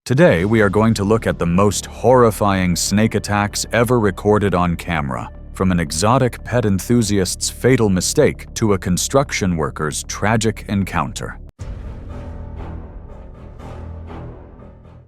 Today, we are going to look at the most horrifying snake attacks ever recorded on camera, from an exotic pet enthusiast's fatal mistake to a construction worker's tragic encounter.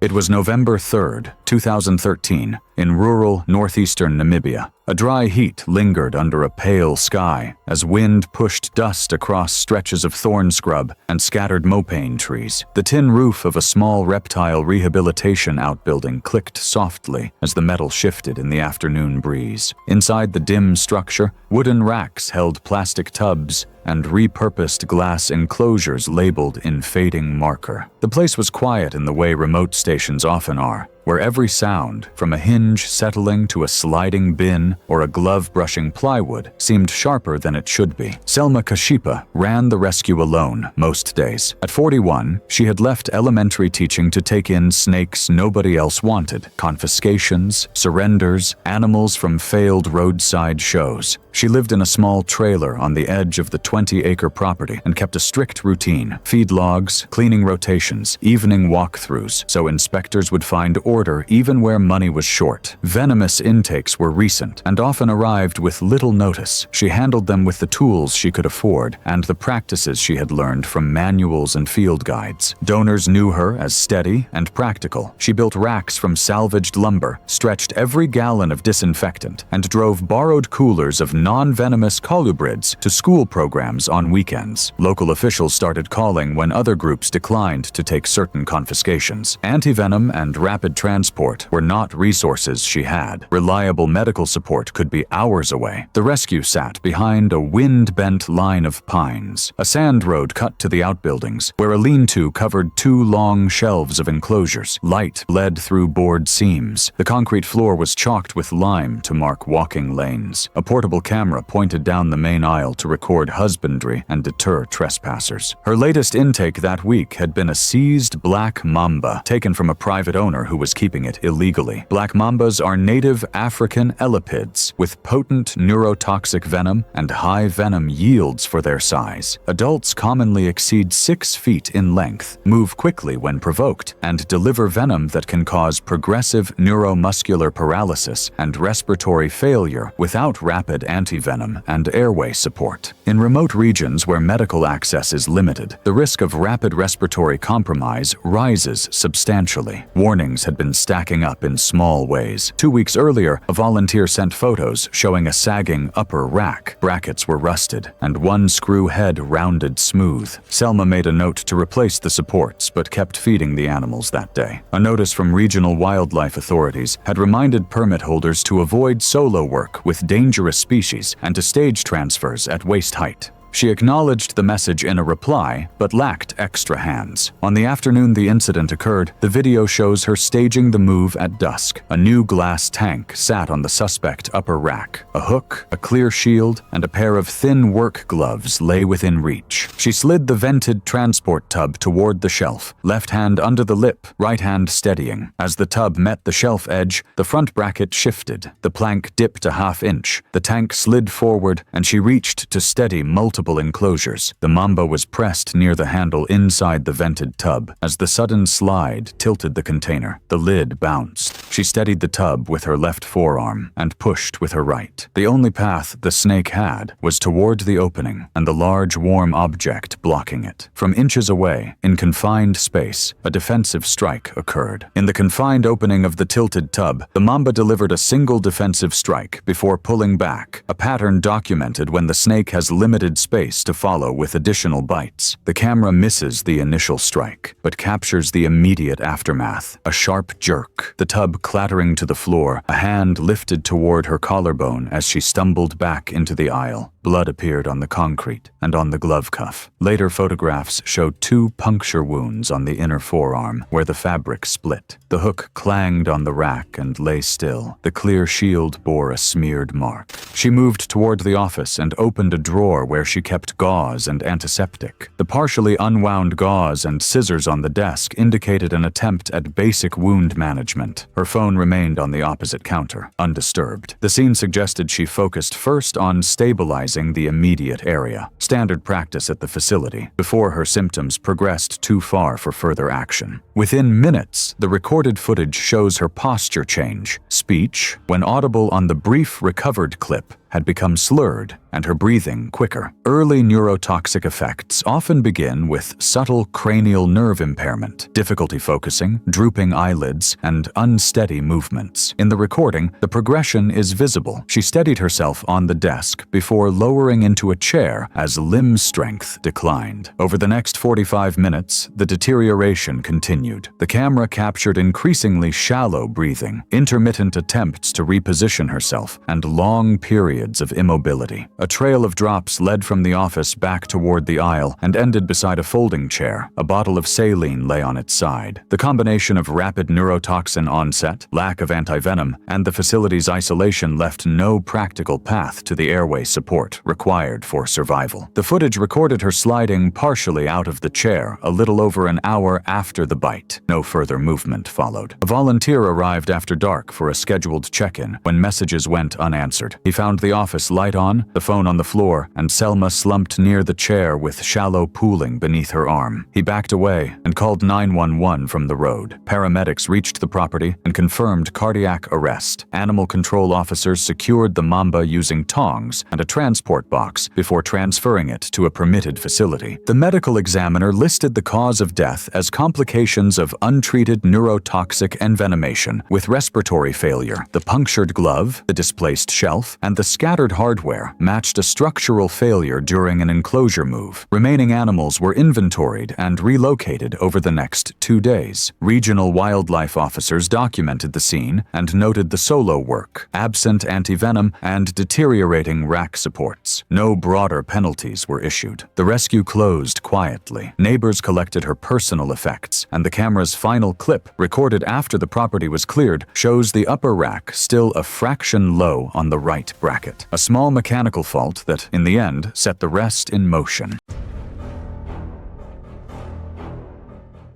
It was November 3rd, 2013, in rural northeastern Namibia. A dry heat lingered under a pale sky as wind pushed dust across stretches of thorn scrub and scattered mopane trees. The tin roof of a small reptile rehabilitation outbuilding clicked softly as the metal shifted in the afternoon breeze. Inside the dim structure, wooden racks held plastic tubs and repurposed glass enclosures labeled in fading marker. The place was quiet in the way remote stations often are, where every sound, from a hinge settling to a sliding bin or a glove brushing plywood, seemed sharper than it should be. Selma Kashipa ran the rescue alone most days. At 41, she had left elementary teaching to take in snakes nobody else wanted, confiscations, surrenders, animals from failed roadside shows. She lived in a small trailer on the edge of the 20-acre property and kept a strict routine: feed logs, cleaning rotations, evening walkthroughs, so inspectors would find order even where money was short. Venomous intakes were recent and often arrived with little notice. She handled them with the tools she could afford and the practices she had learned from manuals and field guides. Donors knew her as steady and practical. She built racks from salvaged lumber, stretched every gallon of disinfectant, and drove borrowed coolers of non-venomous colubrids to school programs on weekends. Local officials started calling when other groups declined to take certain confiscations. Anti-venom and rapid transport were not resources she had. Reliable medical support could be hours away. The rescue sat behind a wind-bent line of pines. A sand road cut to the outbuildings, where a lean-to covered two long shelves of enclosures. Light bled through board seams. The concrete floor was chalked with lime to mark walking lanes. A portable camera pointed down the main aisle to record husbandry and deter trespassers. Her latest intake that week had been a seized black mamba, taken from a private owner who was keeping it illegally. Black mambas are native African elapids with potent neurotoxic venom and high venom yields for their size. Adults commonly exceed 6 feet in length, move quickly when provoked, and deliver venom that can cause progressive neuromuscular paralysis and respiratory failure without rapid anti-venom and airway support. In remote regions where medical access is limited, the risk of rapid respiratory compromise rises substantially. Warnings had been stacking up in small ways. 2 weeks earlier, a volunteer sent photos showing a sagging upper rack. Brackets were rusted, and one screw head rounded smooth. Selma made a note to replace the supports, but kept feeding the animals that day. A notice from regional wildlife authorities had reminded permit holders to avoid solo work with dangerous species and to stage transfers at waist height. She acknowledged the message in a reply, but lacked extra hands. On the afternoon the incident occurred, the video shows her staging the move at dusk. A new glass tank sat on the suspect upper rack. A hook, a clear shield, and a pair of thin work gloves lay within reach. She slid the vented transport tub toward the shelf, left hand under the lip, right hand steadying. As the tub met the shelf edge, the front bracket shifted. The plank dipped a half inch. The tank slid forward, and she reached to steady multiple enclosures. The mamba was pressed near the handle inside the vented tub. As the sudden slide tilted the container, the lid bounced. She steadied the tub with her left forearm and pushed with her right. The only path the snake had was toward the opening and the large warm object blocking it. From inches away, in confined space, a defensive strike occurred. In the confined opening of the tilted tub, the mamba delivered a single defensive strike before pulling back, a pattern documented when the snake has limited space to follow with additional bites. The camera misses the initial strike, but captures the immediate aftermath, a sharp jerk, the tub clattering to the floor, a hand lifted toward her collarbone as she stumbled back into the aisle. Blood appeared on the concrete and on the glove cuff. Later photographs showed 2 puncture wounds on the inner forearm where the fabric split. The hook clanged on the rack and lay still. The clear shield bore a smeared mark. She moved toward the office and opened a drawer where she she kept gauze and antiseptic. The partially unwound gauze and scissors on the desk indicated an attempt at basic wound management. Her phone remained on the opposite counter, undisturbed. The scene suggested she focused first on stabilizing the immediate area, standard practice at the facility, before her symptoms progressed too far for further action. Within minutes, the recorded footage shows her posture change. Speech, when audible on the brief recovered clip, had become slurred and her breathing quicker. Early neurotoxic effects often begin with subtle cranial nerve impairment, difficulty focusing, drooping eyelids, and unsteady movements. In the recording, the progression is visible. She steadied herself on the desk before lowering into a chair as limb strength declined. Over the next 45 minutes, the deterioration continued. The camera captured increasingly shallow breathing, intermittent attempts to reposition herself, and long periods of immobility. A trail of drops led from the office back toward the aisle and ended beside a folding chair. A bottle of saline lay on its side. The combination of rapid neurotoxin onset, lack of antivenom, and the facility's isolation left no practical path to the airway support required for survival. The footage recorded her sliding partially out of the chair a little over an hour after the bite. No further movement followed. A volunteer arrived after dark for a scheduled check-in when messages went unanswered. He found the office light on, the phone on the floor, and Selma slumped near the chair with shallow pooling beneath her arm. He backed away and called 911 from the road. Paramedics reached the property and confirmed cardiac arrest. Animal control officers secured the mamba using tongs and a transport box before transferring it to a permitted facility. The medical examiner listed the cause of death as complications of untreated neurotoxic envenomation with respiratory failure. The punctured glove, the displaced shelf, and the scattered hardware matched a structural failure during an enclosure move. Remaining animals were inventoried and relocated over the next 2 days. Regional wildlife officers documented the scene and noted the solo work, absent antivenom, and deteriorating rack supports. No broader penalties were issued. The rescue closed quietly. Neighbors collected her personal effects, and the camera's final clip, recorded after the property was cleared, shows the upper rack still a fraction low on the right bracket. A small mechanical fault that, in the end, set the rest in motion.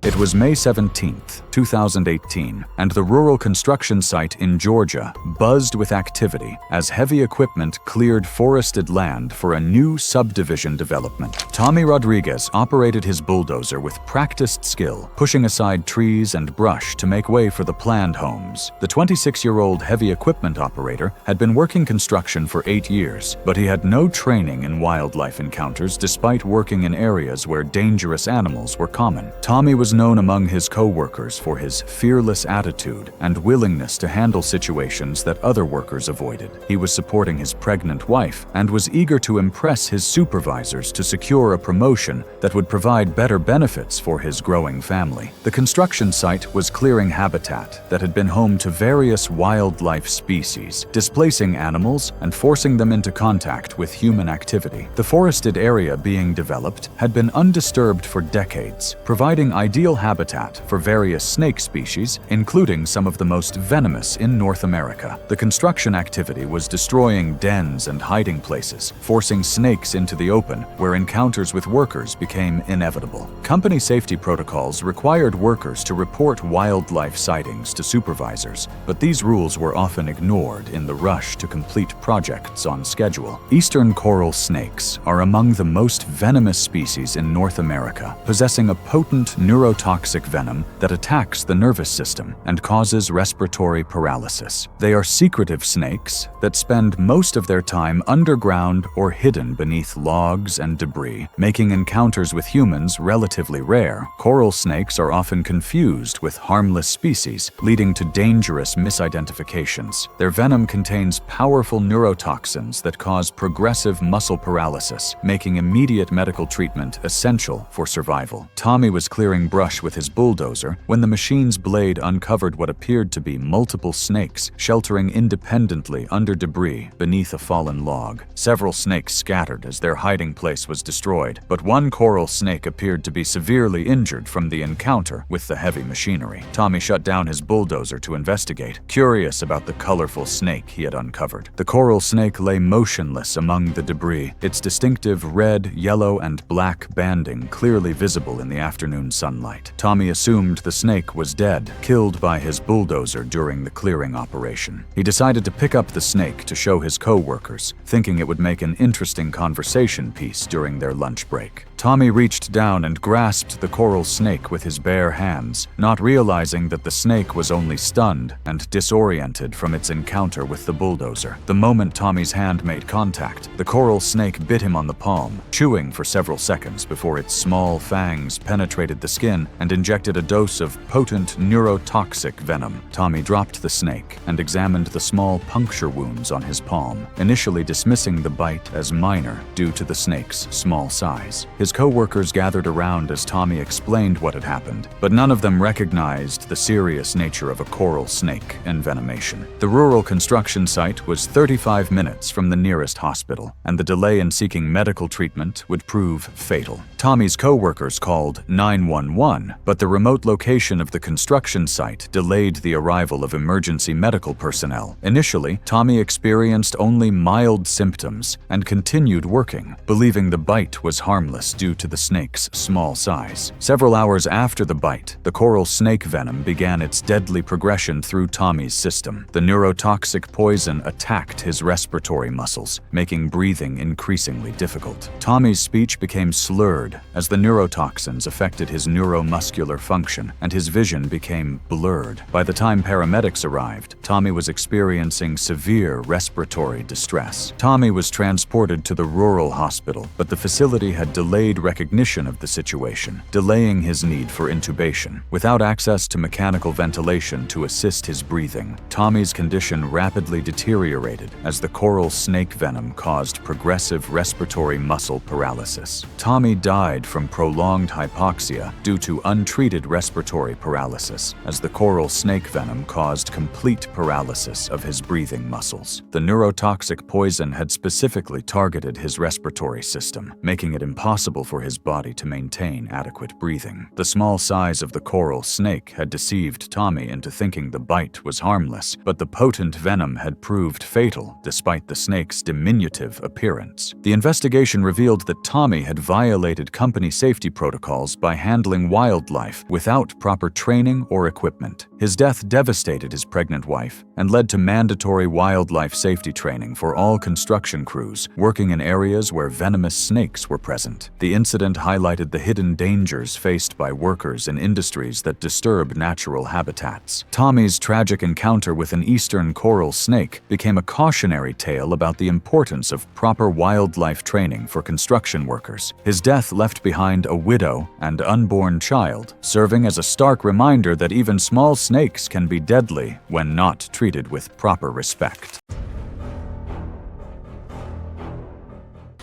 It was May 17, 2018, and the rural construction site in Georgia buzzed with activity as heavy equipment cleared forested land for a new subdivision development. Tommy Rodriguez operated his bulldozer with practiced skill, pushing aside trees and brush to make way for the planned homes. The 26-year-old heavy equipment operator had been working construction for 8 years, but he had no training in wildlife encounters despite working in areas where dangerous animals were common. Tommy was known among his co-workers for his fearless attitude and willingness to handle situations that other workers avoided. He was supporting his pregnant wife and was eager to impress his supervisors to secure a promotion that would provide better benefits for his growing family. The construction site was clearing habitat that had been home to various wildlife species, displacing animals and forcing them into contact with human activity. The forested area being developed had been undisturbed for decades, providing ideal habitat for various snake species, including some of the most venomous in North America. The construction activity was destroying dens and hiding places, forcing snakes into the open, where encounters with workers became inevitable. Company safety protocols required workers to report wildlife sightings to supervisors, but these rules were often ignored in the rush to complete projects on schedule. Eastern coral snakes are among the most venomous species in North America, possessing a potent neurotoxic venom that attacks the nervous system and causes respiratory paralysis. They are secretive snakes that spend most of their time underground or hidden beneath logs and debris, making encounters with humans relatively rare. Coral snakes are often confused with harmless species, leading to dangerous misidentifications. Their venom contains powerful neurotoxins that cause progressive muscle paralysis, making immediate medical treatment essential for survival. Tommy was clearing brush with his bulldozer when the machine's blade uncovered what appeared to be multiple snakes sheltering independently under debris beneath a fallen log. Several snakes scattered as their hiding place was destroyed, but one coral snake appeared to be severely injured from the encounter with the heavy machinery. Tommy shut down his bulldozer to investigate, curious about the colorful snake he had uncovered. The coral snake lay motionless among the debris, its distinctive red, yellow, and black banding clearly visible in the afternoon sunlight. Tommy assumed the snake was dead, killed by his bulldozer during the clearing operation. He decided to pick up the snake to show his co-workers, thinking it would make an interesting conversation piece during their lunch break. Tommy reached down and grasped the coral snake with his bare hands, not realizing that the snake was only stunned and disoriented from its encounter with the bulldozer. The moment Tommy's hand made contact, the coral snake bit him on the palm, chewing for several seconds before its small fangs penetrated the skin and injected a dose of potent neurotoxic venom. Tommy dropped the snake and examined the small puncture wounds on his palm, initially dismissing the bite as minor due to the snake's small size. His co-workers gathered around as Tommy explained what had happened, but none of them recognized the serious nature of a coral snake envenomation. The rural construction site was 35 minutes from the nearest hospital, and the delay in seeking medical treatment would prove fatal. Tommy's co-workers called 911, but the remote location of the construction site delayed the arrival of emergency medical personnel. Initially, Tommy experienced only mild symptoms and continued working, believing the bite was harmless due to the snake's small size. Several hours after the bite, the coral snake venom began its deadly progression through Tommy's system. The neurotoxic poison attacked his respiratory muscles, making breathing increasingly difficult. Tommy's speech became slurred as the neurotoxins affected his neuromuscular function, and his vision became blurred. By the time paramedics arrived, Tommy was experiencing severe respiratory distress. Tommy was transported to the rural hospital, but the facility had delayed recognition of the situation, delaying his need for intubation. Without access to mechanical ventilation to assist his breathing, Tommy's condition rapidly deteriorated as the coral snake venom caused progressive respiratory muscle paralysis. Tommy died from prolonged hypoxia due to untreated respiratory paralysis, as the coral snake venom caused complete paralysis of his breathing muscles. The neurotoxic poison had specifically targeted his respiratory system, making it impossible for his body to maintain adequate breathing. The small size of the coral snake had deceived Tommy into thinking the bite was harmless, but the potent venom had proved fatal despite the snake's diminutive appearance. The investigation revealed that Tommy had violated company safety protocols by handling wildlife without proper training or equipment. His death devastated his pregnant wife and led to mandatory wildlife safety training for all construction crews working in areas where venomous snakes were present. The incident highlighted the hidden dangers faced by workers in industries that disturb natural habitats. Tommy's tragic encounter with an eastern coral snake became a cautionary tale about the importance of proper wildlife training for construction workers. His death left behind a widow and unborn child, serving as a stark reminder that even small snakes can be deadly when not treated with proper respect.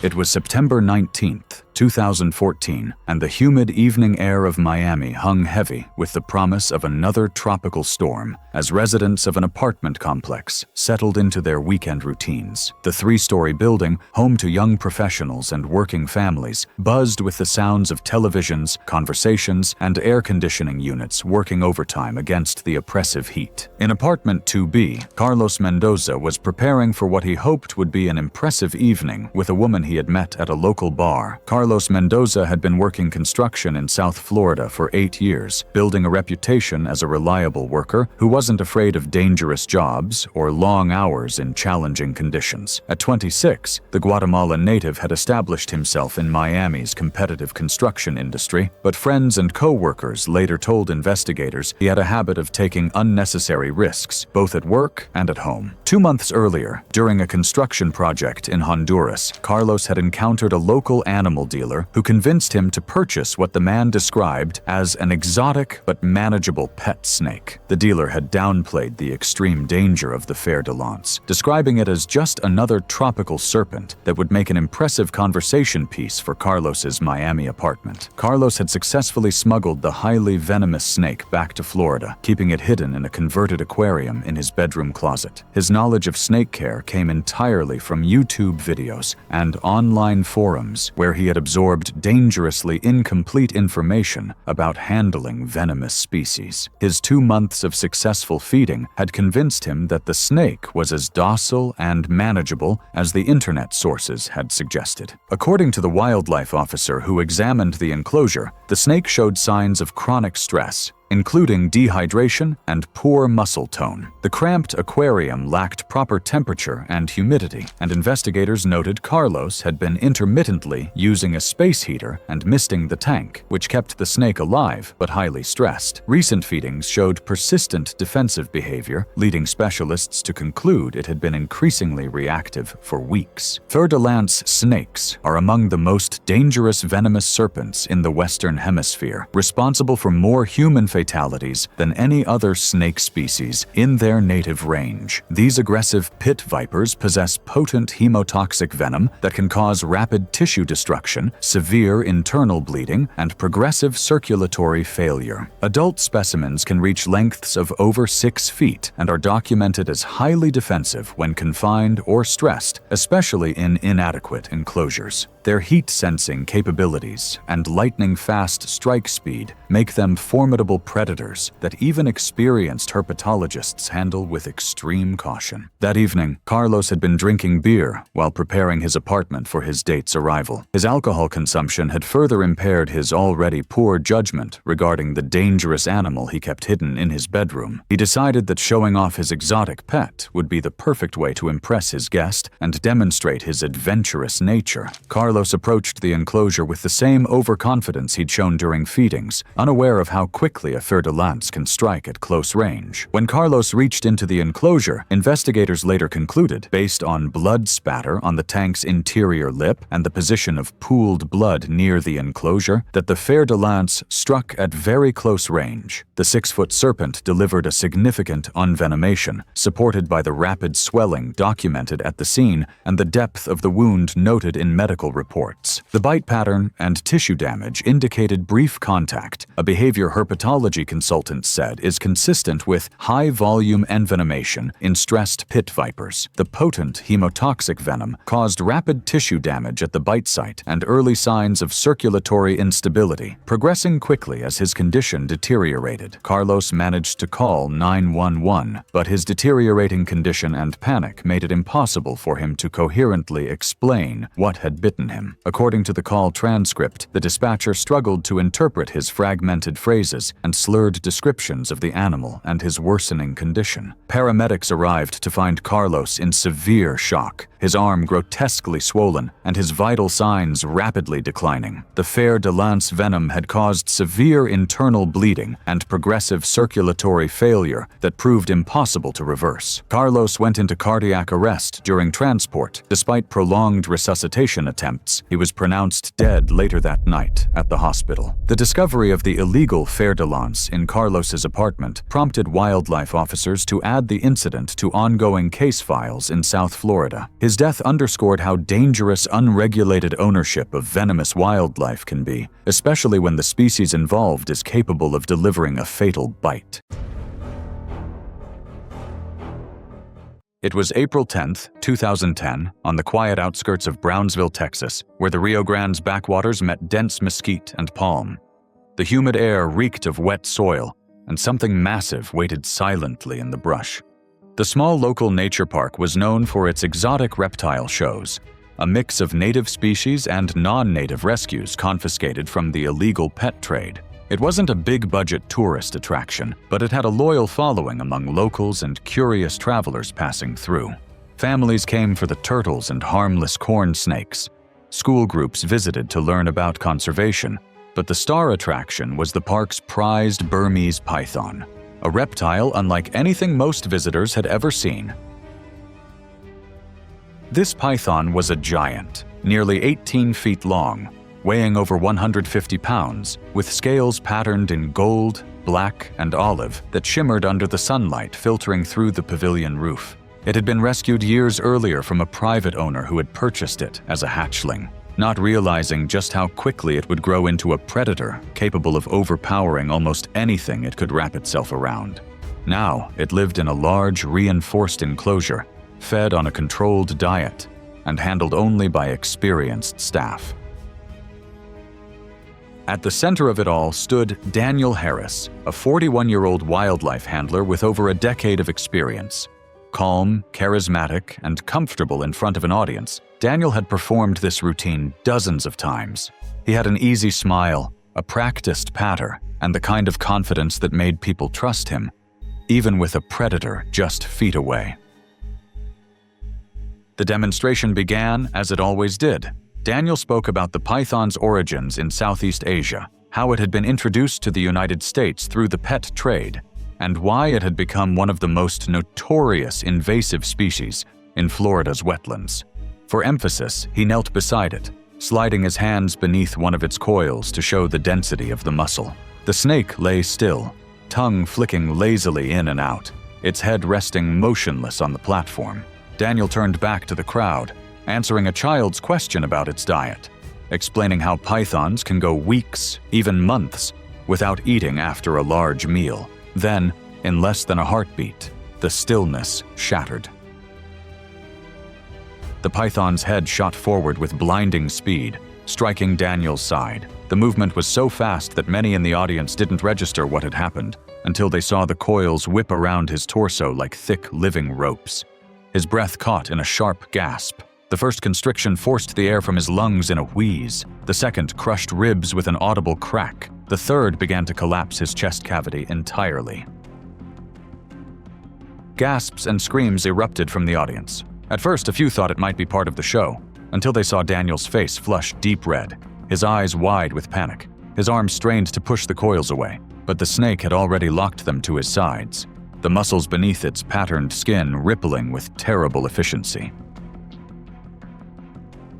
It was September 19th, 2014, and the humid evening air of Miami hung heavy with the promise of another tropical storm as residents of an apartment complex settled into their weekend routines. The three-story building, home to young professionals and working families, buzzed with the sounds of televisions, conversations, and air conditioning units working overtime against the oppressive heat. In apartment 2B, Carlos Mendoza was preparing for what he hoped would be an impressive evening with a woman he had met at a local bar. Carlos Mendoza had been working construction in South Florida for 8 years, building a reputation as a reliable worker who wasn't afraid of dangerous jobs or long hours in challenging conditions. At 26, the Guatemalan native had established himself in Miami's competitive construction industry, but friends and co-workers later told investigators he had a habit of taking unnecessary risks, both at work and at home. 2 months earlier, during a construction project in Honduras, Carlos had encountered a local animal dealer who convinced him to purchase what the man described as an exotic but manageable pet snake. The dealer had downplayed the extreme danger of the fer-de-lance, describing it as just another tropical serpent that would make an impressive conversation piece for Carlos's Miami apartment. Carlos had successfully smuggled the highly venomous snake back to Florida, keeping it hidden in a converted aquarium in his bedroom closet. His knowledge of snake care came entirely from YouTube videos and online forums where he had absorbed dangerously incomplete information about handling venomous species. His 2 months of successful feeding had convinced him that the snake was as docile and manageable as the internet sources had suggested. According to the wildlife officer who examined the enclosure, the snake showed signs of chronic stress, including dehydration and poor muscle tone. The cramped aquarium lacked proper temperature and humidity, and investigators noted Carlos had been intermittently using a space heater and misting the tank, which kept the snake alive but highly stressed. Recent feedings showed persistent defensive behavior, leading specialists to conclude it had been increasingly reactive for weeks. Fer-de-lance snakes are among the most dangerous venomous serpents in the Western Hemisphere, responsible for more human fatalities than any other snake species in their native range. These aggressive pit vipers possess potent hemotoxic venom that can cause rapid tissue destruction, severe internal bleeding, and progressive circulatory failure. Adult specimens can reach lengths of over 6 feet and are documented as highly defensive when confined or stressed, especially in inadequate enclosures. Their heat-sensing capabilities and lightning-fast strike speed make them formidable predators that even experienced herpetologists handle with extreme caution. That evening, Carlos had been drinking beer while preparing his apartment for his date's arrival. His alcohol consumption had further impaired his already poor judgment regarding the dangerous animal he kept hidden in his bedroom. He decided that showing off his exotic pet would be the perfect way to impress his guest and demonstrate his adventurous nature. Carlos approached the enclosure with the same overconfidence he'd shown during feedings, unaware of how quickly a fer-de-lance can strike at close range. When Carlos reached into the enclosure, investigators later concluded, based on blood spatter on the tank's interior lip and the position of pooled blood near the enclosure, that the fer-de-lance struck at very close range. The 6-foot serpent delivered a significant unvenomation, supported by the rapid swelling documented at the scene and the depth of the wound noted in medical reports. The bite pattern and tissue damage indicated brief contact, a behavior herpetology consultants said is consistent with high-volume envenomation in stressed pit vipers. The potent hemotoxic venom caused rapid tissue damage at the bite site and early signs of circulatory instability, progressing quickly as his condition deteriorated. Carlos managed to call 911, but his deteriorating condition and panic made it impossible for him to coherently explain what had bitten him. According to the call transcript, the dispatcher struggled to interpret his fragmented phrases and slurred descriptions of the animal and his worsening condition. Paramedics arrived to find Carlos in severe shock, his arm grotesquely swollen and his vital signs rapidly declining. The fer-de-lance venom had caused severe internal bleeding and progressive circulatory failure that proved impossible to reverse. Carlos went into cardiac arrest during transport. Despite prolonged resuscitation attempts, he was pronounced dead later that night at the hospital. The discovery of the illegal fer-de-lance in Carlos's apartment prompted wildlife officers to add the incident to ongoing case files in South Florida. His death underscored how dangerous unregulated ownership of venomous wildlife can be, especially when the species involved is capable of delivering a fatal bite. It was April 10, 2010, on the quiet outskirts of Brownsville, Texas, where the Rio Grande's backwaters met dense mesquite and palm. The humid air reeked of wet soil, and something massive waited silently in the brush. The small local nature park was known for its exotic reptile shows, a mix of native species and non-native rescues confiscated from the illegal pet trade. It wasn't a big-budget tourist attraction, but it had a loyal following among locals and curious travelers passing through. Families came for the turtles and harmless corn snakes. School groups visited to learn about conservation, but the star attraction was the park's prized Burmese python, a reptile unlike anything most visitors had ever seen. This python was a giant, nearly 18 feet long. weighing over 150 pounds, with scales patterned in gold, black, and olive that shimmered under the sunlight filtering through the pavilion roof. It had been rescued years earlier from a private owner who had purchased it as a hatchling, not realizing just how quickly it would grow into a predator capable of overpowering almost anything it could wrap itself around. Now, it lived in a large, reinforced enclosure, fed on a controlled diet, and handled only by experienced staff. At the center of it all stood Daniel Harris, a 41-year-old wildlife handler with over a decade of experience. Calm, charismatic, and comfortable in front of an audience, Daniel had performed this routine dozens of times. He had an easy smile, a practiced patter, and the kind of confidence that made people trust him, even with a predator just feet away. The demonstration began as it always did. Daniel spoke about the python's origins in Southeast Asia, how it had been introduced to the United States through the pet trade, and why it had become one of the most notorious invasive species in Florida's wetlands. For emphasis, he knelt beside it, sliding his hands beneath one of its coils to show the density of the muscle. The snake lay still, tongue flicking lazily in and out, its head resting motionless on the platform. Daniel turned back to the crowd, answering a child's question about its diet, explaining how pythons can go weeks, even months, without eating after a large meal. Then, in less than a heartbeat, the stillness shattered. The python's head shot forward with blinding speed, striking Daniel's side. The movement was so fast that many in the audience didn't register what had happened until they saw the coils whip around his torso like thick, living ropes. His breath caught in a sharp gasp. The first constriction forced the air from his lungs in a wheeze. The second crushed ribs with an audible crack. The third began to collapse his chest cavity entirely. Gasps and screams erupted from the audience. At first, a few thought it might be part of the show, until they saw Daniel's face flush deep red, his eyes wide with panic. His arms strained to push the coils away, but the snake had already locked them to his sides, the muscles beneath its patterned skin rippling with terrible efficiency.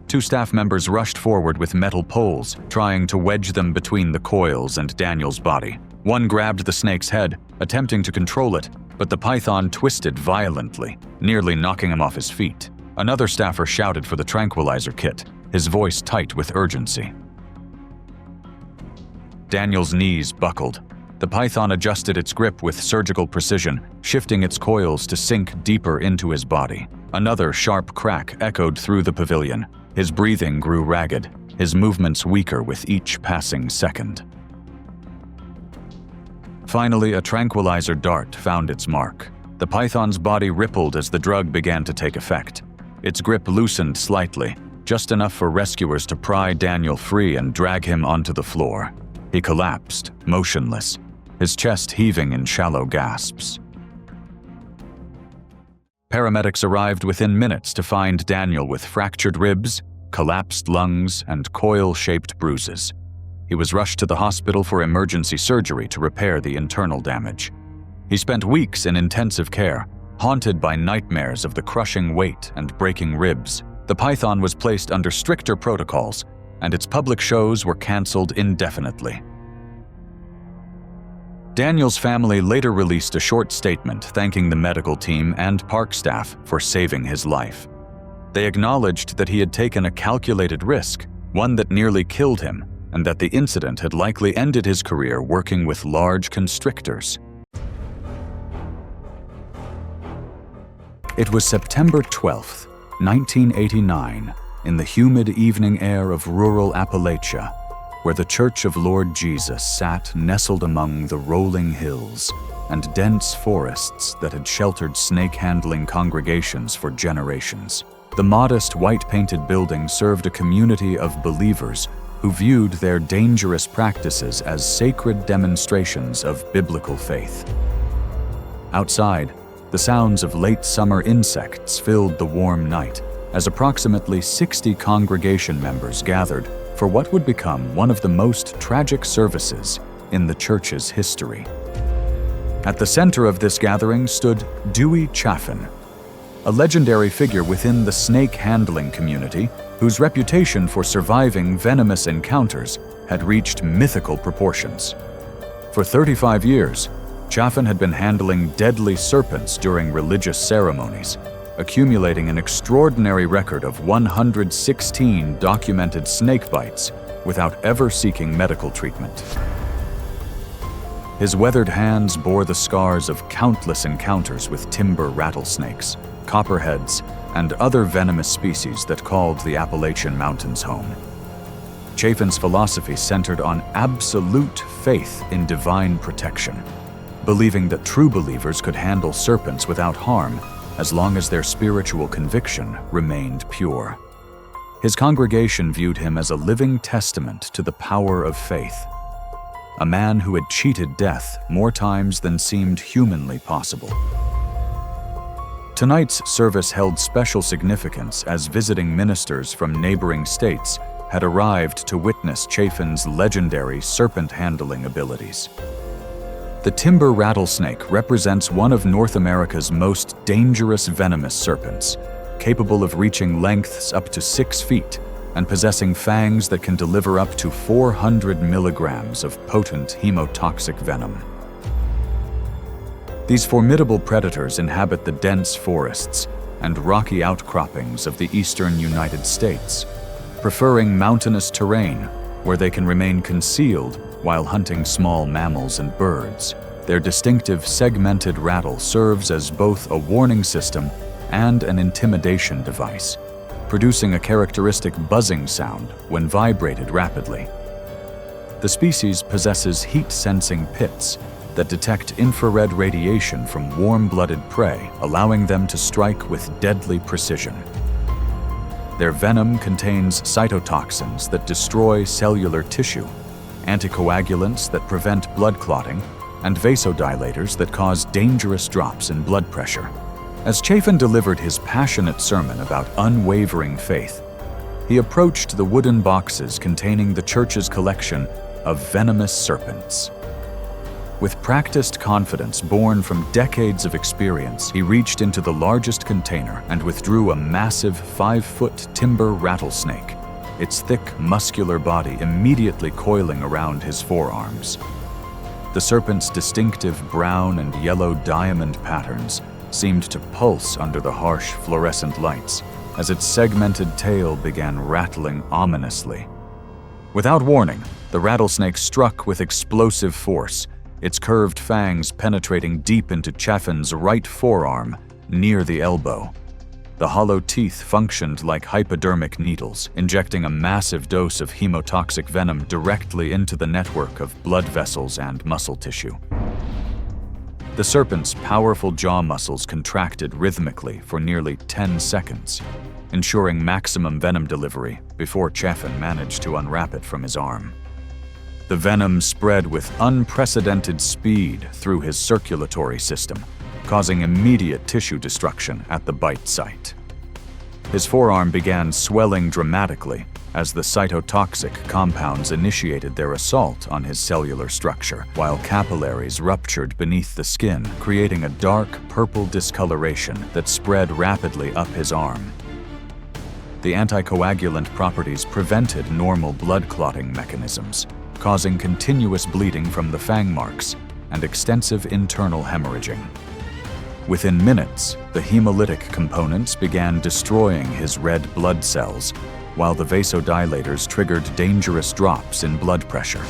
Two staff members rushed forward with metal poles, trying to wedge them between the coils and Daniel's body. One grabbed the snake's head, attempting to control it, but the python twisted violently, nearly knocking him off his feet. Another staffer shouted for the tranquilizer kit, his voice tight with urgency. Daniel's knees buckled. The python adjusted its grip with surgical precision, shifting its coils to sink deeper into his body. Another sharp crack echoed through the pavilion. His breathing grew ragged, his movements weaker with each passing second. Finally, a tranquilizer dart found its mark. The python's body rippled as the drug began to take effect. Its grip loosened slightly, just enough for rescuers to pry Daniel free and drag him onto the floor. He collapsed, motionless, his chest heaving in shallow gasps. Paramedics arrived within minutes to find Daniel with fractured ribs, collapsed lungs, and coil-shaped bruises. He was rushed to the hospital for emergency surgery to repair the internal damage. He spent weeks in intensive care, haunted by nightmares of the crushing weight and breaking ribs. The python was placed under stricter protocols, and its public shows were canceled indefinitely. Daniel's family later released a short statement thanking the medical team and park staff for saving his life. They acknowledged that he had taken a calculated risk, one that nearly killed him, and that the incident had likely ended his career working with large constrictors. It was September 12th, 1989, in the humid evening air of rural Appalachia, where the Church of Lord Jesus sat nestled among the rolling hills and dense forests that had sheltered snake-handling congregations for generations. The modest white-painted building served a community of believers who viewed their dangerous practices as sacred demonstrations of biblical faith. Outside, the sounds of late summer insects filled the warm night as approximately 60 congregation members gathered for what would become one of the most tragic services in the church's history. At the center of this gathering stood Dewey Chaffin, a legendary figure within the snake handling community who whose reputation for surviving venomous encounters had reached mythical proportions. For 35 years, Chaffin had been handling deadly serpents during religious ceremonies, accumulating an extraordinary record of 116 documented snake bites without ever seeking medical treatment. His weathered hands bore the scars of countless encounters with timber rattlesnakes, copperheads, and other venomous species that called the Appalachian Mountains home. Chaffin's philosophy centered on absolute faith in divine protection, believing that true believers could handle serpents without harm as long as their spiritual conviction remained pure. His congregation viewed him as a living testament to the power of faith, a man who had cheated death more times than seemed humanly possible. Tonight's service held special significance as visiting ministers from neighboring states had arrived to witness Chaffin's legendary serpent-handling abilities. The timber rattlesnake represents one of North America's most dangerous venomous serpents, capable of reaching lengths up to 6 feet and possessing fangs that can deliver up to 400 milligrams of potent hemotoxic venom. These formidable predators inhabit the dense forests and rocky outcroppings of the eastern United States, preferring mountainous terrain where they can remain concealed while hunting small mammals and birds. Their distinctive segmented rattle serves as both a warning system and an intimidation device, producing a characteristic buzzing sound when vibrated rapidly. The species possesses heat-sensing pits that detect infrared radiation from warm-blooded prey, allowing them to strike with deadly precision. Their venom contains cytotoxins that destroy cellular tissue, anticoagulants that prevent blood clotting, and vasodilators that cause dangerous drops in blood pressure. As Chaffin delivered his passionate sermon about unwavering faith, he approached the wooden boxes containing the church's collection of venomous serpents. With practiced confidence born from decades of experience, he reached into the largest container and withdrew a massive 5-foot timber rattlesnake, its thick, muscular body immediately coiling around his forearms. The serpent's distinctive brown and yellow diamond patterns seemed to pulse under the harsh fluorescent lights as its segmented tail began rattling ominously. Without warning, the rattlesnake struck with explosive force, its curved fangs penetrating deep into Chaffin's right forearm, near the elbow. The hollow teeth functioned like hypodermic needles, injecting a massive dose of hemotoxic venom directly into the network of blood vessels and muscle tissue. The serpent's powerful jaw muscles contracted rhythmically for nearly 10 seconds, ensuring maximum venom delivery before Chaffin managed to unwrap it from his arm. The venom spread with unprecedented speed through his circulatory system, causing immediate tissue destruction at the bite site. His forearm began swelling dramatically as the cytotoxic compounds initiated their assault on his cellular structure, while capillaries ruptured beneath the skin, creating a dark purple discoloration that spread rapidly up his arm. The anticoagulant properties prevented normal blood clotting mechanisms, causing continuous bleeding from the fang marks and extensive internal hemorrhaging. Within minutes, the hemolytic components began destroying his red blood cells, while the vasodilators triggered dangerous drops in blood pressure.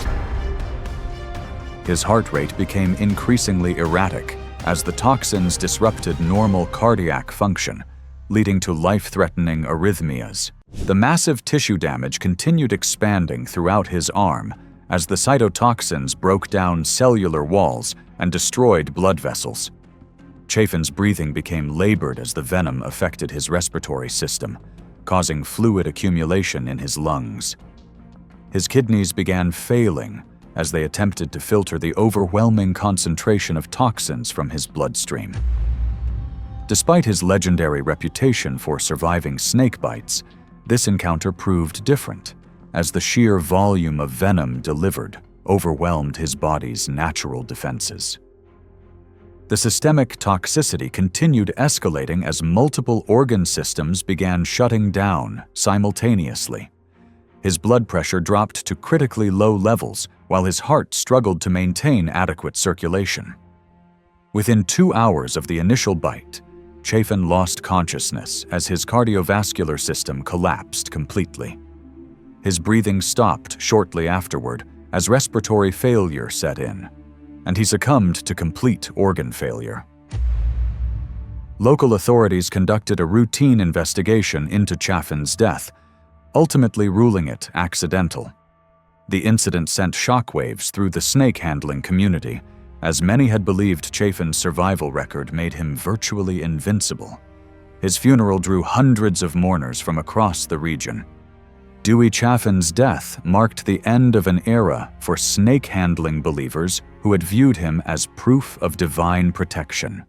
His heart rate became increasingly erratic as the toxins disrupted normal cardiac function, leading to life-threatening arrhythmias. The massive tissue damage continued expanding throughout his arm as the cytotoxins broke down cellular walls and destroyed blood vessels. Chaffin's breathing became labored as the venom affected his respiratory system, causing fluid accumulation in his lungs. His kidneys began failing as they attempted to filter the overwhelming concentration of toxins from his bloodstream. Despite his legendary reputation for surviving snake bites, this encounter proved different, as the sheer volume of venom delivered overwhelmed his body's natural defenses. The systemic toxicity continued escalating as multiple organ systems began shutting down simultaneously. His blood pressure dropped to critically low levels, while his heart struggled to maintain adequate circulation. Within 2 hours of the initial bite, Chafin lost consciousness as his cardiovascular system collapsed completely. His breathing stopped shortly afterward as respiratory failure set in, and he succumbed to complete organ failure. Local authorities conducted a routine investigation into Chafin's death, ultimately ruling it accidental. The incident sent shockwaves through the snake handling community, as many had believed Chafin's survival record made him virtually invincible. His funeral drew hundreds of mourners from across the region. Dewey Chafin's death marked the end of an era for snake handling believers who had viewed him as proof of divine protection.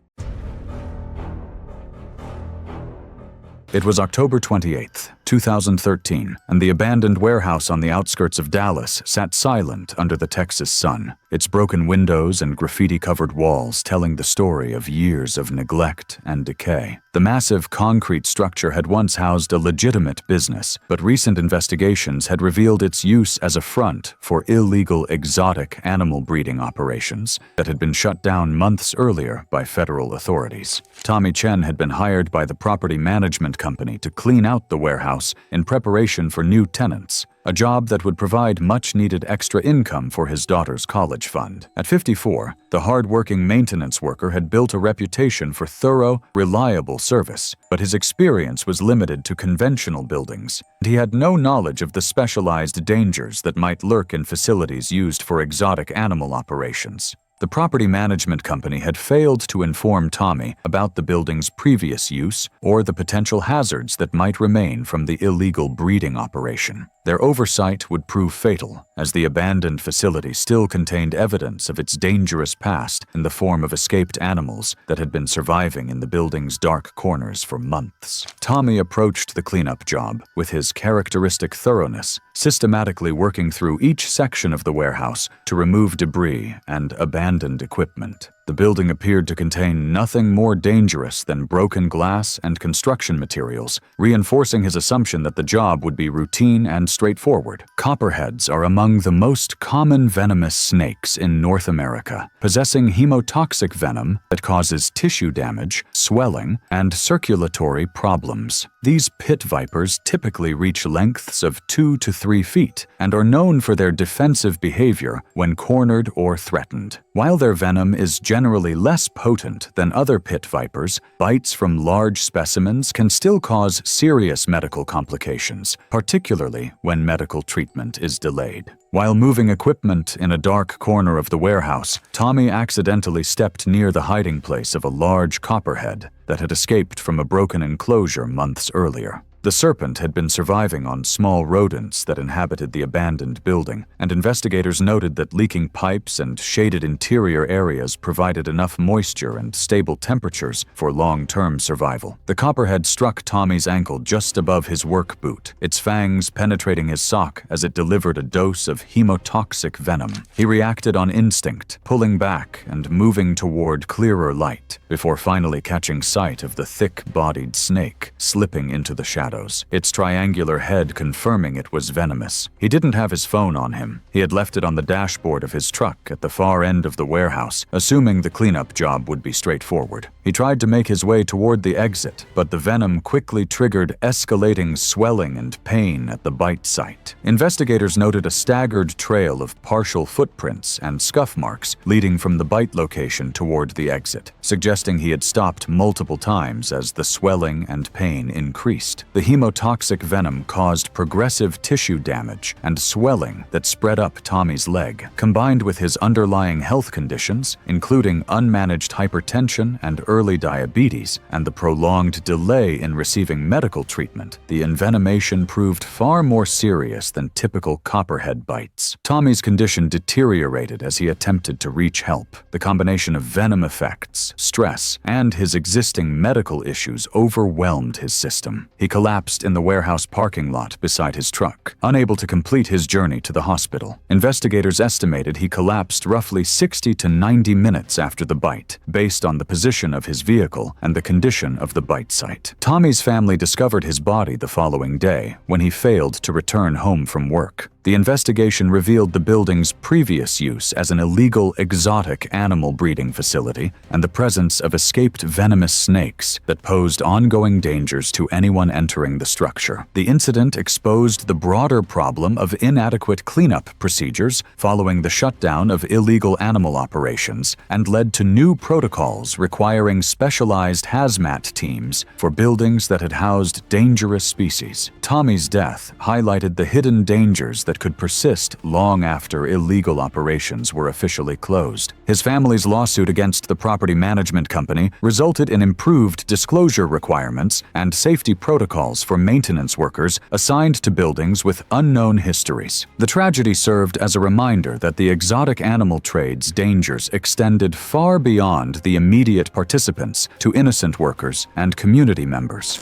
It was October 28, 2013, and the abandoned warehouse on the outskirts of Dallas sat silent under the Texas sun, its broken windows and graffiti-covered walls telling the story of years of neglect and decay. The massive concrete structure had once housed a legitimate business, but recent investigations had revealed its use as a front for illegal exotic animal breeding operations that had been shut down months earlier by federal authorities. Tommy Chen had been hired by the property management company to clean out the warehouse in preparation for new tenants, a job that would provide much-needed extra income for his daughter's college fund. At 54, the hard-working maintenance worker had built a reputation for thorough, reliable service, but his experience was limited to conventional buildings, and he had no knowledge of the specialized dangers that might lurk in facilities used for exotic animal operations. The property management company had failed to inform Tommy about the building's previous use or the potential hazards that might remain from the illegal breeding operation. Their oversight would prove fatal, as the abandoned facility still contained evidence of its dangerous past in the form of escaped animals that had been surviving in the building's dark corners for months. Tommy approached the cleanup job with his characteristic thoroughness, systematically working through each section of the warehouse to remove debris and abandoned equipment. The building appeared to contain nothing more dangerous than broken glass and construction materials, reinforcing his assumption that the job would be routine and straightforward. Copperheads are among the most common venomous snakes in North America, possessing hemotoxic venom that causes tissue damage, swelling, and circulatory problems. These pit vipers typically reach lengths of 2 to 3 feet and are known for their defensive behavior when cornered or threatened. While their venom is generally less potent than other pit vipers, bites from large specimens can still cause serious medical complications, particularly when medical treatment is delayed. While moving equipment in a dark corner of the warehouse, Tommy accidentally stepped near the hiding place of a large copperhead that had escaped from a broken enclosure months earlier. The serpent had been surviving on small rodents that inhabited the abandoned building, and investigators noted that leaking pipes and shaded interior areas provided enough moisture and stable temperatures for long-term survival. The copperhead struck Tommy's ankle just above his work boot, its fangs penetrating his sock as it delivered a dose of hemotoxic venom. He reacted on instinct, pulling back and moving toward clearer light, before finally catching sight of the thick-bodied snake slipping into the shadows, its triangular head confirming it was venomous. He didn't have his phone on him. He had left it on the dashboard of his truck at the far end of the warehouse, assuming the cleanup job would be straightforward. He tried to make his way toward the exit, but the venom quickly triggered escalating swelling and pain at the bite site. Investigators noted a staggered trail of partial footprints and scuff marks leading from the bite location toward the exit, suggesting he had stopped multiple times as the swelling and pain increased. The hemotoxic venom caused progressive tissue damage and swelling that spread up Tommy's leg. Combined with his underlying health conditions, including unmanaged hypertension and early diabetes, and the prolonged delay in receiving medical treatment, the envenomation proved far more serious than typical copperhead bites. Tommy's condition deteriorated as he attempted to reach help. The combination of venom effects, stress, and his existing medical issues overwhelmed his system. He collapsed collapsed in the warehouse parking lot beside his truck, unable to complete his journey to the hospital. Investigators estimated he collapsed roughly 60 to 90 minutes after the bite, based on the position of his vehicle and the condition of the bite site. Tommy's family discovered his body the following day when he failed to return home from work. The investigation revealed the building's previous use as an illegal exotic animal breeding facility and the presence of escaped venomous snakes that posed ongoing dangers to anyone entering the structure. The incident exposed the broader problem of inadequate cleanup procedures following the shutdown of illegal animal operations and led to new protocols requiring specialized hazmat teams for buildings that had housed dangerous species. Tommy's death highlighted the hidden dangers that could persist long after illegal operations were officially closed. His family's lawsuit against the property management company resulted in improved disclosure requirements and safety protocols for maintenance workers assigned to buildings with unknown histories. The tragedy served as a reminder that the exotic animal trade's dangers extended far beyond the immediate participants to innocent workers and community members.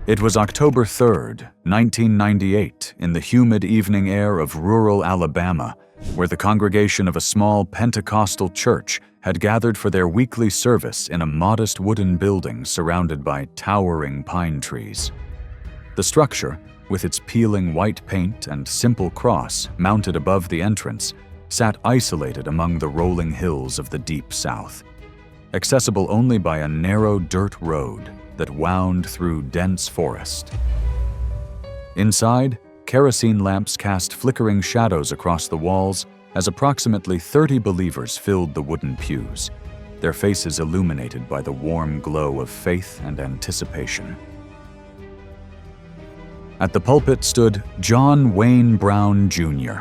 It was October 3rd, 1998, in the humid evening air of rural Alabama, where the congregation of a small Pentecostal church had gathered for their weekly service in a modest wooden building surrounded by towering pine trees. The structure, with its peeling white paint and simple cross mounted above the entrance, sat isolated among the rolling hills of the deep south, accessible only by a narrow dirt road that wound through dense forest. Inside, kerosene lamps cast flickering shadows across the walls as approximately 30 believers filled the wooden pews, their faces illuminated by the warm glow of faith and anticipation. At the pulpit stood John Wayne Brown, Jr.,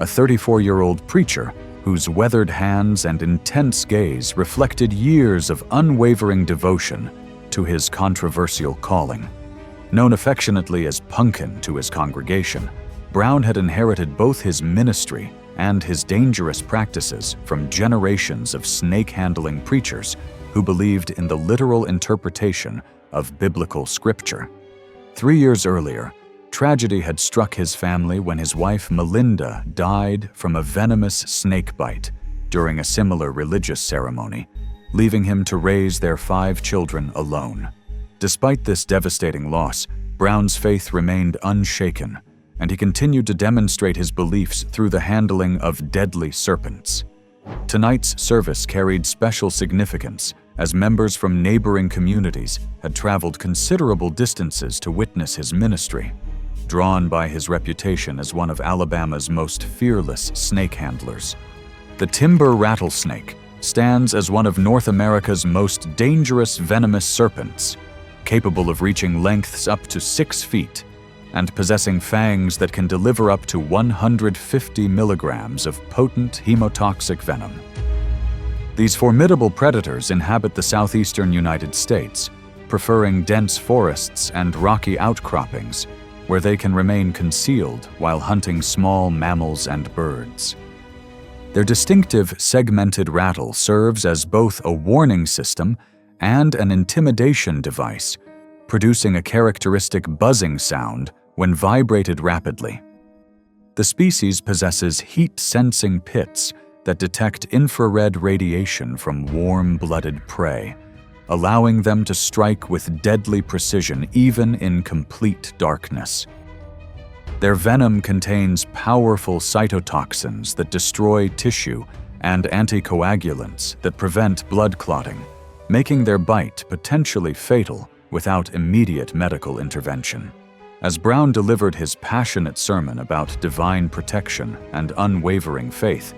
a 34-year-old preacher whose weathered hands and intense gaze reflected years of unwavering devotion to his controversial calling. Known affectionately as Punkin to his congregation, Brown had inherited both his ministry and his dangerous practices from generations of snake-handling preachers who believed in the literal interpretation of biblical scripture. 3 years earlier, tragedy had struck his family when his wife Melinda died from a venomous snake bite during a similar religious ceremony, leaving him to raise their 5 children alone. Despite this devastating loss, Brown's faith remained unshaken, and he continued to demonstrate his beliefs through the handling of deadly serpents. Tonight's service carried special significance, as members from neighboring communities had traveled considerable distances to witness his ministry, drawn by his reputation as one of Alabama's most fearless snake handlers. The timber rattlesnake stands as one of North America's most dangerous venomous serpents, capable of reaching lengths up to 6 feet and possessing fangs that can deliver up to 150 milligrams of potent hemotoxic venom. These formidable predators inhabit the southeastern United States, preferring dense forests and rocky outcroppings, where they can remain concealed while hunting small mammals and birds. Their distinctive segmented rattle serves as both a warning system and an intimidation device, producing a characteristic buzzing sound when vibrated rapidly. The species possesses heat-sensing pits that detect infrared radiation from warm-blooded prey, allowing them to strike with deadly precision even in complete darkness. Their venom contains powerful cytotoxins that destroy tissue and anticoagulants that prevent blood clotting, making their bite potentially fatal without immediate medical intervention. As Brown delivered his passionate sermon about divine protection and unwavering faith,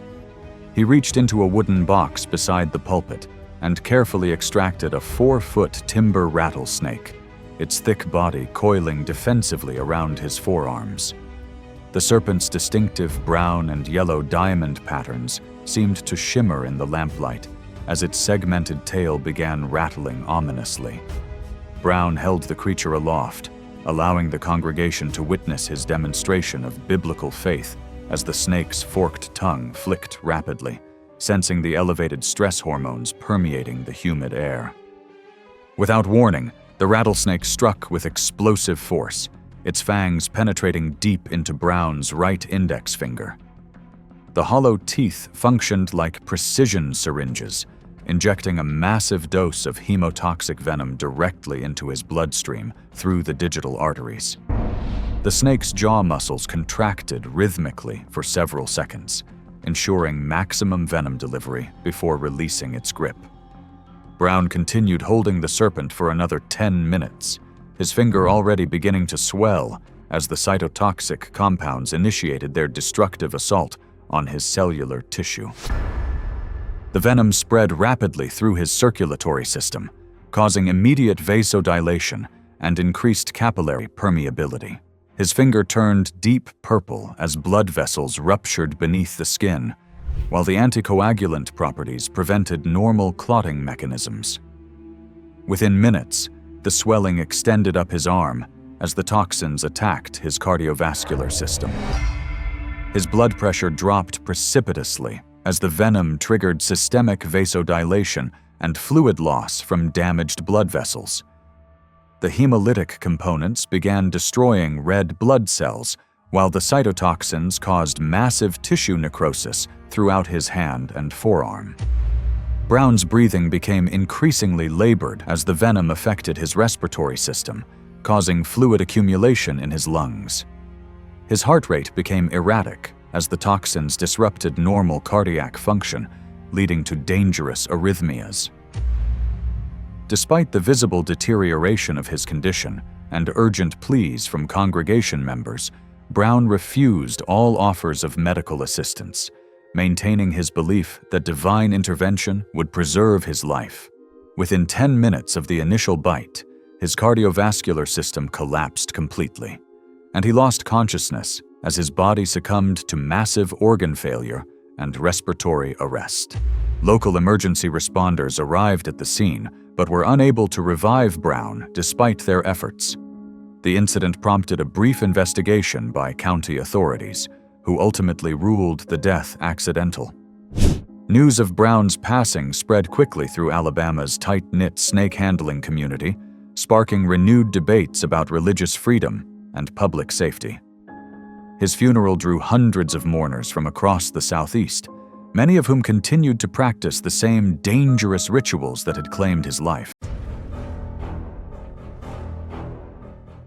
he reached into a wooden box beside the pulpit and carefully extracted a 4-foot timber rattlesnake, its thick body coiling defensively around his forearms. The serpent's distinctive brown and yellow diamond patterns seemed to shimmer in the lamplight as its segmented tail began rattling ominously. Brown held the creature aloft, allowing the congregation to witness his demonstration of biblical faith as the snake's forked tongue flicked rapidly, sensing the elevated stress hormones permeating the humid air. Without warning, the rattlesnake struck with explosive force, its fangs penetrating deep into Brown's right index finger. The hollow teeth functioned like precision syringes, injecting a massive dose of hemotoxic venom directly into his bloodstream through the digital arteries. The snake's jaw muscles contracted rhythmically for several seconds, ensuring maximum venom delivery before releasing its grip. Brown continued holding the serpent for another 10 minutes, his finger already beginning to swell as the cytotoxic compounds initiated their destructive assault on his cellular tissue. The venom spread rapidly through his circulatory system, causing immediate vasodilation and increased capillary permeability. His finger turned deep purple as blood vessels ruptured beneath the skin, while the anticoagulant properties prevented normal clotting mechanisms. Within minutes, the swelling extended up his arm as the toxins attacked his cardiovascular system. His blood pressure dropped precipitously as the venom triggered systemic vasodilation and fluid loss from damaged blood vessels. The hemolytic components began destroying red blood cells, while the cytotoxins caused massive tissue necrosis throughout his hand and forearm. Brown's breathing became increasingly labored as the venom affected his respiratory system, causing fluid accumulation in his lungs. His heart rate became erratic as the toxins disrupted normal cardiac function, leading to dangerous arrhythmias. Despite the visible deterioration of his condition and urgent pleas from congregation members, Brown refused all offers of medical assistance, maintaining his belief that divine intervention would preserve his life. Within 10 minutes of the initial bite, his cardiovascular system collapsed completely, and he lost consciousness as his body succumbed to massive organ failure and respiratory arrest. Local emergency responders arrived at the scene but were unable to revive Brown despite their efforts. The incident prompted a brief investigation by county authorities, who ultimately ruled the death accidental. News of Brown's passing spread quickly through Alabama's tight-knit snake-handling community, sparking renewed debates about religious freedom and public safety. His funeral drew hundreds of mourners from across the Southeast, many of whom continued to practice the same dangerous rituals that had claimed his life.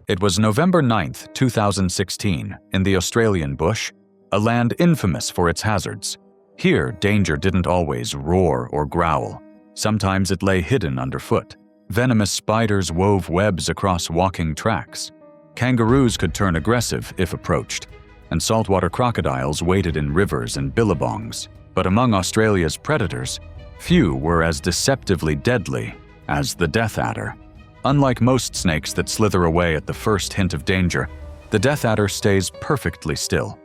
It was November 9, 2016, in the Australian bush, a land infamous for its hazards. Here, danger didn't always roar or growl. Sometimes it lay hidden underfoot. Venomous spiders wove webs across walking tracks. Kangaroos could turn aggressive if approached, and saltwater crocodiles waded in rivers and billabongs. But among Australia's predators, few were as deceptively deadly as the death adder. Unlike most snakes that slither away at the first hint of danger, the death adder stays perfectly still.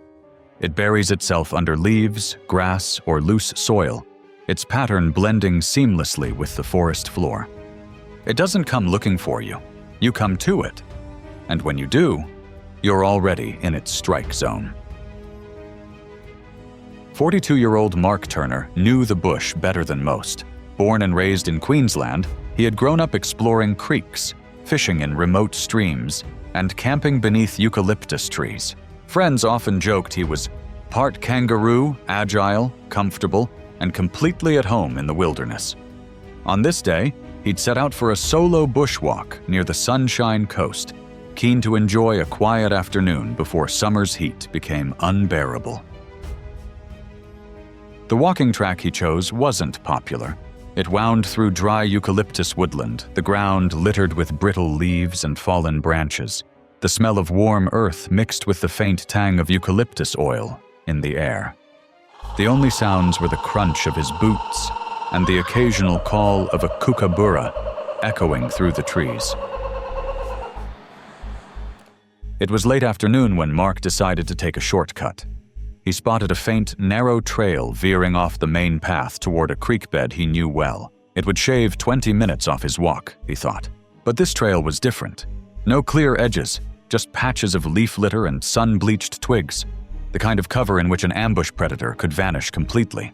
It buries itself under leaves, grass, or loose soil, its pattern blending seamlessly with the forest floor. It doesn't come looking for you, you come to it. And when you do, you're already in its strike zone. 42-year-old Mark Turner knew the bush better than most. Born and raised in Queensland, he had grown up exploring creeks, fishing in remote streams, and camping beneath eucalyptus trees. Friends often joked he was part kangaroo, agile, comfortable, and completely at home in the wilderness. On this day, he'd set out for a solo bushwalk near the Sunshine Coast, keen to enjoy a quiet afternoon before summer's heat became unbearable. The walking track he chose wasn't popular. It wound through dry eucalyptus woodland, the ground littered with brittle leaves and fallen branches, the smell of warm earth mixed with the faint tang of eucalyptus oil in the air. The only sounds were the crunch of his boots and the occasional call of a kookaburra echoing through the trees. It was late afternoon when Mark decided to take a shortcut. He spotted a faint, narrow trail veering off the main path toward a creek bed he knew well. It would shave 20 minutes off his walk, he thought. But this trail was different. No clear edges, just patches of leaf litter and sun-bleached twigs, the kind of cover in which an ambush predator could vanish completely.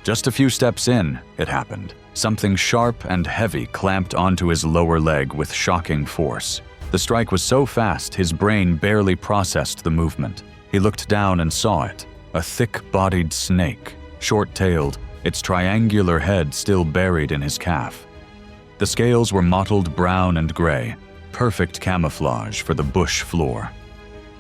Just a few steps in, it happened. Something sharp and heavy clamped onto his lower leg with shocking force. The strike was so fast, his brain barely processed the movement. He looked down and saw it. A thick-bodied snake, short-tailed, its triangular head still buried in his calf. The scales were mottled brown and gray, perfect camouflage for the bush floor.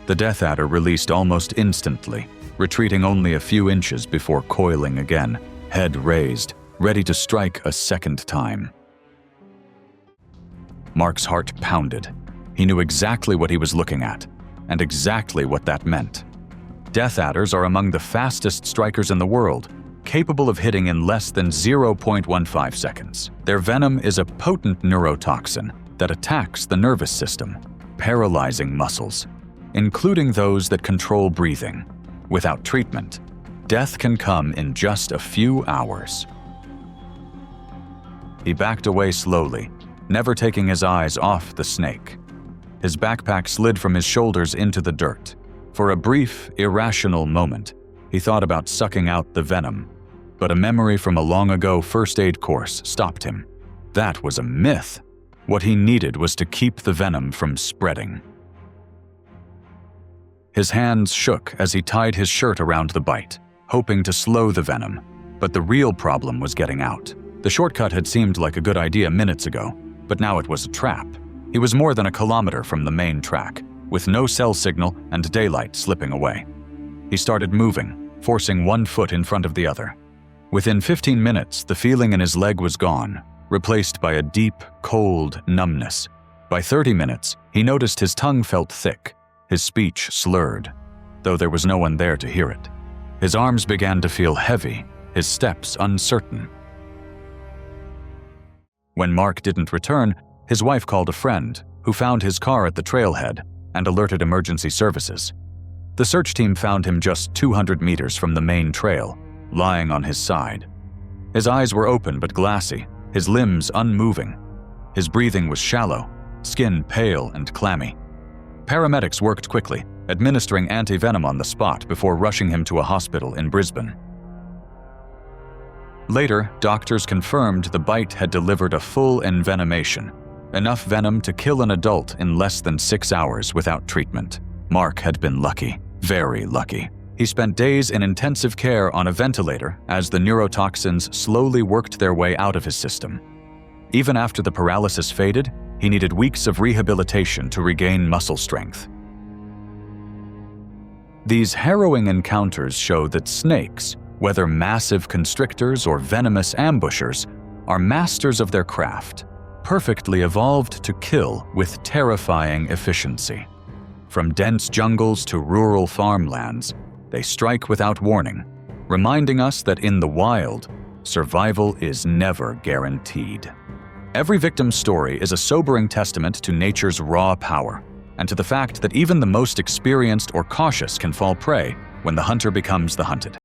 The death adder released almost instantly, retreating only a few inches before coiling again, head raised, ready to strike a second time. Mark's heart pounded. He knew exactly what he was looking at, and exactly what that meant. Death adders are among the fastest strikers in the world, capable of hitting in less than 0.15 seconds. Their venom is a potent neurotoxin that attacks the nervous system, paralyzing muscles, including those that control breathing. Without treatment, death can come in just a few hours. He backed away slowly, never taking his eyes off the snake. His backpack slid from his shoulders into the dirt. For a brief, irrational moment, he thought about sucking out the venom, but a memory from a long-ago first aid course stopped him. That was a myth. What he needed was to keep the venom from spreading. His hands shook as he tied his shirt around the bite, hoping to slow the venom, but the real problem was getting out. The shortcut had seemed like a good idea minutes ago, but now it was a trap. He was more than a kilometer from the main track, with no cell signal and daylight slipping away. He started moving, forcing one foot in front of the other. Within 15 minutes, the feeling in his leg was gone, replaced by a deep, cold numbness. By 30 minutes, he noticed his tongue felt thick, his speech slurred, though there was no one there to hear it. His arms began to feel heavy, his steps uncertain. When Mark didn't return, his wife called a friend, who found his car at the trailhead and alerted emergency services. The search team found him just 200 meters from the main trail, lying on his side. His eyes were open but glassy, his limbs unmoving. His breathing was shallow, skin pale and clammy. Paramedics worked quickly, administering anti-venom on the spot before rushing him to a hospital in Brisbane. Later, doctors confirmed the bite had delivered a full envenomation, enough venom to kill an adult in less than 6 hours without treatment. Mark had been lucky, very lucky. He spent days in intensive care on a ventilator as the neurotoxins slowly worked their way out of his system. Even after the paralysis faded, he needed weeks of rehabilitation to regain muscle strength. These harrowing encounters show that snakes, whether massive constrictors or venomous ambushers, are masters of their craft, perfectly evolved to kill with terrifying efficiency. From dense jungles to rural farmlands, they strike without warning, reminding us that in the wild, survival is never guaranteed. Every victim's story is a sobering testament to nature's raw power, and to the fact that even the most experienced or cautious can fall prey when the hunter becomes the hunted.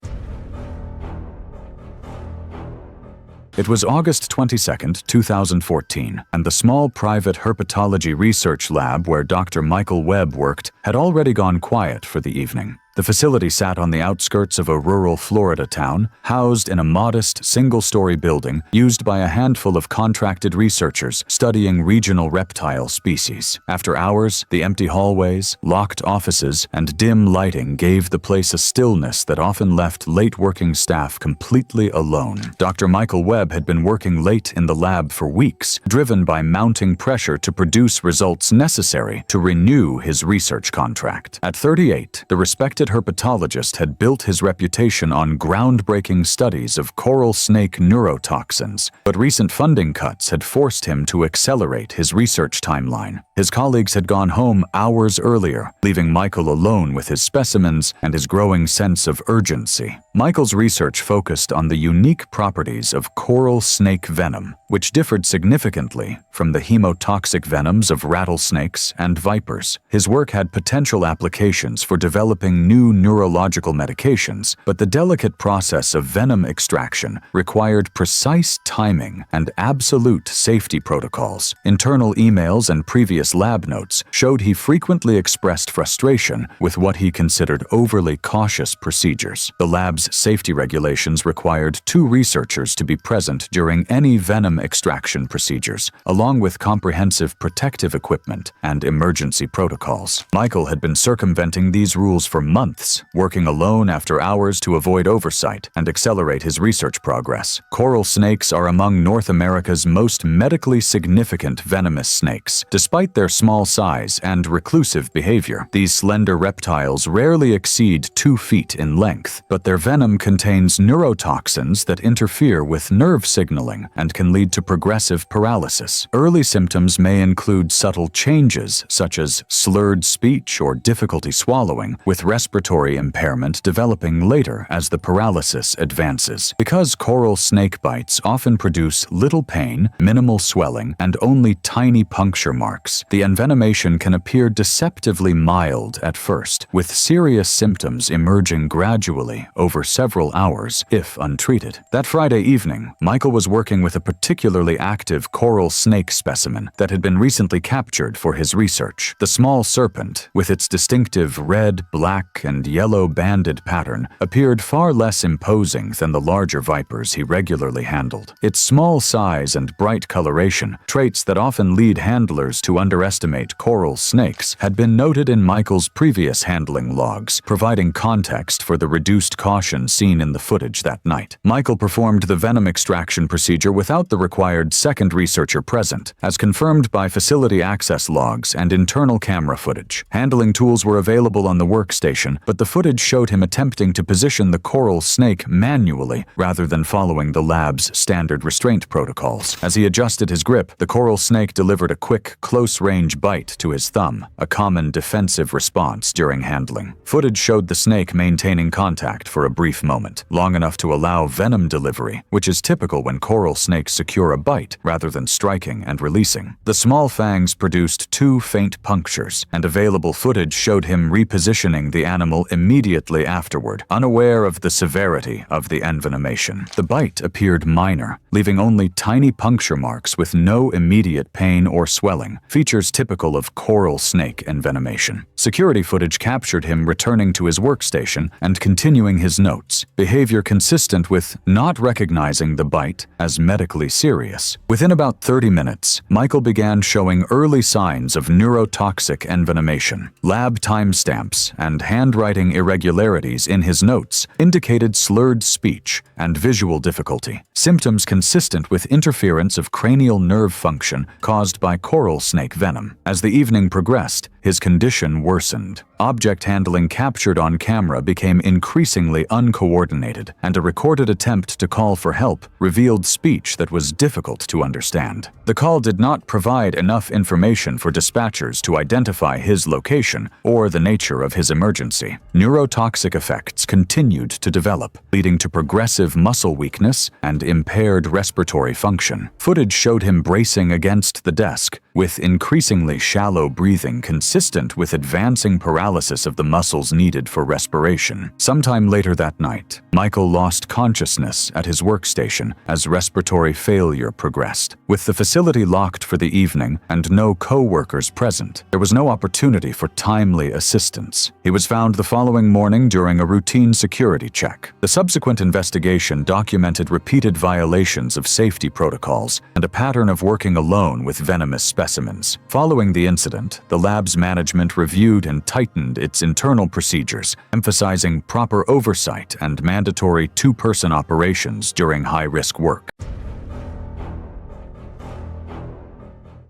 It was August 22, 2014, and the small private herpetology research lab where Dr. Michael Webb worked had already gone quiet for the evening. The facility sat on the outskirts of a rural Florida town, housed in a modest, single-story building used by a handful of contracted researchers studying regional reptile species. After hours, the empty hallways, locked offices, and dim lighting gave the place a stillness that often left late-working staff completely alone. Dr. Michael Webb had been working late in the lab for weeks, driven by mounting pressure to produce results necessary to renew his research contract. At 38, the respected herpetologist had built his reputation on groundbreaking studies of coral snake neurotoxins, but recent funding cuts had forced him to accelerate his research timeline. His colleagues had gone home hours earlier, leaving Michael alone with his specimens and his growing sense of urgency. Michael's research focused on the unique properties of coral snake venom, which differed significantly from the hemotoxic venoms of rattlesnakes and vipers. His work had potential applications for developing new neurological medications, but the delicate process of venom extraction required precise timing and absolute safety protocols. Internal emails and previous lab notes showed he frequently expressed frustration with what he considered overly cautious procedures. The lab's FDA's safety regulations required 2 researchers to be present during any venom extraction procedures, along with comprehensive protective equipment and emergency protocols. Michael had been circumventing these rules for months, working alone after hours to avoid oversight and accelerate his research progress. Coral snakes are among North America's most medically significant venomous snakes. Despite their small size and reclusive behavior, these slender reptiles rarely exceed 2 feet in length, but their venom contains neurotoxins that interfere with nerve signaling and can lead to progressive paralysis. Early symptoms may include subtle changes such as slurred speech or difficulty swallowing, with respiratory impairment developing later as the paralysis advances. Because coral snake bites often produce little pain, minimal swelling, and only tiny puncture marks, the envenomation can appear deceptively mild at first, with serious symptoms emerging gradually over several hours if untreated. That Friday evening, Michael was working with a particularly active coral snake specimen that had been recently captured for his research. The small serpent, with its distinctive red, black, and yellow banded pattern, appeared far less imposing than the larger vipers he regularly handled. Its small size and bright coloration, traits that often lead handlers to underestimate coral snakes, had been noted in Michael's previous handling logs, providing context for the reduced caution seen in the footage that night. Michael performed the venom extraction procedure without the required second researcher present, as confirmed by facility access logs and internal camera footage. Handling tools were available on the workstation, but the footage showed him attempting to position the coral snake manually rather than following the lab's standard restraint protocols. As he adjusted his grip, the coral snake delivered a quick, close-range bite to his thumb, a common defensive response during handling. Footage showed the snake maintaining contact for a brief moment, long enough to allow venom delivery, which is typical when coral snakes secure a bite rather than striking and releasing. The small fangs produced 2 faint punctures, and available footage showed him repositioning the animal immediately afterward, unaware of the severity of the envenomation. The bite appeared minor, leaving only tiny puncture marks with no immediate pain or swelling, features typical of coral snake envenomation. Security footage captured him returning to his workstation and continuing his notes, behavior consistent with not recognizing the bite as medically serious. Within about 30 minutes, Michael began showing early signs of neurotoxic envenomation. Lab timestamps and handwriting irregularities in his notes indicated slurred speech and visual difficulty, symptoms consistent with interference of cranial nerve function caused by coral snake venom. As the evening progressed, his condition worsened. Object handling captured on camera became increasingly uncoordinated, and a recorded attempt to call for help revealed speech that was difficult to understand. The call did not provide enough information for dispatchers to identify his location or the nature of his emergency. Neurotoxic effects continued to develop, leading to progressive muscle weakness and impaired respiratory function. Footage showed him bracing against the desk, with increasingly shallow breathing consistent with advancing paralysis of the muscles needed for respiration. Sometime later that night, Michael lost consciousness at his workstation as respiratory failure progressed. With the facility locked for the evening and no co-workers present, there was no opportunity for timely assistance. He was found the following morning during a routine security check. The subsequent investigation documented repeated violations of safety protocols and a pattern of working alone with venomous specimens. Following the incident, the lab's management reviewed and tightened its internal procedures, emphasizing proper oversight and mandatory 2-person operations during high-risk work.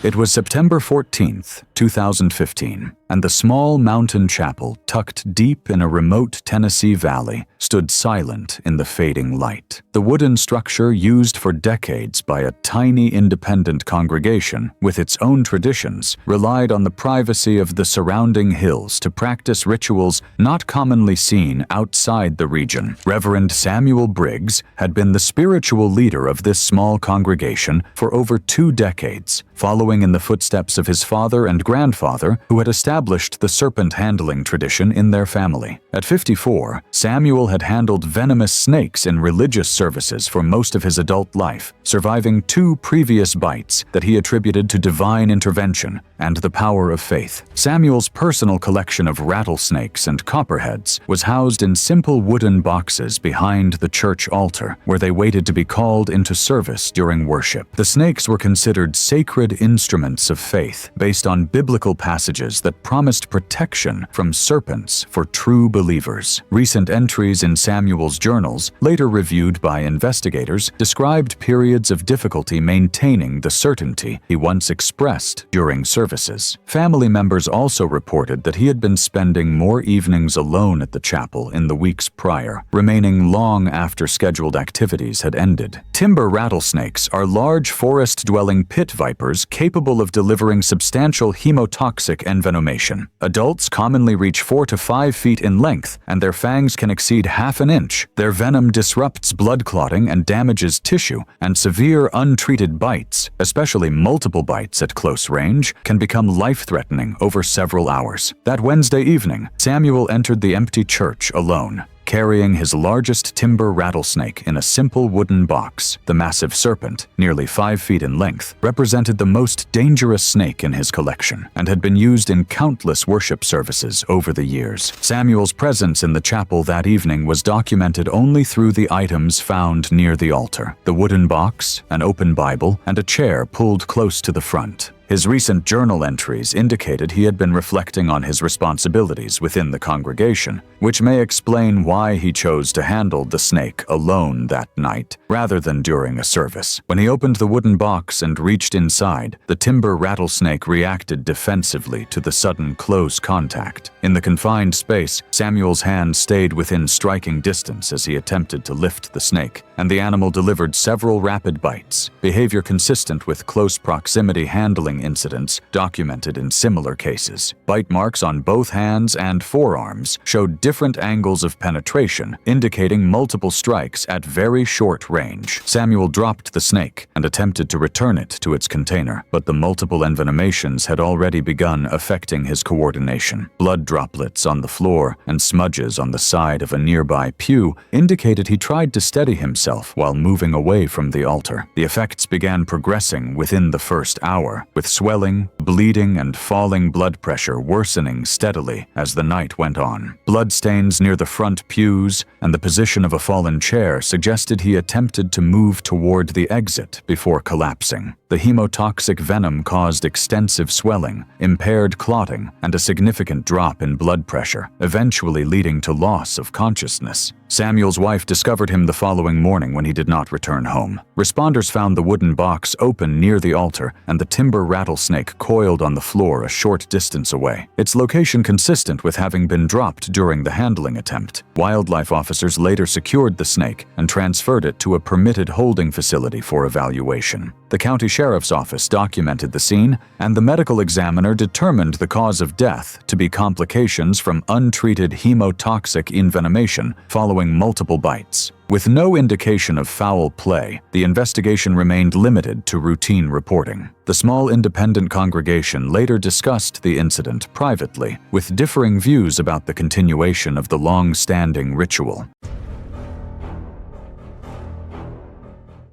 It was September 14th, 2015, and the small mountain chapel tucked deep in a remote Tennessee valley stood silent in the fading light. The wooden structure used for decades by a tiny independent congregation with its own traditions relied on the privacy of the surrounding hills to practice rituals not commonly seen outside the region. Reverend Samuel Briggs had been the spiritual leader of this small congregation for over 2 decades, following in the footsteps of his father and grandfather, who had established established the serpent handling tradition in their family. At 54, Samuel had handled venomous snakes in religious services for most of his adult life, surviving 2 previous bites that he attributed to divine intervention and the power of faith. Samuel's personal collection of rattlesnakes and copperheads was housed in simple wooden boxes behind the church altar, where they waited to be called into service during worship. The snakes were considered sacred instruments of faith, based on biblical passages that promised protection from serpents for true believers. Recent entries in Samuel's journals, later reviewed by investigators, described periods of difficulty maintaining the certainty he once expressed during services. Family members also reported that he had been spending more evenings alone at the chapel in the weeks prior, remaining long after scheduled activities had ended. Timber rattlesnakes are large forest-dwelling pit vipers capable of delivering substantial hemotoxic envenomation. Adults commonly reach 4 to 5 feet in length, and their fangs can exceed half an inch. Their venom disrupts blood clotting and damages tissue, and severe untreated bites, especially multiple bites at close range, can become life-threatening over several hours. That Wednesday evening, Samuel entered the empty church alone, carrying his largest timber rattlesnake in a simple wooden box. The massive serpent, nearly 5 feet in length, represented the most dangerous snake in his collection and had been used in countless worship services over the years. Samuel's presence in the chapel that evening was documented only through the items found near the altar: the wooden box, an open Bible, and a chair pulled close to the front. His recent journal entries indicated he had been reflecting on his responsibilities within the congregation, which may explain why he chose to handle the snake alone that night, rather than during a service. When he opened the wooden box and reached inside, the timber rattlesnake reacted defensively to the sudden close contact. In the confined space, Samuel's hand stayed within striking distance as he attempted to lift the snake, and the animal delivered several rapid bites, behavior consistent with close proximity handling incidents documented in similar cases. Bite marks on both hands and forearms showed different angles of penetration, indicating multiple strikes at very short range. Samuel dropped the snake and attempted to return it to its container, but the multiple envenomations had already begun affecting his coordination. Blood droplets on the floor and smudges on the side of a nearby pew indicated he tried to steady himself while moving away from the altar. The effects began progressing within the first hour, with swelling, bleeding, and falling blood pressure worsening steadily as the night went on. Bloodstains near the front pews and the position of a fallen chair suggested he attempted to move toward the exit before collapsing. The hemotoxic venom caused extensive swelling, impaired clotting, and a significant drop in blood pressure, eventually leading to loss of consciousness. Samuel's wife discovered him the following morning when he did not return home. Responders found the wooden box open near the altar and the timber rattlesnake coiled on the floor a short distance away, its location consistent with having been dropped during the handling attempt. Wildlife officers later secured the snake and transferred it to a permitted holding facility for evaluation. The county sheriff's office documented the scene, and the medical examiner determined the cause of death to be complications from untreated hemotoxic envenomation following multiple bites. With no indication of foul play, the investigation remained limited to routine reporting. The small independent congregation later discussed the incident privately, with differing views about the continuation of the long-standing ritual.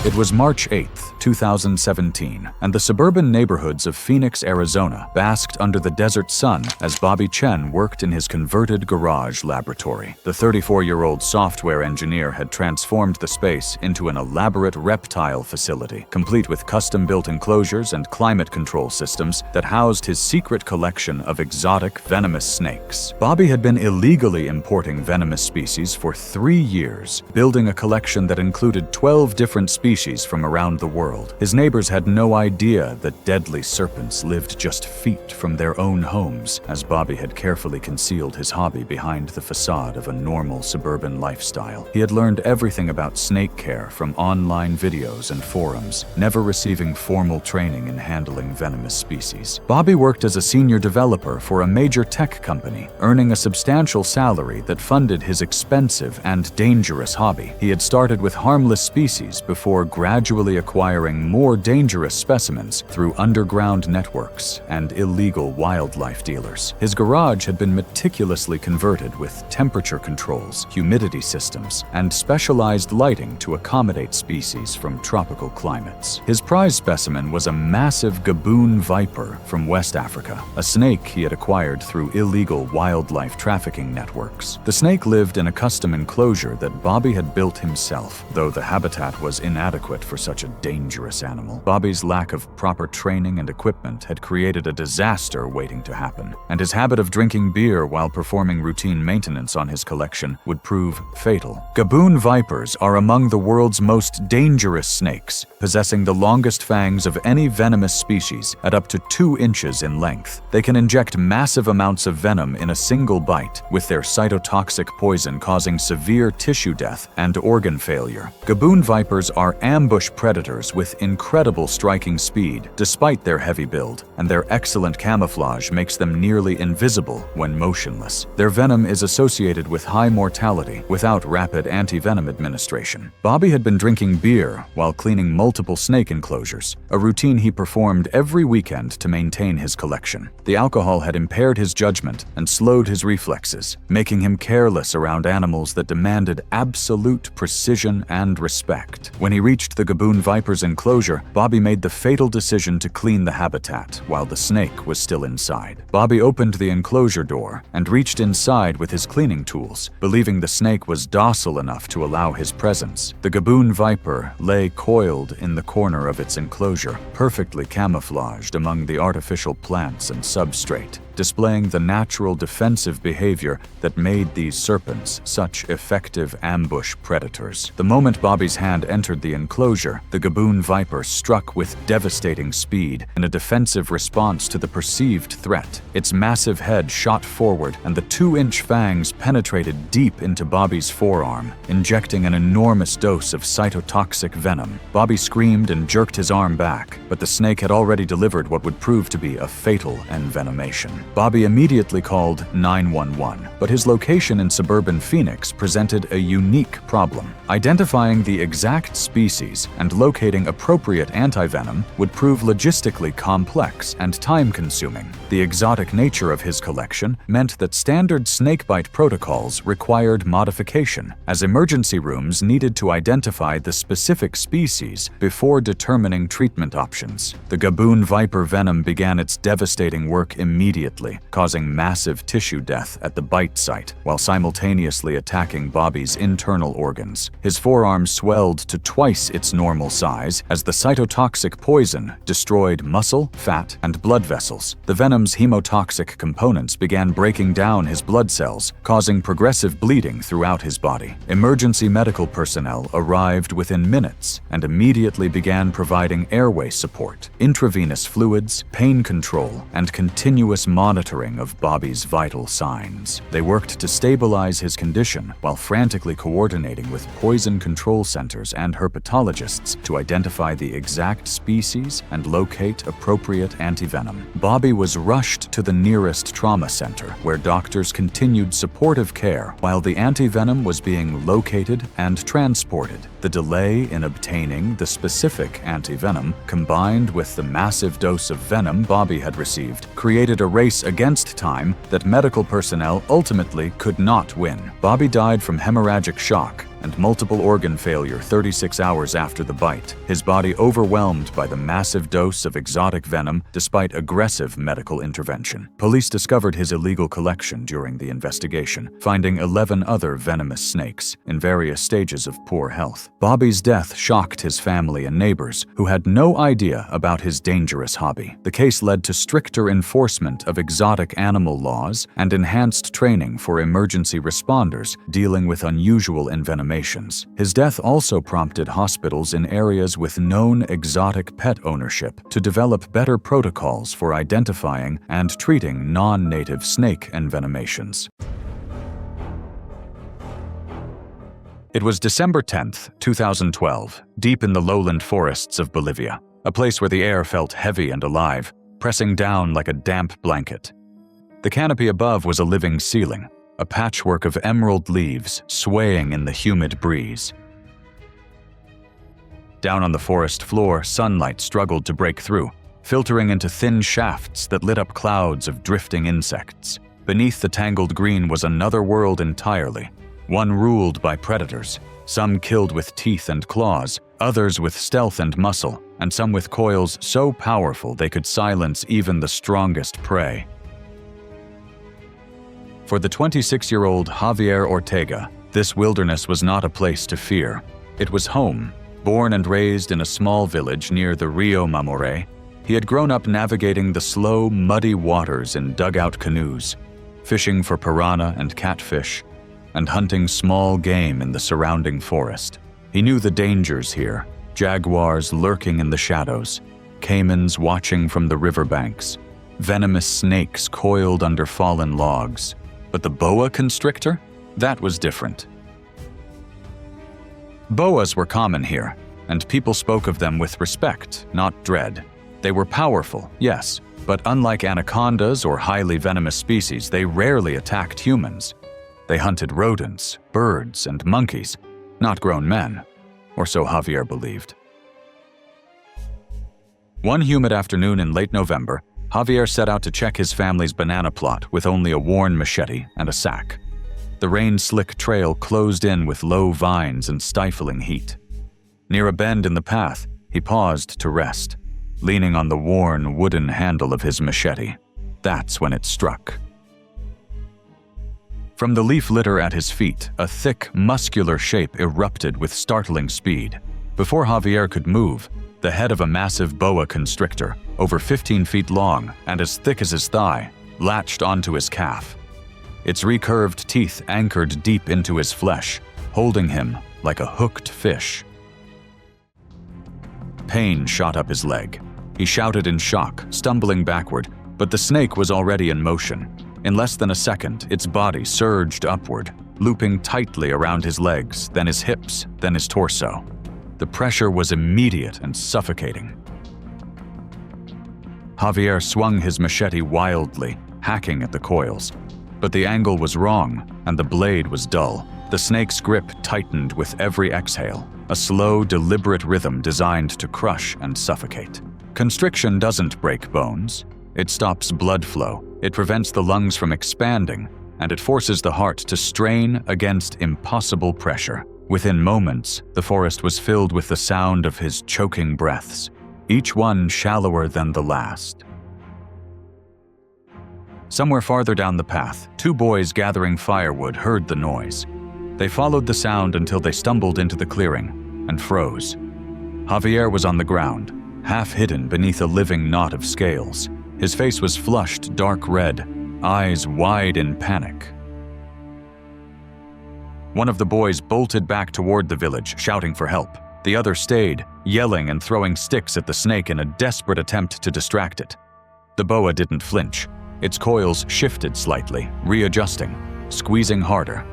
It was March 8, 2017, and the suburban neighborhoods of Phoenix, Arizona basked under the desert sun as Bobby Chen worked in his converted garage laboratory. The 34-year-old software engineer had transformed the space into an elaborate reptile facility, complete with custom-built enclosures and climate control systems that housed his secret collection of exotic venomous snakes. Bobby had been illegally importing venomous species for 3 years, building a collection that included 12 different species from around the world. His neighbors had no idea that deadly serpents lived just feet from their own homes, as Bobby had carefully concealed his hobby behind the facade of a normal suburban lifestyle. He had learned everything about snake care from online videos and forums, never receiving formal training in handling venomous species. Bobby worked as a senior developer for a major tech company, earning a substantial salary that funded his expensive and dangerous hobby. He had started with harmless species before gradually acquiring more dangerous specimens through underground networks and illegal wildlife dealers. His garage had been meticulously converted with temperature controls, humidity systems, and specialized lighting to accommodate species from tropical climates. His prize specimen was a massive gaboon viper from West Africa, a snake he had acquired through illegal wildlife trafficking networks. The snake lived in a custom enclosure that Bobby had built himself, though the habitat was inadequate for such a dangerous animal. Bobby's lack of proper training and equipment had created a disaster waiting to happen, and his habit of drinking beer while performing routine maintenance on his collection would prove fatal. Gaboon vipers are among the world's most dangerous snakes, possessing the longest fangs of any venomous species at up to 2 inches in length. They can inject massive amounts of venom in a single bite, with their cytotoxic poison causing severe tissue death and organ failure. Gaboon vipers are ambush predators with incredible striking speed despite their heavy build, and their excellent camouflage makes them nearly invisible when motionless. Their venom is associated with high mortality without rapid anti-venom administration. Bobby had been drinking beer while cleaning multiple snake enclosures, a routine he performed every weekend to maintain his collection. The alcohol had impaired his judgment and slowed his reflexes, making him careless around animals that demanded absolute precision and respect. When he reached the gaboon viper's enclosure, Bobby made the fatal decision to clean the habitat while the snake was still inside. Bobby opened the enclosure door and reached inside with his cleaning tools, believing the snake was docile enough to allow his presence. The gaboon viper lay coiled in the corner of its enclosure, perfectly camouflaged among the artificial plants and substrate, displaying the natural defensive behavior that made these serpents such effective ambush predators. The moment Bobby's hand entered the enclosure, the gaboon viper struck with devastating speed in a defensive response to the perceived threat. Its massive head shot forward, and the 2-inch fangs penetrated deep into Bobby's forearm, injecting an enormous dose of cytotoxic venom. Bobby screamed and jerked his arm back, but the snake had already delivered what would prove to be a fatal envenomation. Bobby immediately called 911, but his location in suburban Phoenix presented a unique problem. Identifying the exact species and locating appropriate antivenom would prove logistically complex and time-consuming. The exotic nature of his collection meant that standard snakebite protocols required modification, as emergency rooms needed to identify the specific species before determining treatment options. The gaboon viper venom began its devastating work immediately, causing massive tissue death at the bite site, while simultaneously attacking Bobby's internal organs. His forearm swelled to twice its normal size as the cytotoxic poison destroyed muscle, fat, and blood vessels. The venom's hemotoxic components began breaking down his blood cells, causing progressive bleeding throughout his body. Emergency medical personnel arrived within minutes and immediately began providing airway support, intravenous fluids, pain control, and continuous monitoring of Bobby's vital signs. They worked to stabilize his condition while frantically coordinating with poison control centers and herpetologists to identify the exact species and locate appropriate antivenom. Bobby was rushed to the nearest trauma center, where doctors continued supportive care while the antivenom was being located and transported. The delay in obtaining the specific antivenom, combined with the massive dose of venom Bobby had received, created a race against time that medical personnel ultimately could not win. Bobby died from hemorrhagic shock and multiple organ failure 36 hours after the bite, his body overwhelmed by the massive dose of exotic venom despite aggressive medical intervention. Police discovered his illegal collection during the investigation, finding 11 other venomous snakes in various stages of poor health. Bobby's death shocked his family and neighbors, who had no idea about his dangerous hobby. The case led to stricter enforcement of exotic animal laws and enhanced training for emergency responders dealing with unusual envenomation. His death also prompted hospitals in areas with known exotic pet ownership to develop better protocols for identifying and treating non-native snake envenomations. It was December 10th, 2012, deep in the lowland forests of Bolivia, a place where the air felt heavy and alive, pressing down like a damp blanket. The canopy above was a living ceiling, a patchwork of emerald leaves swaying in the humid breeze. Down on the forest floor, sunlight struggled to break through, filtering into thin shafts that lit up clouds of drifting insects. Beneath the tangled green was another world entirely, one ruled by predators, some killed with teeth and claws, others with stealth and muscle, and some with coils so powerful they could silence even the strongest prey. For the 26-year-old Javier Ortega, this wilderness was not a place to fear. It was home. Born and raised in a small village near the Rio Mamoré, he had grown up navigating the slow, muddy waters in dugout canoes, fishing for piranha and catfish, and hunting small game in the surrounding forest. He knew the dangers here, jaguars lurking in the shadows, caimans watching from the riverbanks, venomous snakes coiled under fallen logs. But the boa constrictor? That was different. Boas were common here, and people spoke of them with respect, not dread. They were powerful, yes, but unlike anacondas or highly venomous species, they rarely attacked humans. They hunted rodents, birds, and monkeys, not grown men, or so Javier believed. One humid afternoon in late November, Javier set out to check his family's banana plot with only a worn machete and a sack. The rain-slick trail closed in with low vines and stifling heat. Near a bend in the path, he paused to rest, leaning on the worn wooden handle of his machete. That's when it struck. From the leaf litter at his feet, a thick, muscular shape erupted with startling speed. Before Javier could move, the head of a massive boa constrictor, over 15 feet long and as thick as his thigh, latched onto his calf. Its recurved teeth anchored deep into his flesh, holding him like a hooked fish. Pain shot up his leg. He shouted in shock, stumbling backward, but the snake was already in motion. In less than a second, its body surged upward, looping tightly around his legs, then his hips, then his torso. The pressure was immediate and suffocating. Javier swung his machete wildly, hacking at the coils. But the angle was wrong, and the blade was dull. The snake's grip tightened with every exhale, a slow, deliberate rhythm designed to crush and suffocate. Constriction doesn't break bones. It stops blood flow, it prevents the lungs from expanding, and it forces the heart to strain against impossible pressure. Within moments, the forest was filled with the sound of his choking breaths, each one shallower than the last. Somewhere farther down the path, two boys gathering firewood heard the noise. They followed the sound until they stumbled into the clearing and froze. Javier was on the ground, half hidden beneath a living knot of scales. His face was flushed dark red, eyes wide in panic. One of the boys bolted back toward the village, shouting for help. The other stayed, yelling and throwing sticks at the snake in a desperate attempt to distract it. The boa didn't flinch. Its coils shifted slightly, readjusting, squeezing harder.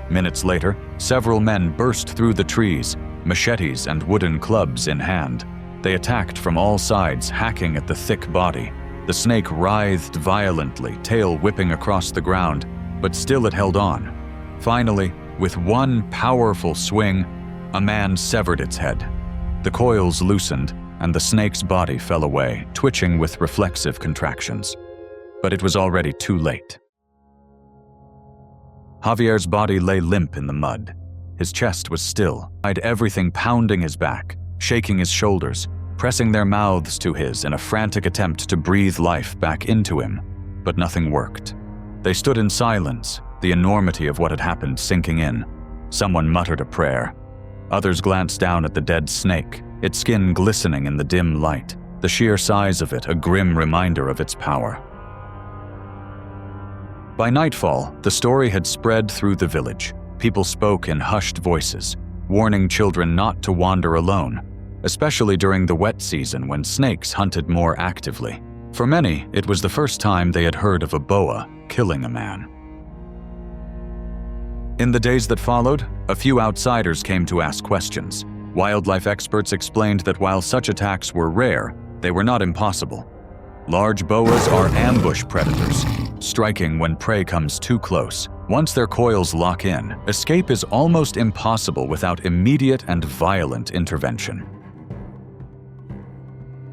Minutes later, several men burst through the trees, machetes and wooden clubs in hand. They attacked from all sides, hacking at the thick body. The snake writhed violently, tail whipping across the ground, but still it held on. Finally, with one powerful swing, a man severed its head. The coils loosened, and the snake's body fell away, twitching with reflexive contractions. But it was already too late. Javier's body lay limp in the mud. His chest was still, everything pounding his back, shaking his shoulders, pressing their mouths to his in a frantic attempt to breathe life back into him. But nothing worked. They stood in silence, the enormity of what had happened sinking in. Someone muttered a prayer. Others glanced down at the dead snake, its skin glistening in the dim light, the sheer size of it a grim reminder of its power. By nightfall, the story had spread through the village. People spoke in hushed voices, warning children not to wander alone, especially during the wet season when snakes hunted more actively. For many, it was the first time they had heard of a boa killing a man. In the days that followed, a few outsiders came to ask questions. Wildlife experts explained that while such attacks were rare, they were not impossible. Large boas are ambush predators. striking when prey comes too close. Once their coils lock in, escape is almost impossible without immediate and violent intervention.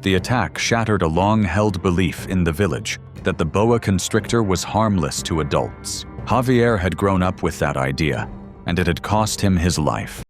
The attack shattered a long-held belief in the village that the boa constrictor was harmless to adults. Javier had grown up with that idea, and it had cost him his life.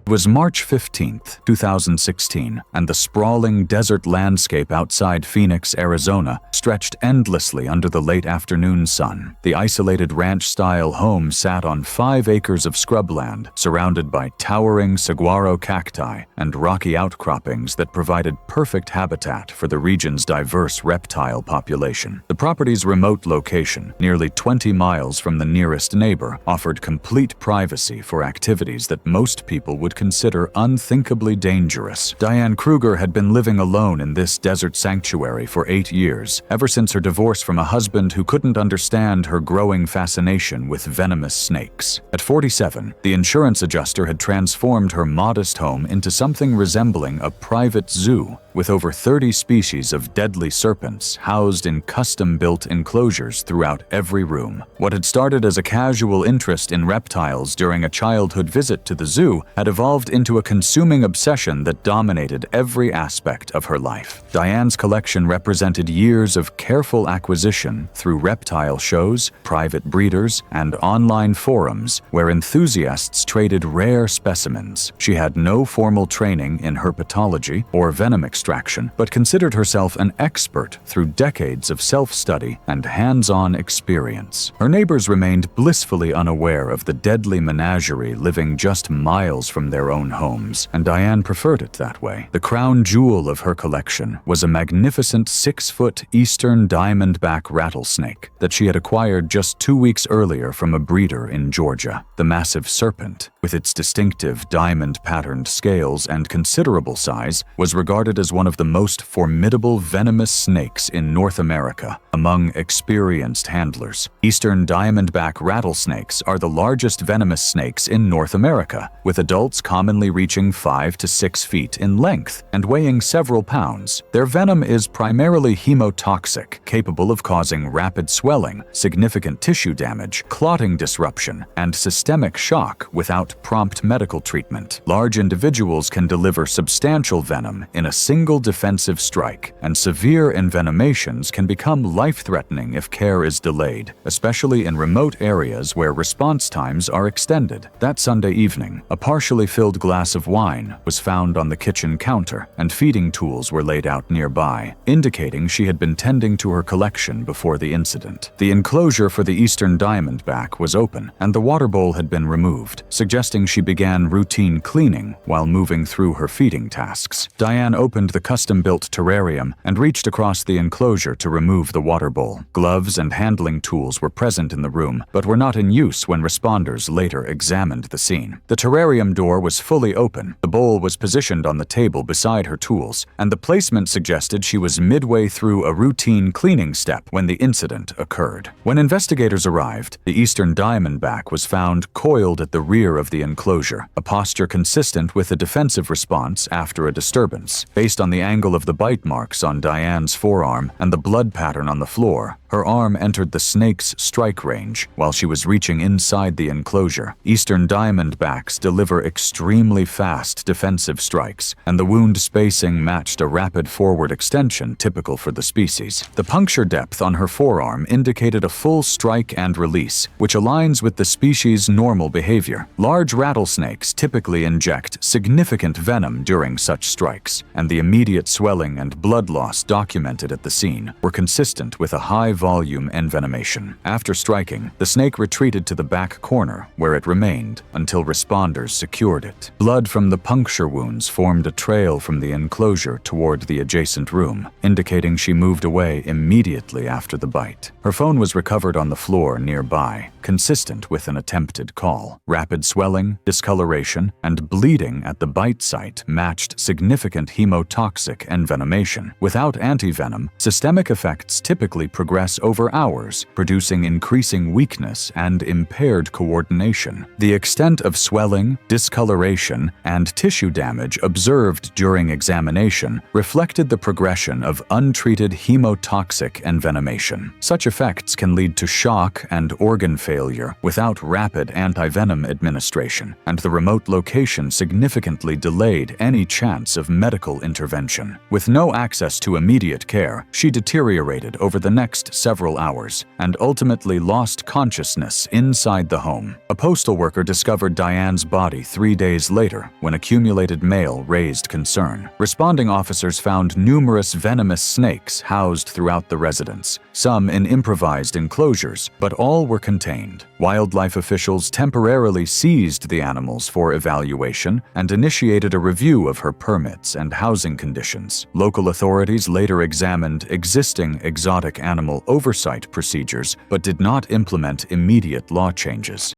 It was March 15, 2016, and the sprawling desert landscape outside Phoenix, Arizona, stretched endlessly under the late afternoon sun. The isolated ranch-style home sat on 5 acres of scrubland, surrounded by towering saguaro cacti and rocky outcroppings that provided perfect habitat for the region's diverse reptile population. The property's remote location, nearly 20 miles from the nearest neighbor, offered complete privacy for activities that most people would consider unthinkably dangerous. Diane Kruger had been living alone in this desert sanctuary for 8 years, ever since her divorce from a husband who couldn't understand her growing fascination with venomous snakes. At 47, the insurance adjuster had transformed her modest home into something resembling a private zoo, with over 30 species of deadly serpents housed in custom-built enclosures throughout every room. What had started as a casual interest in reptiles during a childhood visit to the zoo had evolved into a consuming obsession that dominated every aspect of her life. Diane's collection represented years of careful acquisition through reptile shows, private breeders, and online forums where enthusiasts traded rare specimens. She had no formal training in herpetology or venom extraction, but considered herself an expert through decades of self-study and hands-on experience. Her neighbors remained blissfully unaware of the deadly menagerie living just miles from their own homes, and Diane preferred it that way. The crown jewel of her collection was a magnificent 6-foot eastern diamondback rattlesnake that she had acquired just 2 weeks earlier from a breeder in Georgia. The massive serpent, with its distinctive diamond-patterned scales and considerable size, was regarded as one of the most formidable venomous snakes in North America among experienced handlers. Eastern diamondback rattlesnakes are the largest venomous snakes in North America, with adults commonly reaching 5 to 6 feet in length and weighing several pounds. Their venom is primarily hemotoxic, capable of causing rapid swelling, significant tissue damage, clotting disruption, and systemic shock without prompt medical treatment. Large individuals can deliver substantial venom in a single defensive strike, and severe envenomations can become life-threatening if care is delayed, especially in remote areas where response times are extended. That Sunday evening, a partially filled glass of wine was found on the kitchen counter, and feeding tools were laid out nearby, indicating she had been tending to her collection before the incident. The enclosure for the eastern diamondback was open, and the water bowl had been removed, suggesting she began routine cleaning while moving through her feeding tasks. Diane opened the custom-built terrarium and reached across the enclosure to remove the water bowl. Gloves and handling tools were present in the room, but were not in use when responders later examined the scene. The terrarium door was fully open, the bowl was positioned on the table beside her tools, and the placement suggested she was midway through a routine cleaning step when the incident occurred. When investigators arrived, the eastern diamondback was found coiled at the rear of the enclosure, a posture consistent with a defensive response after a disturbance. Based on the angle of the bite marks on Diane's forearm and the blood pattern on the floor, her arm entered the snake's strike range while she was reaching inside the enclosure. Eastern diamondbacks deliver extremely fast defensive strikes, and the wound spacing matched a rapid forward extension typical for the species. The puncture depth on her forearm indicated a full strike and release, which aligns with the species' normal behavior. Large rattlesnakes typically inject significant venom during such strikes, and the immediate swelling and blood loss documented at the scene were consistent with a high-volume envenomation. After striking, the snake retreated to the back corner, where it remained until responders secured it. Blood from the puncture wounds formed a trail from the enclosure toward the adjacent room, indicating she moved away immediately after the bite. Her phone was recovered on the floor nearby, consistent with an attempted call. Rapid swelling, discoloration, and bleeding at the bite site matched significant hemotoxic envenomation. Without antivenom, systemic effects typically progress mass over hours, producing increasing weakness and impaired coordination. The extent of swelling, discoloration, and tissue damage observed during examination reflected the progression of untreated hemotoxic envenomation. Such effects can lead to shock and organ failure without rapid antivenom administration, and the remote location significantly delayed any chance of medical intervention. With no access to immediate care, she deteriorated over the next several hours and ultimately lost consciousness inside the home. A postal worker discovered Diane's body 3 days later when accumulated mail raised concern. Responding officers found numerous venomous snakes housed throughout the residence, some in improvised enclosures, but all were contained. Wildlife officials temporarily seized the animals for evaluation and initiated a review of her permits and housing conditions. Local authorities later examined existing exotic animal oversight procedures but did not implement immediate law changes.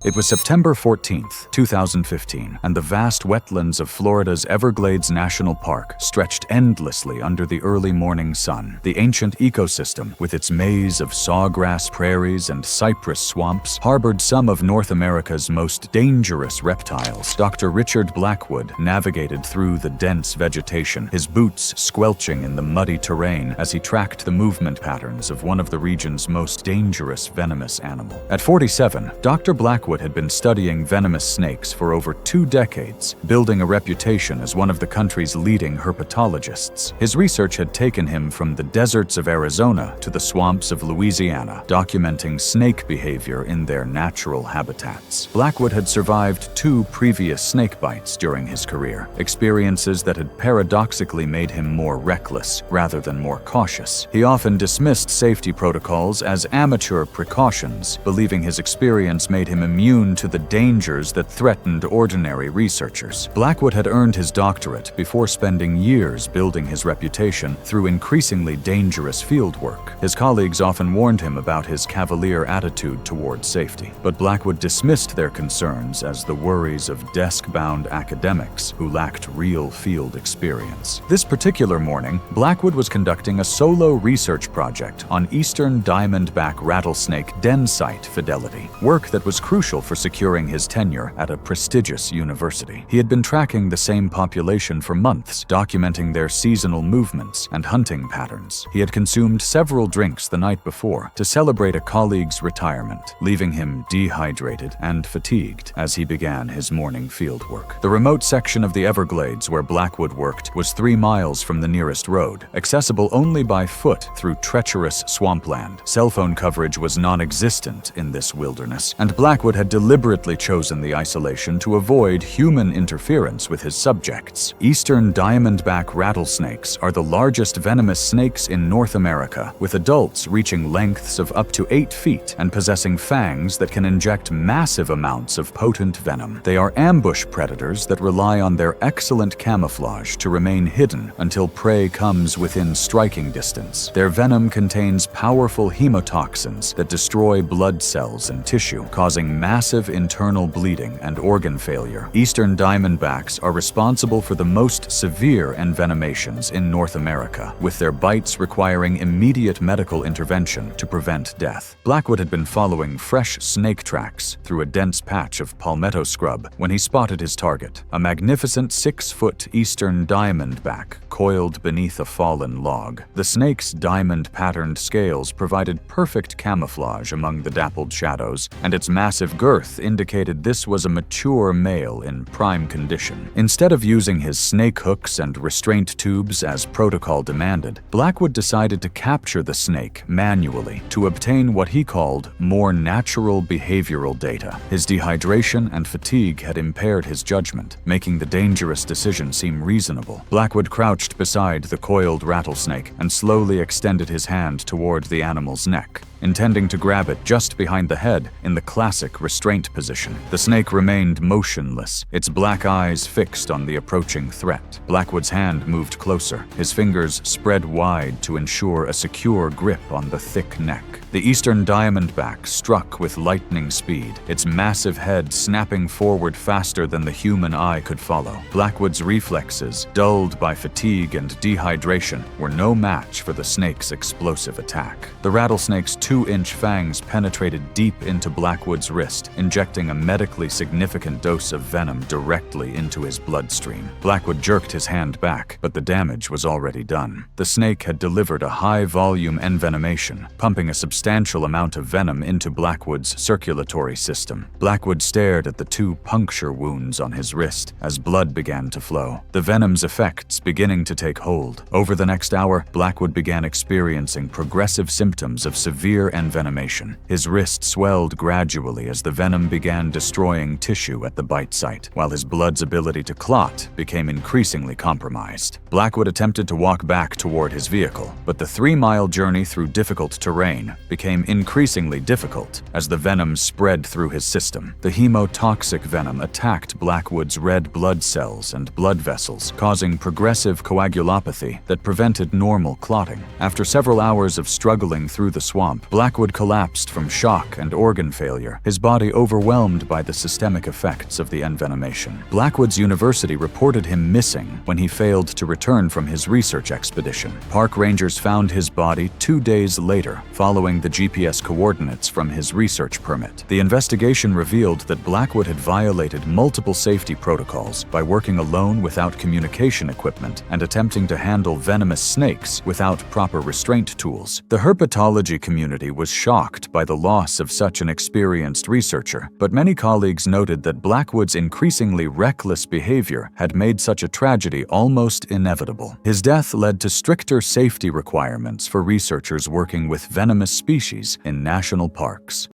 It was September 14, 2015, and the vast wetlands of Florida's Everglades National Park stretched endlessly under the early morning sun. The ancient ecosystem, with its maze of sawgrass prairies and cypress swamps, harbored some of North America's most dangerous reptiles. Dr. Richard Blackwood navigated through the dense vegetation, his boots squelching in the muddy terrain as he tracked the movement patterns of one of the region's most dangerous venomous animals. At 47, Dr. Blackwood had been studying venomous snakes for over 2 decades, building a reputation as one of the country's leading herpetologists. His research had taken him from the deserts of Arizona to the swamps of Louisiana, documenting snake behavior in their natural habitats. Blackwood had survived 2 previous snake bites during his career, experiences that had paradoxically made him more reckless rather than more cautious. He often dismissed safety protocols as amateur precautions, believing his experience made him immune to the dangers that threatened ordinary researchers. Blackwood had earned his doctorate before spending years building his reputation through increasingly dangerous fieldwork. His colleagues often warned him about his cavalier attitude toward safety, but Blackwood dismissed their concerns as the worries of desk-bound academics who lacked real field experience. This particular morning, Blackwood was conducting a solo research project on eastern diamondback rattlesnake den site fidelity, work that was crucial for securing his tenure at a prestigious university. He had been tracking the same population for months, documenting their seasonal movements and hunting patterns. He had consumed several drinks the night before to celebrate a colleague's retirement, leaving him dehydrated and fatigued as he began his morning fieldwork. The remote section of the Everglades where Blackwood worked was 3 miles from the nearest road, accessible only by foot through treacherous swampland. Cell phone coverage was non-existent in this wilderness, and Blackwood had deliberately chosen the isolation to avoid human interference with his subjects. Eastern diamondback rattlesnakes are the largest venomous snakes in North America, with adults reaching lengths of up to 8 feet and possessing fangs that can inject massive amounts of potent venom. They are ambush predators that rely on their excellent camouflage to remain hidden until prey comes within striking distance. Their venom contains powerful hemotoxins that destroy blood cells and tissue, causing massive internal bleeding and organ failure. Eastern diamondbacks are responsible for the most severe envenomations in North America, with their bites requiring immediate medical intervention to prevent death. Blackwood had been following fresh snake tracks through a dense patch of palmetto scrub when he spotted his target, a magnificent 6-foot eastern diamondback coiled beneath a fallen log. The snake's diamond-patterned scales provided perfect camouflage among the dappled shadows, and its massive girth indicated this was a mature male in prime condition. Instead of using his snake hooks and restraint tubes as protocol demanded, Blackwood decided to capture the snake manually to obtain what he called more natural behavioral data. His dehydration and fatigue had impaired his judgment, making the dangerous decision seem reasonable. Blackwood crouched beside the coiled rattlesnake and slowly extended his hand toward the animal's neck. intending to grab it just behind the head in the classic restraint position. The snake remained motionless, its black eyes fixed on the approaching threat. Blackwood's hand moved closer, his fingers spread wide to ensure a secure grip on the thick neck. The eastern diamondback struck with lightning speed, its massive head snapping forward faster than the human eye could follow. Blackwood's reflexes, dulled by fatigue and dehydration, were no match for the snake's explosive attack. The rattlesnake's 2-inch fangs penetrated deep into Blackwood's wrist, injecting a medically significant dose of venom directly into his bloodstream. Blackwood jerked his hand back, but the damage was already done. The snake had delivered a high-volume envenomation, pumping a substantial amount of venom into Blackwood's circulatory system. Blackwood stared at the 2 puncture wounds on his wrist as blood began to flow, the venom's effects beginning to take hold. Over the next hour, Blackwood began experiencing progressive symptoms of severe envenomation. His wrist swelled gradually as the venom began destroying tissue at the bite site, while his blood's ability to clot became increasingly compromised. Blackwood attempted to walk back toward his vehicle, but the 3-mile journey through difficult terrain became increasingly difficult as the venom spread through his system. The hemotoxic venom attacked Blackwood's red blood cells and blood vessels, causing progressive coagulopathy that prevented normal clotting. After several hours of struggling through the swamp, Blackwood collapsed from shock and organ failure, his body overwhelmed by the systemic effects of the envenomation. Blackwood's university reported him missing when he failed to return from his research expedition. Park rangers found his body 2 days later, following the GPS coordinates from his research permit. The investigation revealed that Blackwood had violated multiple safety protocols by working alone without communication equipment and attempting to handle venomous snakes without proper restraint tools. The herpetology community was shocked by the loss of such an experienced researcher, but many colleagues noted that Blackwood's increasingly reckless behavior had made such a tragedy almost inevitable. His death led to stricter safety requirements for researchers working with venomous species in national parks.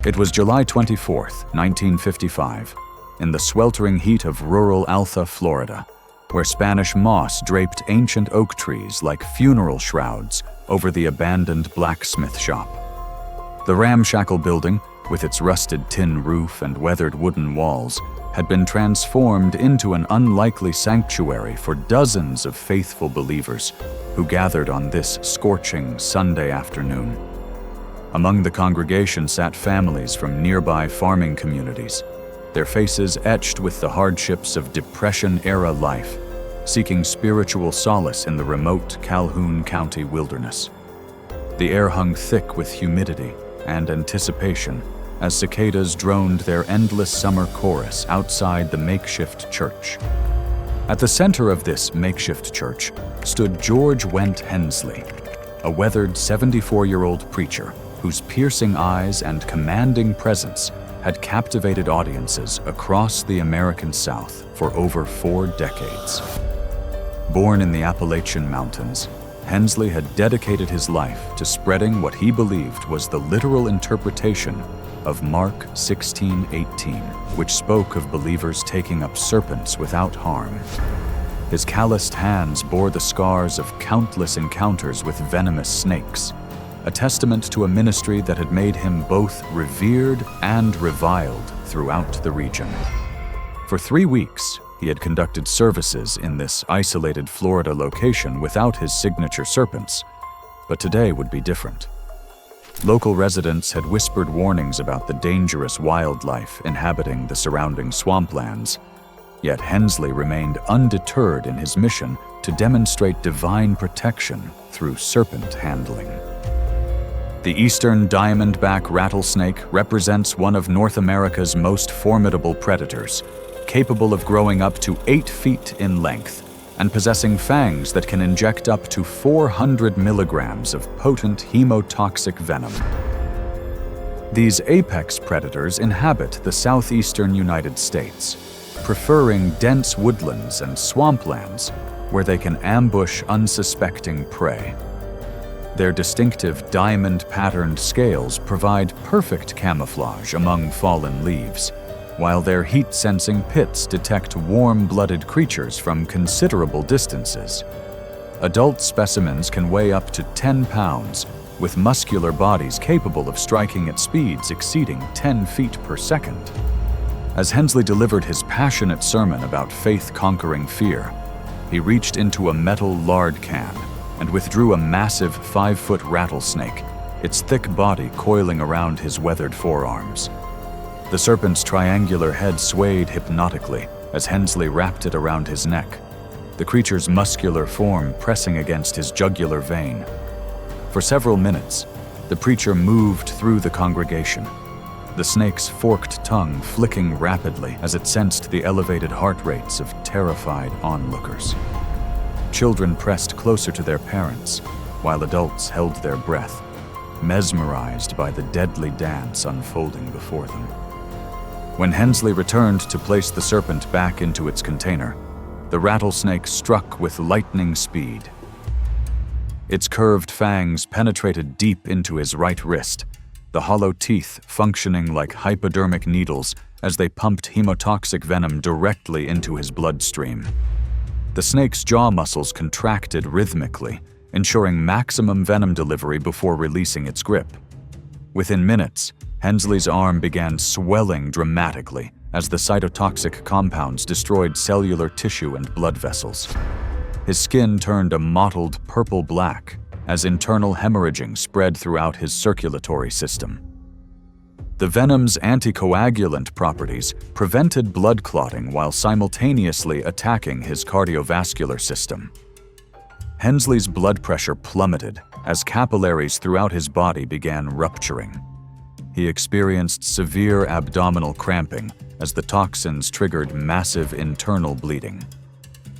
It was July 24, 1955, in the sweltering heat of rural Alpha, Florida, where Spanish moss draped ancient oak trees like funeral shrouds over the abandoned blacksmith shop. The ramshackle building, with its rusted tin roof and weathered wooden walls, had been transformed into an unlikely sanctuary for dozens of faithful believers who gathered on this scorching Sunday afternoon. Among the congregation sat families from nearby farming communities, their faces etched with the hardships of Depression-era life, seeking spiritual solace in the remote Calhoun County wilderness. The air hung thick with humidity and anticipation as cicadas droned their endless summer chorus outside the makeshift church. At the center of this makeshift church stood George Went Hensley, a weathered 74-year-old preacher whose piercing eyes and commanding presence had captivated audiences across the American South for over 4 decades. Born in the Appalachian Mountains, Hensley had dedicated his life to spreading what he believed was the literal interpretation of Mark 16:18, which spoke of believers taking up serpents without harm. His calloused hands bore the scars of countless encounters with venomous snakes, a testament to a ministry that had made him both revered and reviled throughout the region. For 3 weeks, he had conducted services in this isolated Florida location without his signature serpents, but today would be different. Local residents had whispered warnings about the dangerous wildlife inhabiting the surrounding swamplands, yet Hensley remained undeterred in his mission to demonstrate divine protection through serpent handling. The eastern diamondback rattlesnake represents one of North America's most formidable predators, capable of growing up to 8 feet in length and possessing fangs that can inject up to 400 milligrams of potent hemotoxic venom. These apex predators inhabit the southeastern United States, preferring dense woodlands and swamplands where they can ambush unsuspecting prey. Their distinctive diamond-patterned scales provide perfect camouflage among fallen leaves, while their heat-sensing pits detect warm-blooded creatures from considerable distances. Adult specimens can weigh up to 10 pounds, with muscular bodies capable of striking at speeds exceeding 10 feet per second. As Hensley delivered his passionate sermon about faith conquering fear, he reached into a metal lard can and withdrew a massive 5-foot rattlesnake, its thick body coiling around his weathered forearms. The serpent's triangular head swayed hypnotically as Hensley wrapped it around his neck, the creature's muscular form pressing against his jugular vein. For several minutes, the preacher moved through the congregation, the snake's forked tongue flicking rapidly as it sensed the elevated heart rates of terrified onlookers. Children pressed closer to their parents, while adults held their breath, mesmerized by the deadly dance unfolding before them. When Hensley returned to place the serpent back into its container, the rattlesnake struck with lightning speed. Its curved fangs penetrated deep into his right wrist, the hollow teeth functioning like hypodermic needles as they pumped hemotoxic venom directly into his bloodstream. The snake's jaw muscles contracted rhythmically, ensuring maximum venom delivery before releasing its grip. Within minutes, Hensley's arm began swelling dramatically as the cytotoxic compounds destroyed cellular tissue and blood vessels. His skin turned a mottled purple-black as internal hemorrhaging spread throughout his circulatory system. The venom's anticoagulant properties prevented blood clotting while simultaneously attacking his cardiovascular system. Hensley's blood pressure plummeted as capillaries throughout his body began rupturing. He experienced severe abdominal cramping as the toxins triggered massive internal bleeding.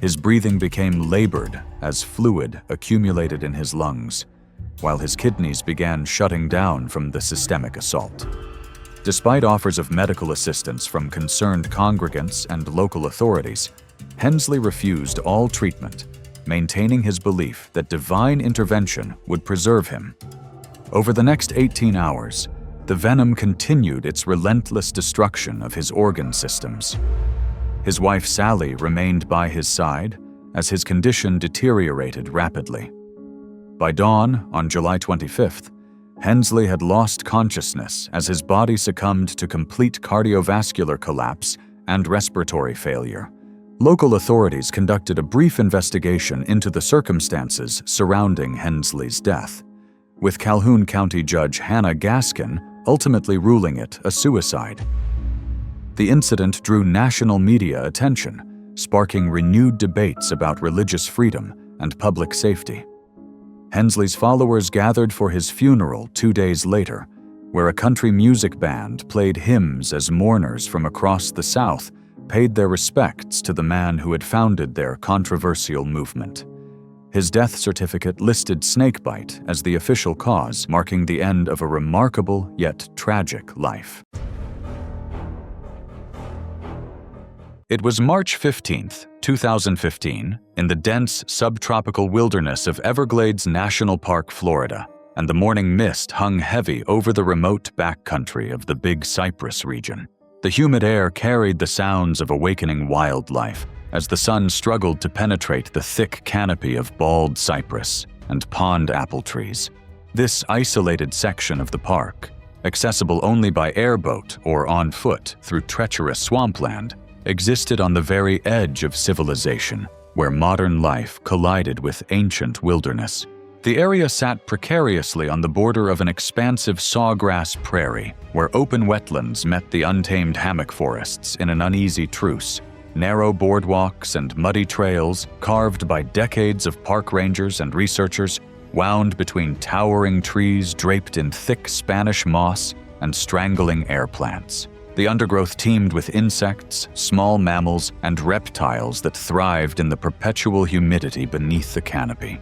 His breathing became labored as fluid accumulated in his lungs, while his kidneys began shutting down from the systemic assault. Despite offers of medical assistance from concerned congregants and local authorities, Hensley refused all treatment, maintaining his belief that divine intervention would preserve him. Over the next 18 hours, the venom continued its relentless destruction of his organ systems. His wife Sally remained by his side as his condition deteriorated rapidly. By dawn on July 25th, Hensley had lost consciousness as his body succumbed to complete cardiovascular collapse and respiratory failure. Local authorities conducted a brief investigation into the circumstances surrounding Hensley's death, with Calhoun County Judge Hannah Gaskin ultimately ruling it a suicide. The incident drew national media attention, sparking renewed debates about religious freedom and public safety. Hensley's followers gathered for his funeral 2 days later, where a country music band played hymns as mourners from across the South paid their respects to the man who had founded their controversial movement. His death certificate listed snakebite as the official cause, marking the end of a remarkable yet tragic life. It was March 15, 2015, in the dense subtropical wilderness of Everglades National Park, Florida, and the morning mist hung heavy over the remote backcountry of the Big Cypress region. The humid air carried the sounds of awakening wildlife as the sun struggled to penetrate the thick canopy of bald cypress and pond apple trees. This isolated section of the park, accessible only by airboat or on foot through treacherous swampland, existed on the very edge of civilization, where modern life collided with ancient wilderness. The area sat precariously on the border of an expansive sawgrass prairie, where open wetlands met the untamed hammock forests in an uneasy truce. Narrow boardwalks and muddy trails, carved by decades of park rangers and researchers, wound between towering trees draped in thick Spanish moss and strangling air plants. The undergrowth teemed with insects, small mammals, and reptiles that thrived in the perpetual humidity beneath the canopy.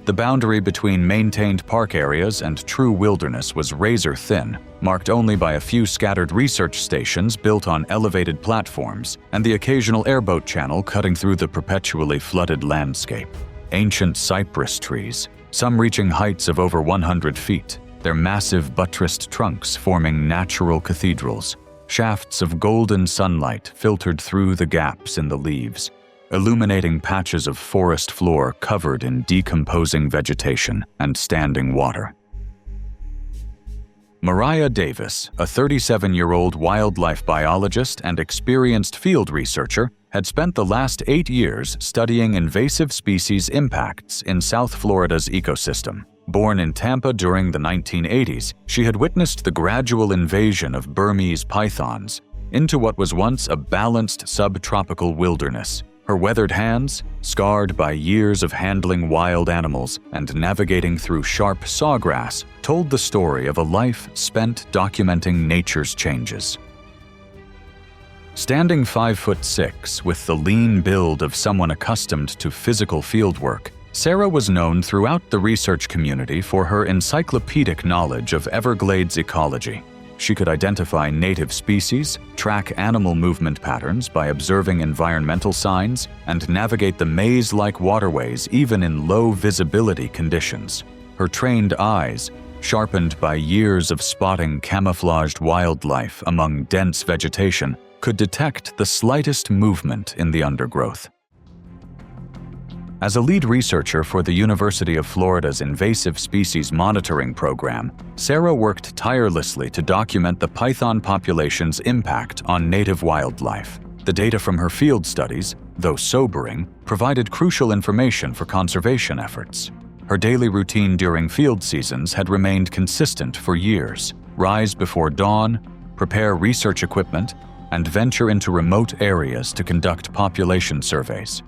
The boundary between maintained park areas and true wilderness was razor-thin, marked only by a few scattered research stations built on elevated platforms and the occasional airboat channel cutting through the perpetually flooded landscape. Ancient cypress trees, some reaching heights of over 100 feet, their massive buttressed trunks forming natural cathedrals. Shafts of golden sunlight filtered through the gaps in the leaves, illuminating patches of forest floor covered in decomposing vegetation and standing water. Mariah Davis, a 37-year-old wildlife biologist and experienced field researcher, had spent the last 8 years studying invasive species impacts in South Florida's ecosystem. Born in Tampa during the 1980s, she had witnessed the gradual invasion of Burmese pythons into what was once a balanced subtropical wilderness. Her weathered hands, scarred by years of handling wild animals and navigating through sharp sawgrass, told the story of a life spent documenting nature's changes. Standing 5'6", with the lean build of someone accustomed to physical fieldwork, Sarah was known throughout the research community for her encyclopedic knowledge of Everglades ecology. She could identify native species, track animal movement patterns by observing environmental signs, and navigate the maze-like waterways even in low-visibility conditions. Her trained eyes, sharpened by years of spotting camouflaged wildlife among dense vegetation, could detect the slightest movement in the undergrowth. As a lead researcher for the University of Florida's Invasive Species Monitoring Program, Sarah worked tirelessly to document the python population's impact on native wildlife. The data from her field studies, though sobering, provided crucial information for conservation efforts. Her daily routine during field seasons had remained consistent for years: rise before dawn, prepare research equipment, and venture into remote areas to conduct population surveys.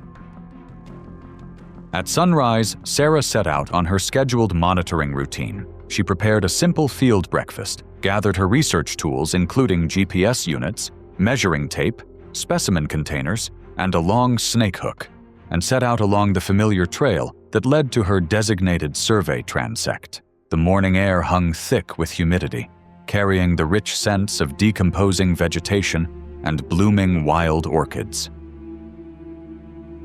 At sunrise, Sarah set out on her scheduled monitoring routine. She prepared a simple field breakfast, gathered her research tools including GPS units, measuring tape, specimen containers, and a long snake hook, and set out along the familiar trail that led to her designated survey transect. The morning air hung thick with humidity, carrying the rich scents of decomposing vegetation and blooming wild orchids.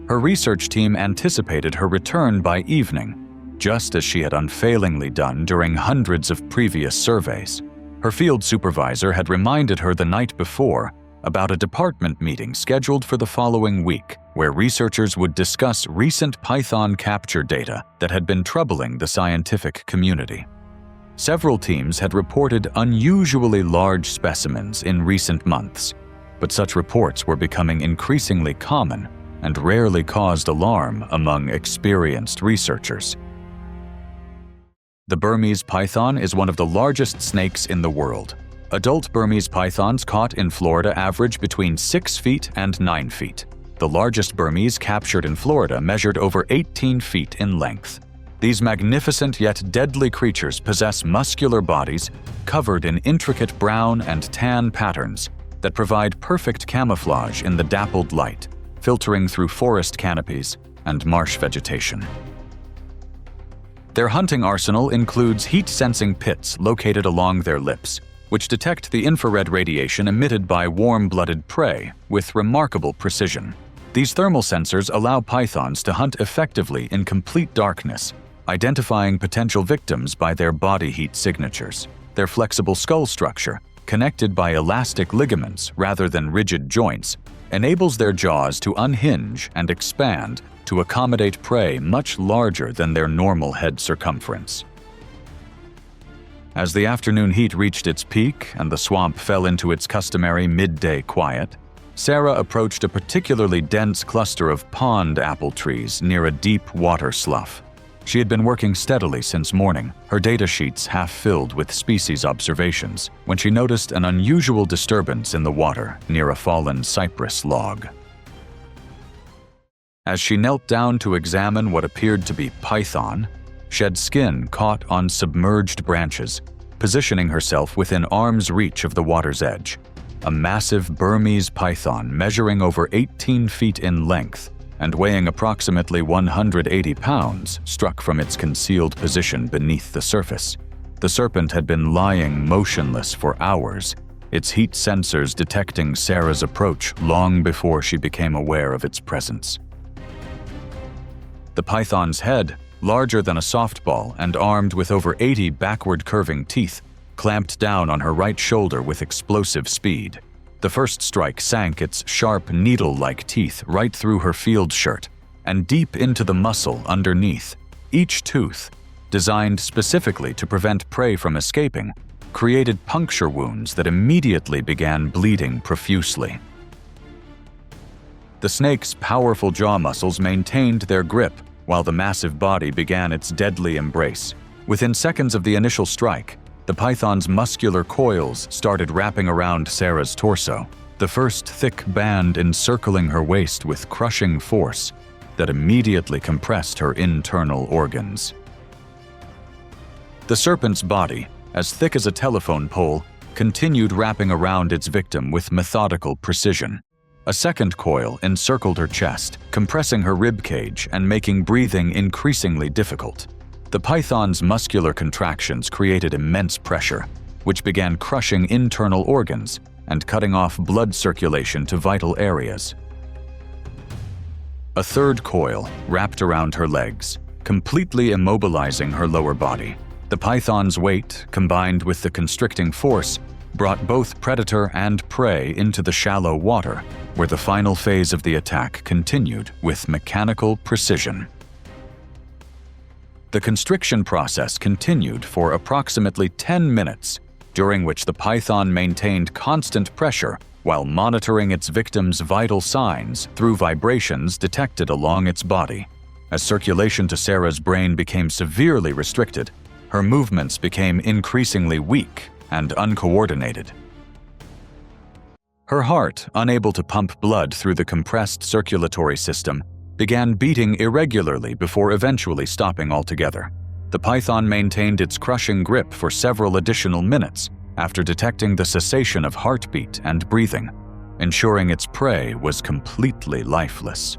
Her research team anticipated her return by evening, just as she had unfailingly done during hundreds of previous surveys. Her field supervisor had reminded her the night before about a department meeting scheduled for the following week, where researchers would discuss recent python capture data that had been troubling the scientific community. Several teams had reported unusually large specimens in recent months, but such reports were becoming increasingly common and rarely caused alarm among experienced researchers. The Burmese python is one of the largest snakes in the world. Adult Burmese pythons caught in Florida average between 6 feet and 9 feet. The largest Burmese captured in Florida measured over 18 feet in length. These magnificent yet deadly creatures possess muscular bodies covered in intricate brown and tan patterns that provide perfect camouflage in the dappled light, filtering through forest canopies and marsh vegetation. Their hunting arsenal includes heat-sensing pits located along their lips, which detect the infrared radiation emitted by warm-blooded prey with remarkable precision. These thermal sensors allow pythons to hunt effectively in complete darkness, identifying potential victims by their body heat signatures. Their flexible skull structure, connected by elastic ligaments rather than rigid joints, enables their jaws to unhinge and expand to accommodate prey much larger than their normal head circumference. As the afternoon heat reached its peak and the swamp fell into its customary midday quiet, Sarah approached a particularly dense cluster of pond apple trees near a deep water slough. She had been working steadily since morning, her data sheets half filled with species observations, when she noticed an unusual disturbance in the water near a fallen cypress log. As she knelt down to examine what appeared to be python, shed skin caught on submerged branches, positioning herself within arm's reach of the water's edge. A massive Burmese python measuring over 18 feet in length and weighing approximately 180 pounds struck from its concealed position beneath the surface. The serpent had been lying motionless for hours, its heat sensors detecting Sarah's approach long before she became aware of its presence. The python's head, larger than a softball and armed with over 80 backward curving teeth, clamped down on her right shoulder with explosive speed. The first strike sank its sharp, needle-like teeth right through her field shirt and deep into the muscle underneath. Each tooth, designed specifically to prevent prey from escaping, created puncture wounds that immediately began bleeding profusely. The snake's powerful jaw muscles maintained their grip while the massive body began its deadly embrace. Within seconds of the initial strike, the python's muscular coils started wrapping around Sarah's torso, the first thick band encircling her waist with crushing force that immediately compressed her internal organs. The serpent's body, as thick as a telephone pole, continued wrapping around its victim with methodical precision. A second coil encircled her chest, compressing her rib cage and making breathing increasingly difficult. The python's muscular contractions created immense pressure, which began crushing internal organs and cutting off blood circulation to vital areas. A third coil wrapped around her legs, completely immobilizing her lower body. The python's weight, combined with the constricting force, brought both predator and prey into the shallow water, where the final phase of the attack continued with mechanical precision. The constriction process continued for approximately 10 minutes, during which the python maintained constant pressure while monitoring its victim's vital signs through vibrations detected along its body. As circulation to Sarah's brain became severely restricted, her movements became increasingly weak and uncoordinated. Her heart, unable to pump blood through the compressed circulatory system, began beating irregularly before eventually stopping altogether. The python maintained its crushing grip for several additional minutes after detecting the cessation of heartbeat and breathing, ensuring its prey was completely lifeless.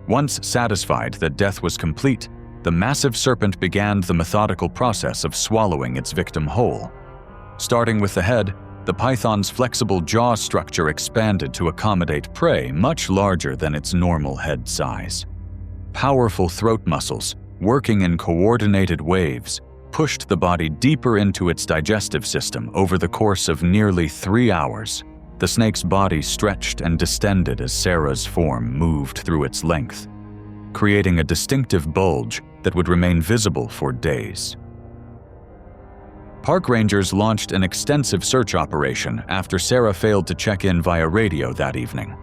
Once satisfied that death was complete, the massive serpent began the methodical process of swallowing its victim whole. Starting with the head, the python's flexible jaw structure expanded to accommodate prey much larger than its normal head size. Powerful throat muscles, working in coordinated waves, pushed the body deeper into its digestive system over the course of nearly 3 hours. The snake's body stretched and distended as Sarah's form moved through its length, creating a distinctive bulge that would remain visible for days. Park rangers launched an extensive search operation after Sarah failed to check in via radio that evening.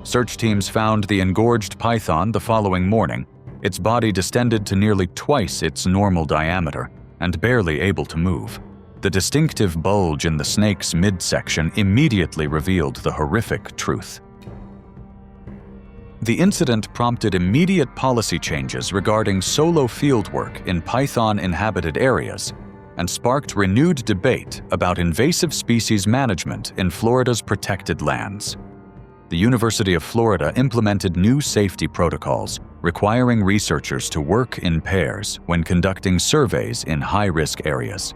Search teams found the engorged python the following morning, its body distended to nearly twice its normal diameter and barely able to move. The distinctive bulge in the snake's midsection immediately revealed the horrific truth. The incident prompted immediate policy changes regarding solo fieldwork in python-inhabited areas and sparked renewed debate about invasive species management in Florida's protected lands. The University of Florida implemented new safety protocols requiring researchers to work in pairs when conducting surveys in high-risk areas.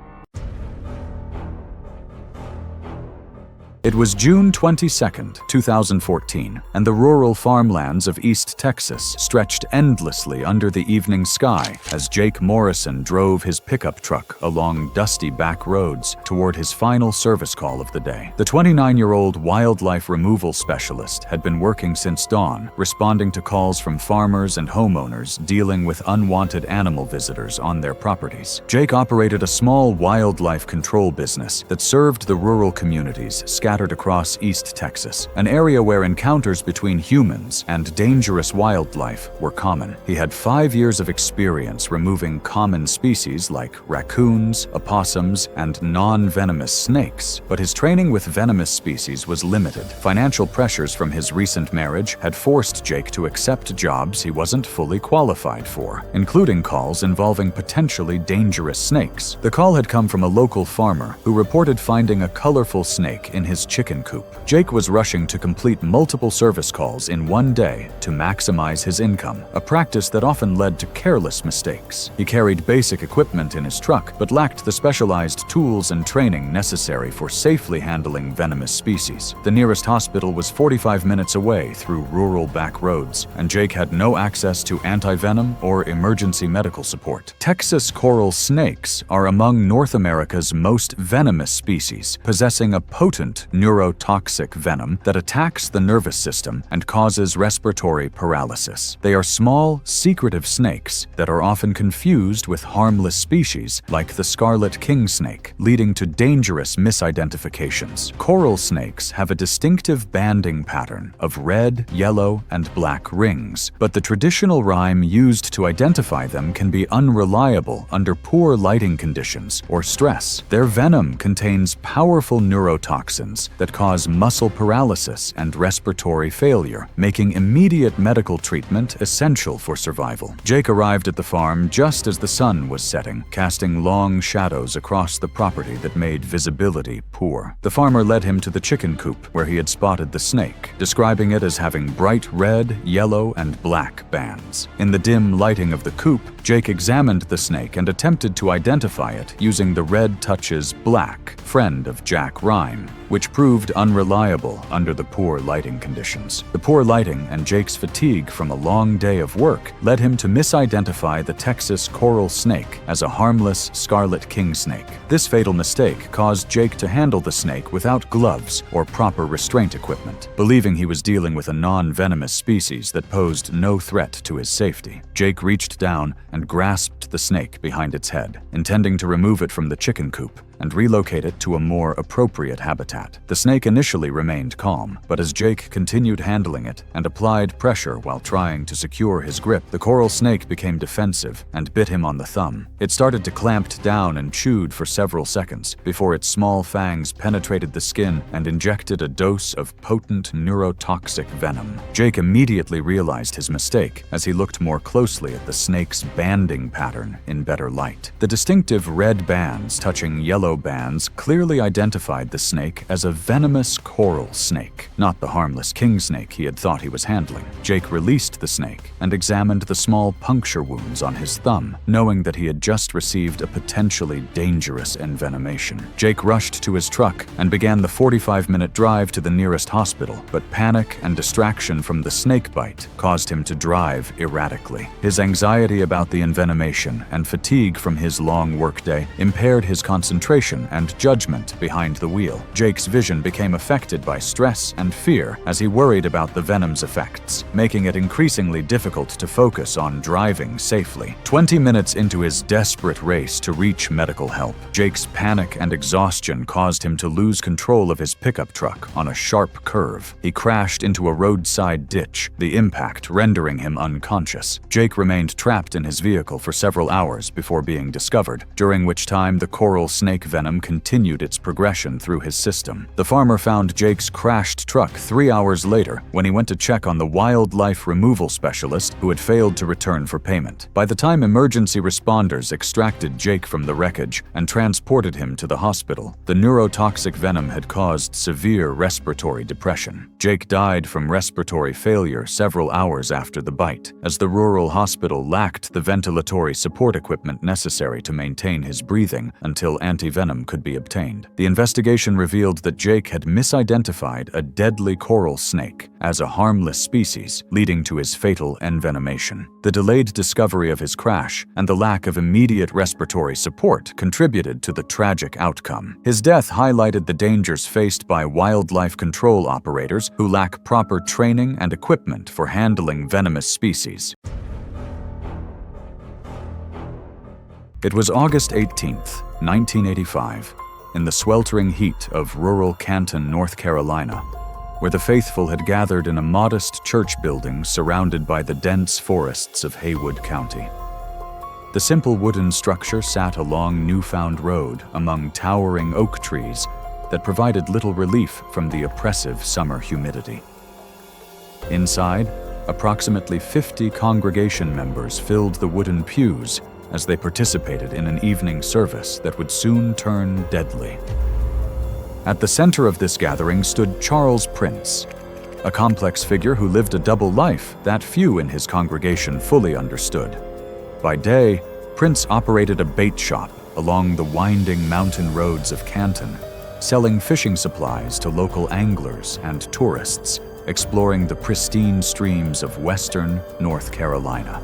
It was June 22, 2014, and the rural farmlands of East Texas stretched endlessly under the evening sky as Jake Morrison drove his pickup truck along dusty back roads toward his final service call of the day. The 29-year-old wildlife removal specialist had been working since dawn, responding to calls from farmers and homeowners dealing with unwanted animal visitors on their properties. Jake operated a small wildlife control business that served the rural communities scattered across East Texas, an area where encounters between humans and dangerous wildlife were common. He had 5 years of experience removing common species like raccoons, opossums, and non-venomous snakes, but his training with venomous species was limited. Financial pressures from his recent marriage had forced Jake to accept jobs he wasn't fully qualified for, including calls involving potentially dangerous snakes. The call had come from a local farmer who reported finding a colorful snake in his his chicken coop. Jake was rushing to complete multiple service calls in one day to maximize his income, a practice that often led to careless mistakes. He carried basic equipment in his truck, but lacked the specialized tools and training necessary for safely handling venomous species. The nearest hospital was 45 minutes away through rural back roads, and Jake had no access to anti-venom or emergency medical support. Texas coral snakes are among North America's most venomous species, possessing a potent neurotoxic venom that attacks the nervous system and causes respiratory paralysis. They are small, secretive snakes that are often confused with harmless species like the scarlet king snake, leading to dangerous misidentifications. Coral snakes have a distinctive banding pattern of red, yellow, and black rings, but the traditional rhyme used to identify them can be unreliable under poor lighting conditions or stress. Their venom contains powerful neurotoxins that cause muscle paralysis and respiratory failure, making immediate medical treatment essential for survival. Jake arrived at the farm just as the sun was setting, casting long shadows across the property that made visibility poor. The farmer led him to the chicken coop where he had spotted the snake, describing it as having bright red, yellow, and black bands. In the dim lighting of the coop, Jake examined the snake and attempted to identify it using the Red Touch's black, friend of Jack Rhyme, which proved unreliable under the poor lighting conditions. The poor lighting and Jake's fatigue from a long day of work led him to misidentify the Texas coral snake as a harmless scarlet king snake. This fatal mistake caused Jake to handle the snake without gloves or proper restraint equipment, believing he was dealing with a non-venomous species that posed no threat to his safety. Jake reached down and grasped the snake behind its head, intending to remove it from the chicken coop and relocate it to a more appropriate habitat. The snake initially remained calm, but as Jake continued handling it and applied pressure while trying to secure his grip, the coral snake became defensive and bit him on the thumb. It started to clamp down and chewed for several seconds before its small fangs penetrated the skin and injected a dose of potent neurotoxic venom. Jake immediately realized his mistake as he looked more closely at the snake's banding pattern in better light. The distinctive red bands touching yellow bands clearly identified the snake as a venomous coral snake, not the harmless king snake he had thought he was handling. Jake released the snake and examined the small puncture wounds on his thumb, knowing that he had just received a potentially dangerous envenomation. Jake rushed to his truck and began the 45-minute drive to the nearest hospital, but panic and distraction from the snake bite caused him to drive erratically. His anxiety about the envenomation and fatigue from his long workday impaired his concentration and judgment behind the wheel. Jake's vision became affected by stress and fear as he worried about the venom's effects, making it increasingly difficult to focus on driving safely. 20 minutes into his desperate race to reach medical help, Jake's panic and exhaustion caused him to lose control of his pickup truck on a sharp curve. He crashed into a roadside ditch, the impact rendering him unconscious. Jake remained trapped in his vehicle for several hours before being discovered, during which time the coral snake venom continued its progression through his system. The farmer found Jake's crashed truck 3 hours later when he went to check on the wildlife removal specialist who had failed to return for payment. By the time emergency responders extracted Jake from the wreckage and transported him to the hospital, the neurotoxic venom had caused severe respiratory depression. Jake died from respiratory failure several hours after the bite, as the rural hospital lacked the ventilatory support equipment necessary to maintain his breathing until anti-venom could be obtained. The investigation revealed that Jake had misidentified a deadly coral snake as a harmless species, leading to his fatal envenomation. The delayed discovery of his crash and the lack of immediate respiratory support contributed to the tragic outcome. His death highlighted the dangers faced by wildlife control operators who lack proper training and equipment for handling venomous species. It was August 18th, 1985, in the sweltering heat of rural Canton, North Carolina, where the faithful had gathered in a modest church building surrounded by the dense forests of Haywood County. The simple wooden structure sat along Newfound Road among towering oak trees that provided little relief from the oppressive summer humidity. Inside, approximately 50 congregation members filled the wooden pews as they participated in an evening service that would soon turn deadly. At the center of this gathering stood Charles Prince, a complex figure who lived a double life that few in his congregation fully understood. By day, Prince operated a bait shop along the winding mountain roads of Canton, selling fishing supplies to local anglers and tourists exploring the pristine streams of western North Carolina.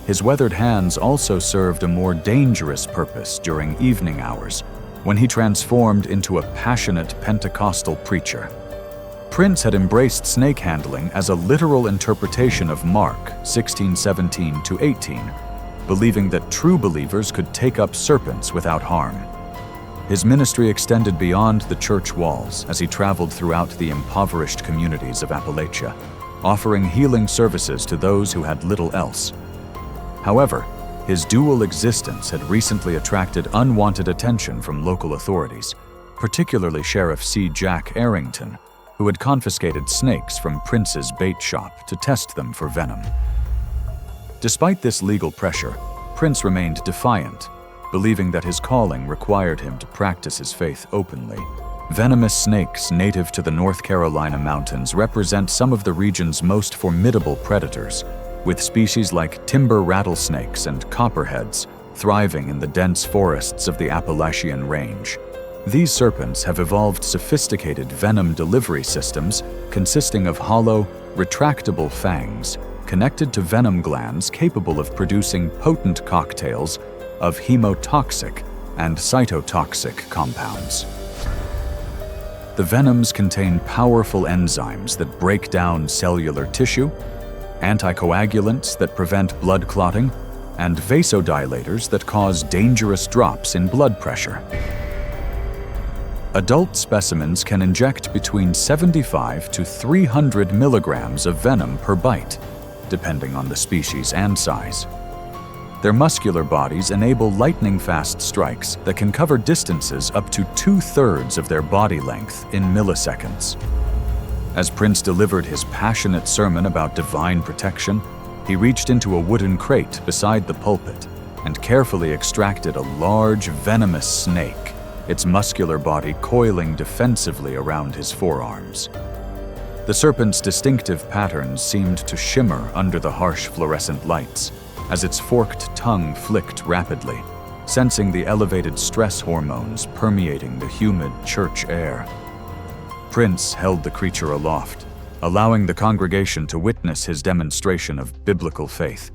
His weathered hands also served a more dangerous purpose during evening hours, when he transformed into a passionate Pentecostal preacher. Prince had embraced snake handling as a literal interpretation of Mark 16:17-18, believing that true believers could take up serpents without harm. His ministry extended beyond the church walls as he traveled throughout the impoverished communities of Appalachia, offering healing services to those who had little else. However, his dual existence had recently attracted unwanted attention from local authorities, particularly Sheriff C. Jack Arrington, who had confiscated snakes from Prince's bait shop to test them for venom. Despite this legal pressure, Prince remained defiant, believing that his calling required him to practice his faith openly. Venomous snakes native to the North Carolina mountains represent some of the region's most formidable predators, with species like timber rattlesnakes and copperheads thriving in the dense forests of the Appalachian Range. These serpents have evolved sophisticated venom delivery systems consisting of hollow, retractable fangs connected to venom glands capable of producing potent cocktails of hemotoxic and cytotoxic compounds. The venoms contain powerful enzymes that break down cellular tissue, anticoagulants that prevent blood clotting, and vasodilators that cause dangerous drops in blood pressure. Adult specimens can inject between 75 to 300 milligrams of venom per bite, depending on the species and size. Their muscular bodies enable lightning-fast strikes that can cover distances up to 2/3 of their body length in milliseconds. As Prince delivered his passionate sermon about divine protection, he reached into a wooden crate beside the pulpit and carefully extracted a large, venomous snake, its muscular body coiling defensively around his forearms. The serpent's distinctive patterns seemed to shimmer under the harsh fluorescent lights, as its forked tongue flicked rapidly, sensing the elevated stress hormones permeating the humid church air. Prince held the creature aloft, allowing the congregation to witness his demonstration of biblical faith.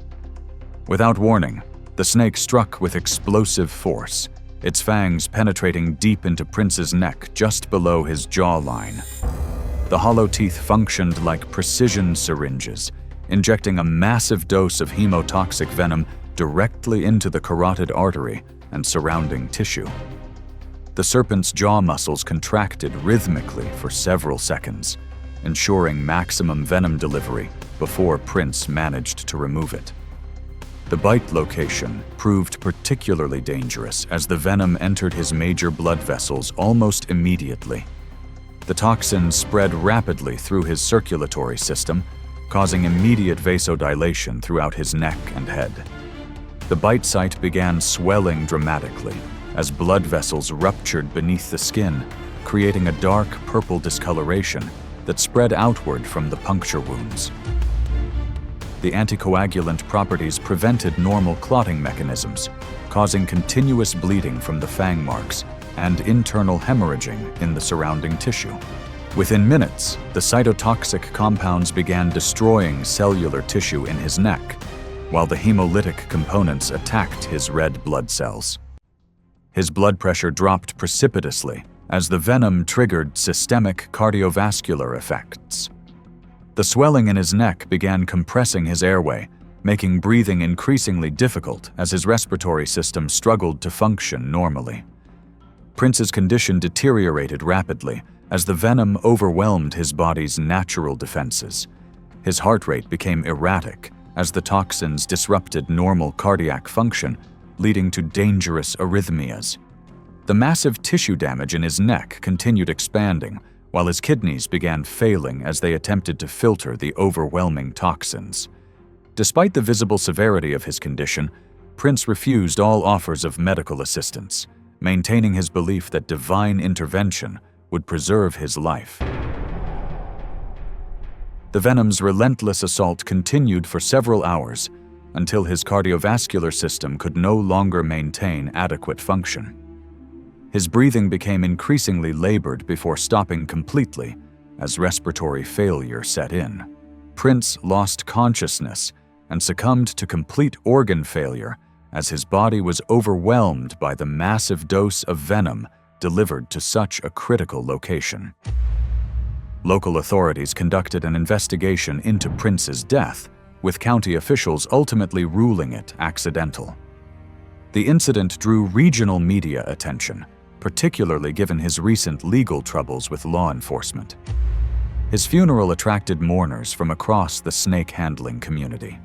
Without warning, the snake struck with explosive force, its fangs penetrating deep into Prince's neck just below his jawline. The hollow teeth functioned like precision syringes, injecting a massive dose of hemotoxic venom directly into the carotid artery and surrounding tissue. The serpent's jaw muscles contracted rhythmically for several seconds, ensuring maximum venom delivery before Prince managed to remove it. The bite location proved particularly dangerous as the venom entered his major blood vessels almost immediately. The toxins spread rapidly through his circulatory system, causing immediate vasodilation throughout his neck and head. The bite site began swelling dramatically as blood vessels ruptured beneath the skin, creating a dark purple discoloration that spread outward from the puncture wounds. The anticoagulant properties prevented normal clotting mechanisms, causing continuous bleeding from the fang marks and internal hemorrhaging in the surrounding tissue. Within minutes, the cytotoxic compounds began destroying cellular tissue in his neck, while the hemolytic components attacked his red blood cells. His blood pressure dropped precipitously as the venom triggered systemic cardiovascular effects. The swelling in his neck began compressing his airway, making breathing increasingly difficult as his respiratory system struggled to function normally. Prince's condition deteriorated rapidly as the venom overwhelmed his body's natural defenses. His heart rate became erratic as the toxins disrupted normal cardiac function, leading to dangerous arrhythmias. The massive tissue damage in his neck continued expanding, while his kidneys began failing as they attempted to filter the overwhelming toxins. Despite the visible severity of his condition, Prince refused all offers of medical assistance, maintaining his belief that divine intervention would preserve his life. The venom's relentless assault continued for several hours until his cardiovascular system could no longer maintain adequate function. His breathing became increasingly labored before stopping completely as respiratory failure set in. Prince lost consciousness and succumbed to complete organ failure as his body was overwhelmed by the massive dose of venom delivered to such a critical location. Local authorities conducted an investigation into Prince's death, with county officials ultimately ruling it accidental. The incident drew regional media attention, particularly given his recent legal troubles with law enforcement. His funeral attracted mourners from across the snake-handling community.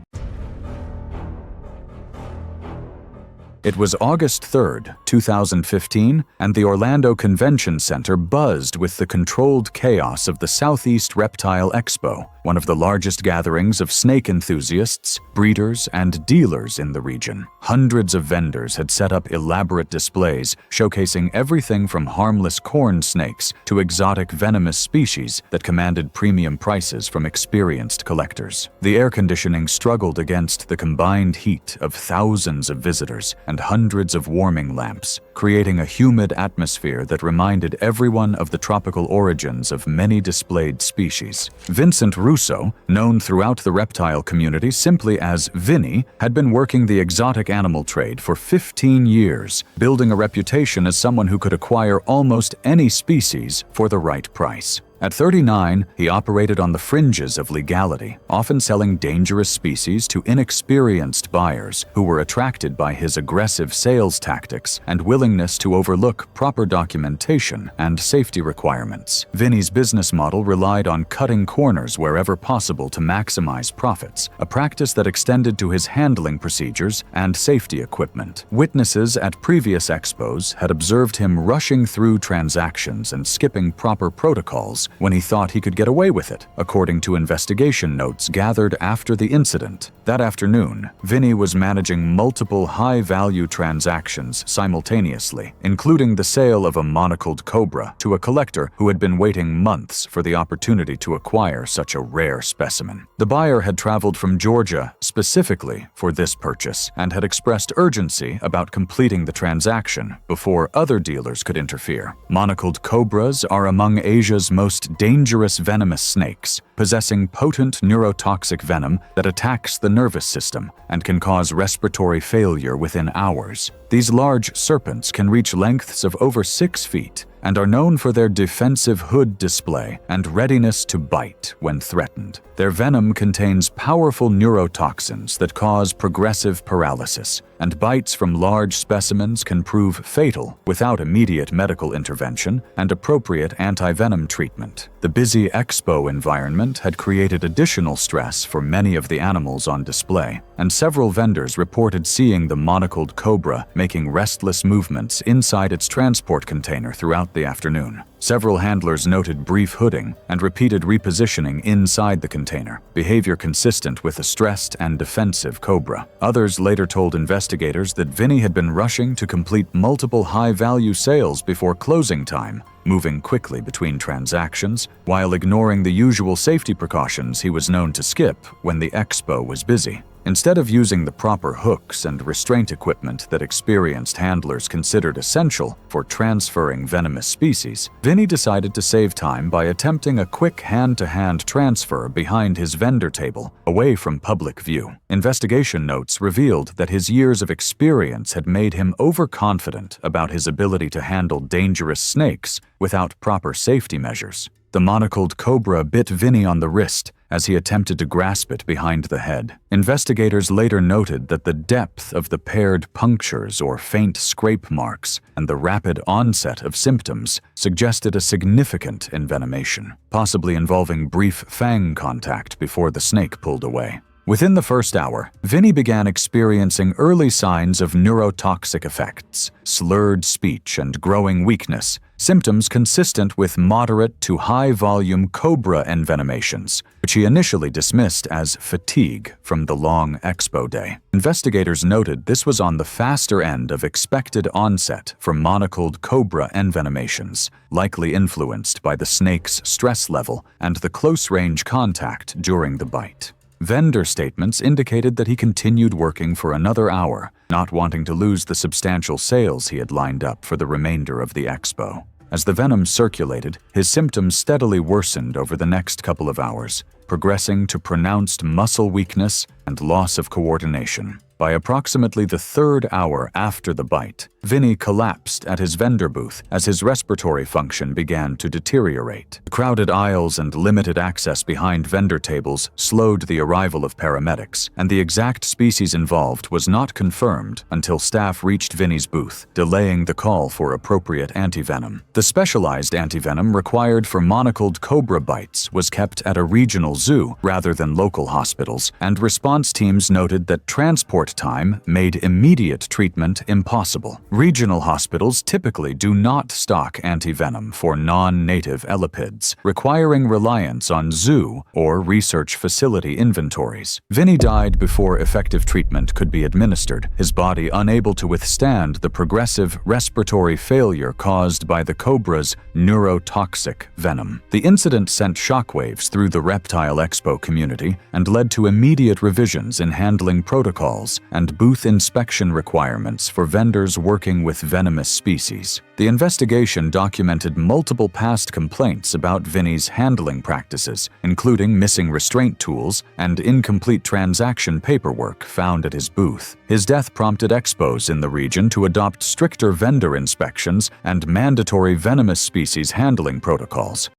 It was August 3rd, 2015, and the Orlando Convention Center buzzed with the controlled chaos of the Southeast Reptile Expo, one of the largest gatherings of snake enthusiasts, breeders, and dealers in the region. Hundreds of vendors had set up elaborate displays showcasing everything from harmless corn snakes to exotic venomous species that commanded premium prices from experienced collectors. The air conditioning struggled against the combined heat of thousands of visitors and hundreds of warming lamps, creating a humid atmosphere that reminded everyone of the tropical origins of many displayed species. Vincent Russo, known throughout the reptile community simply as Vinny, had been working the exotic animal trade for 15 years, building a reputation as someone who could acquire almost any species for the right price. At 39, he operated on the fringes of legality, often selling dangerous species to inexperienced buyers who were attracted by his aggressive sales tactics and willingness to overlook proper documentation and safety requirements. Vinny's business model relied on cutting corners wherever possible to maximize profits, a practice that extended to his handling procedures and safety equipment. Witnesses at previous expos had observed him rushing through transactions and skipping proper protocols when he thought he could get away with it, according to investigation notes gathered after the incident. That afternoon, Vinny was managing multiple high-value transactions simultaneously, including the sale of a monocled cobra to a collector who had been waiting months for the opportunity to acquire such a rare specimen. The buyer had traveled from Georgia specifically for this purchase and had expressed urgency about completing the transaction before other dealers could interfere. Monocled cobras are among Asia's most dangerous venomous snakes, possessing potent neurotoxic venom that attacks the nervous system and can cause respiratory failure within hours. These large serpents can reach lengths of over 6 feet and are known for their defensive hood display and readiness to bite when threatened. Their venom contains powerful neurotoxins that cause progressive paralysis, and bites from large specimens can prove fatal without immediate medical intervention and appropriate anti-venom treatment. The busy Expo environment had created additional stress for many of the animals on display, and several vendors reported seeing the monocled cobra making restless movements inside its transport container throughout the afternoon. Several handlers noted brief hooding and repeated repositioning inside the container, behavior consistent with a stressed and defensive cobra. Others later told investigators that Vinny had been rushing to complete multiple high-value sales before closing time, moving quickly between transactions while ignoring the usual safety precautions he was known to skip when the expo was busy. Instead of using the proper hooks and restraint equipment that experienced handlers considered essential for transferring venomous species, Vinny decided to save time by attempting a quick hand-to-hand transfer behind his vendor table, away from public view. Investigation notes revealed that his years of experience had made him overconfident about his ability to handle dangerous snakes without proper safety measures. The monocled cobra bit Vinny on the wrist as he attempted to grasp it behind the head. Investigators later noted that the depth of the paired punctures or faint scrape marks and the rapid onset of symptoms suggested a significant envenomation, possibly involving brief fang contact before the snake pulled away. Within the first hour, Vinny began experiencing early signs of neurotoxic effects, slurred speech, and growing weakness, symptoms consistent with moderate to high-volume cobra envenomations, which he initially dismissed as fatigue from the long Expo day. Investigators noted this was on the faster end of expected onset for monocled cobra envenomations, likely influenced by the snake's stress level and the close-range contact during the bite. Vendor statements indicated that he continued working for another hour, not wanting to lose the substantial sales he had lined up for the remainder of the Expo. As the venom circulated, his symptoms steadily worsened over the next couple of hours, progressing to pronounced muscle weakness and loss of coordination. By approximately the third hour after the bite, Vinny collapsed at his vendor booth as his respiratory function began to deteriorate. The crowded aisles and limited access behind vendor tables slowed the arrival of paramedics, and the exact species involved was not confirmed until staff reached Vinny's booth, delaying the call for appropriate antivenom. The specialized antivenom required for monocled cobra bites was kept at a regional zoo rather than local hospitals, and response teams noted that transport time made immediate treatment impossible. Regional hospitals typically do not stock antivenom for non-native elapids, requiring reliance on zoo or research facility inventories. Vinny died before effective treatment could be administered, his body unable to withstand the progressive respiratory failure caused by the cobra's neurotoxic venom. The incident sent shockwaves through the Reptile Expo community and led to immediate revisions in handling protocols and booth inspection requirements for vendors working with venomous species. The investigation documented multiple past complaints about Vinny's handling practices, including missing restraint tools and incomplete transaction paperwork found at his booth. His death prompted expos in the region to adopt stricter vendor inspections and mandatory venomous species handling protocols.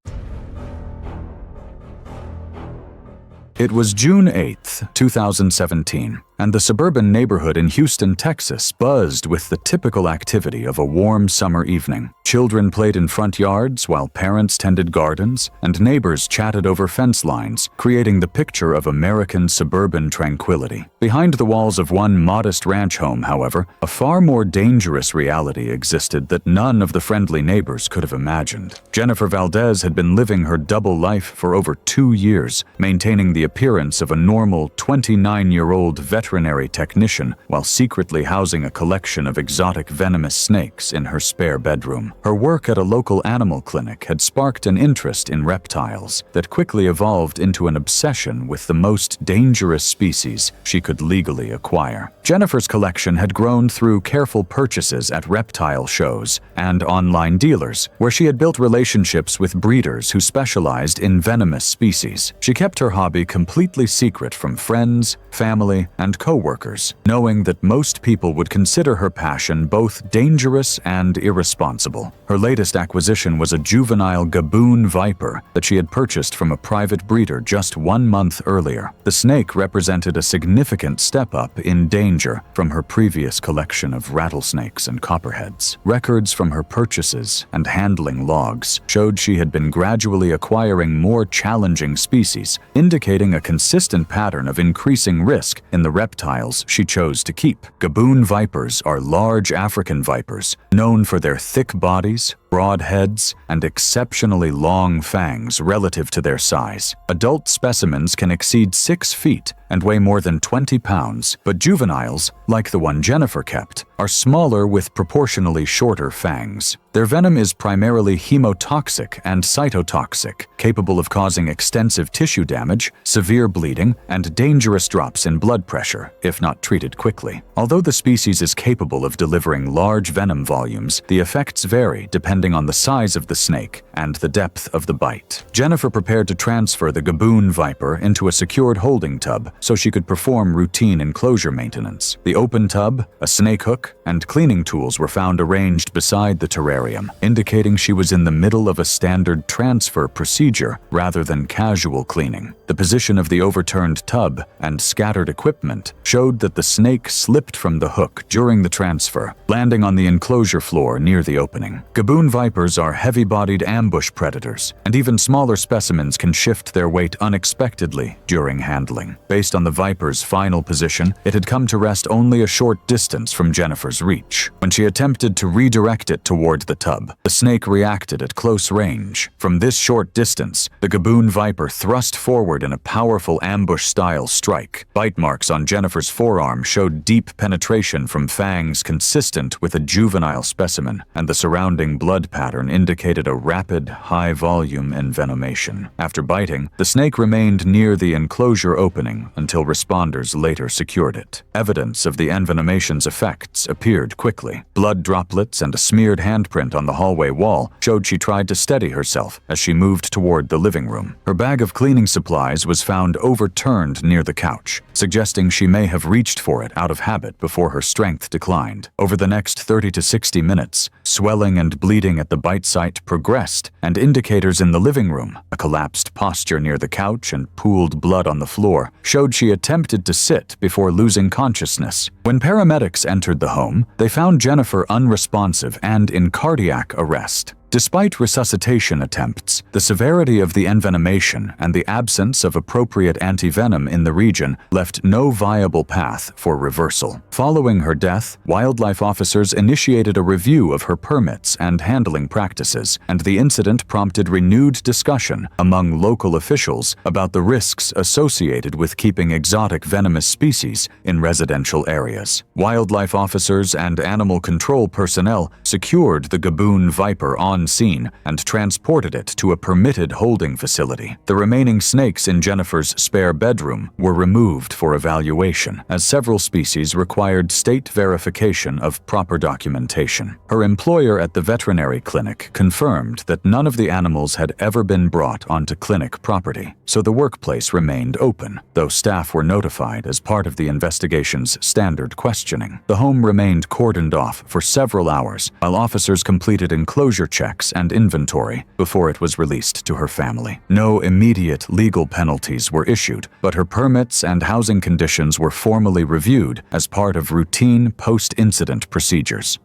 It was June 8, 2017, and the suburban neighborhood in Houston, Texas buzzed with the typical activity of a warm summer evening. Children played in front yards while parents tended gardens, and neighbors chatted over fence lines, creating the picture of American suburban tranquility. Behind the walls of one modest ranch home, however, a far more dangerous reality existed that none of the friendly neighbors could have imagined. Jennifer Valdez had been living her double life for over 2 years, maintaining the appearance of a normal 29-year-old veterinary technician while secretly housing a collection of exotic venomous snakes in her spare bedroom. Her work at a local animal clinic had sparked an interest in reptiles that quickly evolved into an obsession with the most dangerous species she could legally acquire. Jennifer's collection had grown through careful purchases at reptile shows and online dealers, where she had built relationships with breeders who specialized in venomous species. She kept her hobby completely secret from friends, family, and co-workers, knowing that most people would consider her passion both dangerous and irresponsible. Her latest acquisition was a juvenile gaboon viper that she had purchased from a private breeder just 1 month earlier. The snake represented a significant step up in danger from her previous collection of rattlesnakes and copperheads. Records from her purchases and handling logs showed she had been gradually acquiring more challenging species, indicating a consistent pattern of increasing risk in the reptiles she chose to keep. Gaboon vipers are large African vipers, known for their thick bodies, broad heads, and exceptionally long fangs relative to their size. Adult specimens can exceed 6 feet and weigh more than 20 pounds, but juveniles, like the one Jennifer kept, are smaller with proportionally shorter fangs. Their venom is primarily hemotoxic and cytotoxic, capable of causing extensive tissue damage, severe bleeding, and dangerous drops in blood pressure, if not treated quickly. Although the species is capable of delivering large venom volumes, the effects vary depending on the size of the snake and the depth of the bite. Jennifer prepared to transfer the gaboon viper into a secured holding tub so she could perform routine enclosure maintenance. The open tub, a snake hook, and cleaning tools were found arranged beside the terrarium, indicating she was in the middle of a standard transfer procedure rather than casual cleaning. The position of the overturned tub and scattered equipment showed that the snake slipped from the hook during the transfer, landing on the enclosure floor near the opening. Gaboon vipers are heavy-bodied ambush predators, and even smaller specimens can shift their weight unexpectedly during handling. Based on the viper's final position, it had come to rest only a short distance from Jennifer's reach. When she attempted to redirect it toward the tub. The snake reacted at close range. From this short distance, the gaboon viper thrust forward in a powerful ambush-style strike. Bite marks on Jennifer's forearm showed deep penetration from fangs consistent with a juvenile specimen, and the surrounding blood pattern indicated a rapid, high-volume envenomation. After biting, the snake remained near the enclosure opening until responders later secured it. Evidence of the envenomation's effects appeared quickly. Blood droplets and a smeared handprint on the hallway wall showed she tried to steady herself as she moved toward the living room. Her bag of cleaning supplies was found overturned near the couch, suggesting she may have reached for it out of habit before her strength declined. Over the next 30 to 60 minutes, swelling and bleeding at the bite site progressed, and indicators in the living room, a collapsed posture near the couch and pooled blood on the floor, showed she attempted to sit before losing consciousness. When paramedics entered the home, they found Jennifer unresponsive and in cardiac arrest. Despite resuscitation attempts, the severity of the envenomation and the absence of appropriate antivenom in the region left no viable path for reversal. Following her death, wildlife officers initiated a review of her permits and handling practices, and the incident prompted renewed discussion among local officials about the risks associated with keeping exotic venomous species in residential areas. Wildlife officers and animal control personnel secured the gaboon viper on scene and transported it to a permitted holding facility. The remaining snakes in Jennifer's spare bedroom were removed for evaluation, as several species required state verification of proper documentation. Her employer at the veterinary clinic confirmed that none of the animals had ever been brought onto clinic property, so the workplace remained open, though staff were notified as part of the investigation's standard questioning. The home remained cordoned off for several hours while officers completed enclosure checks and inventory before it was released to her family. No immediate legal penalties were issued, but her permits and housing conditions were formally reviewed as part of routine post-incident procedures.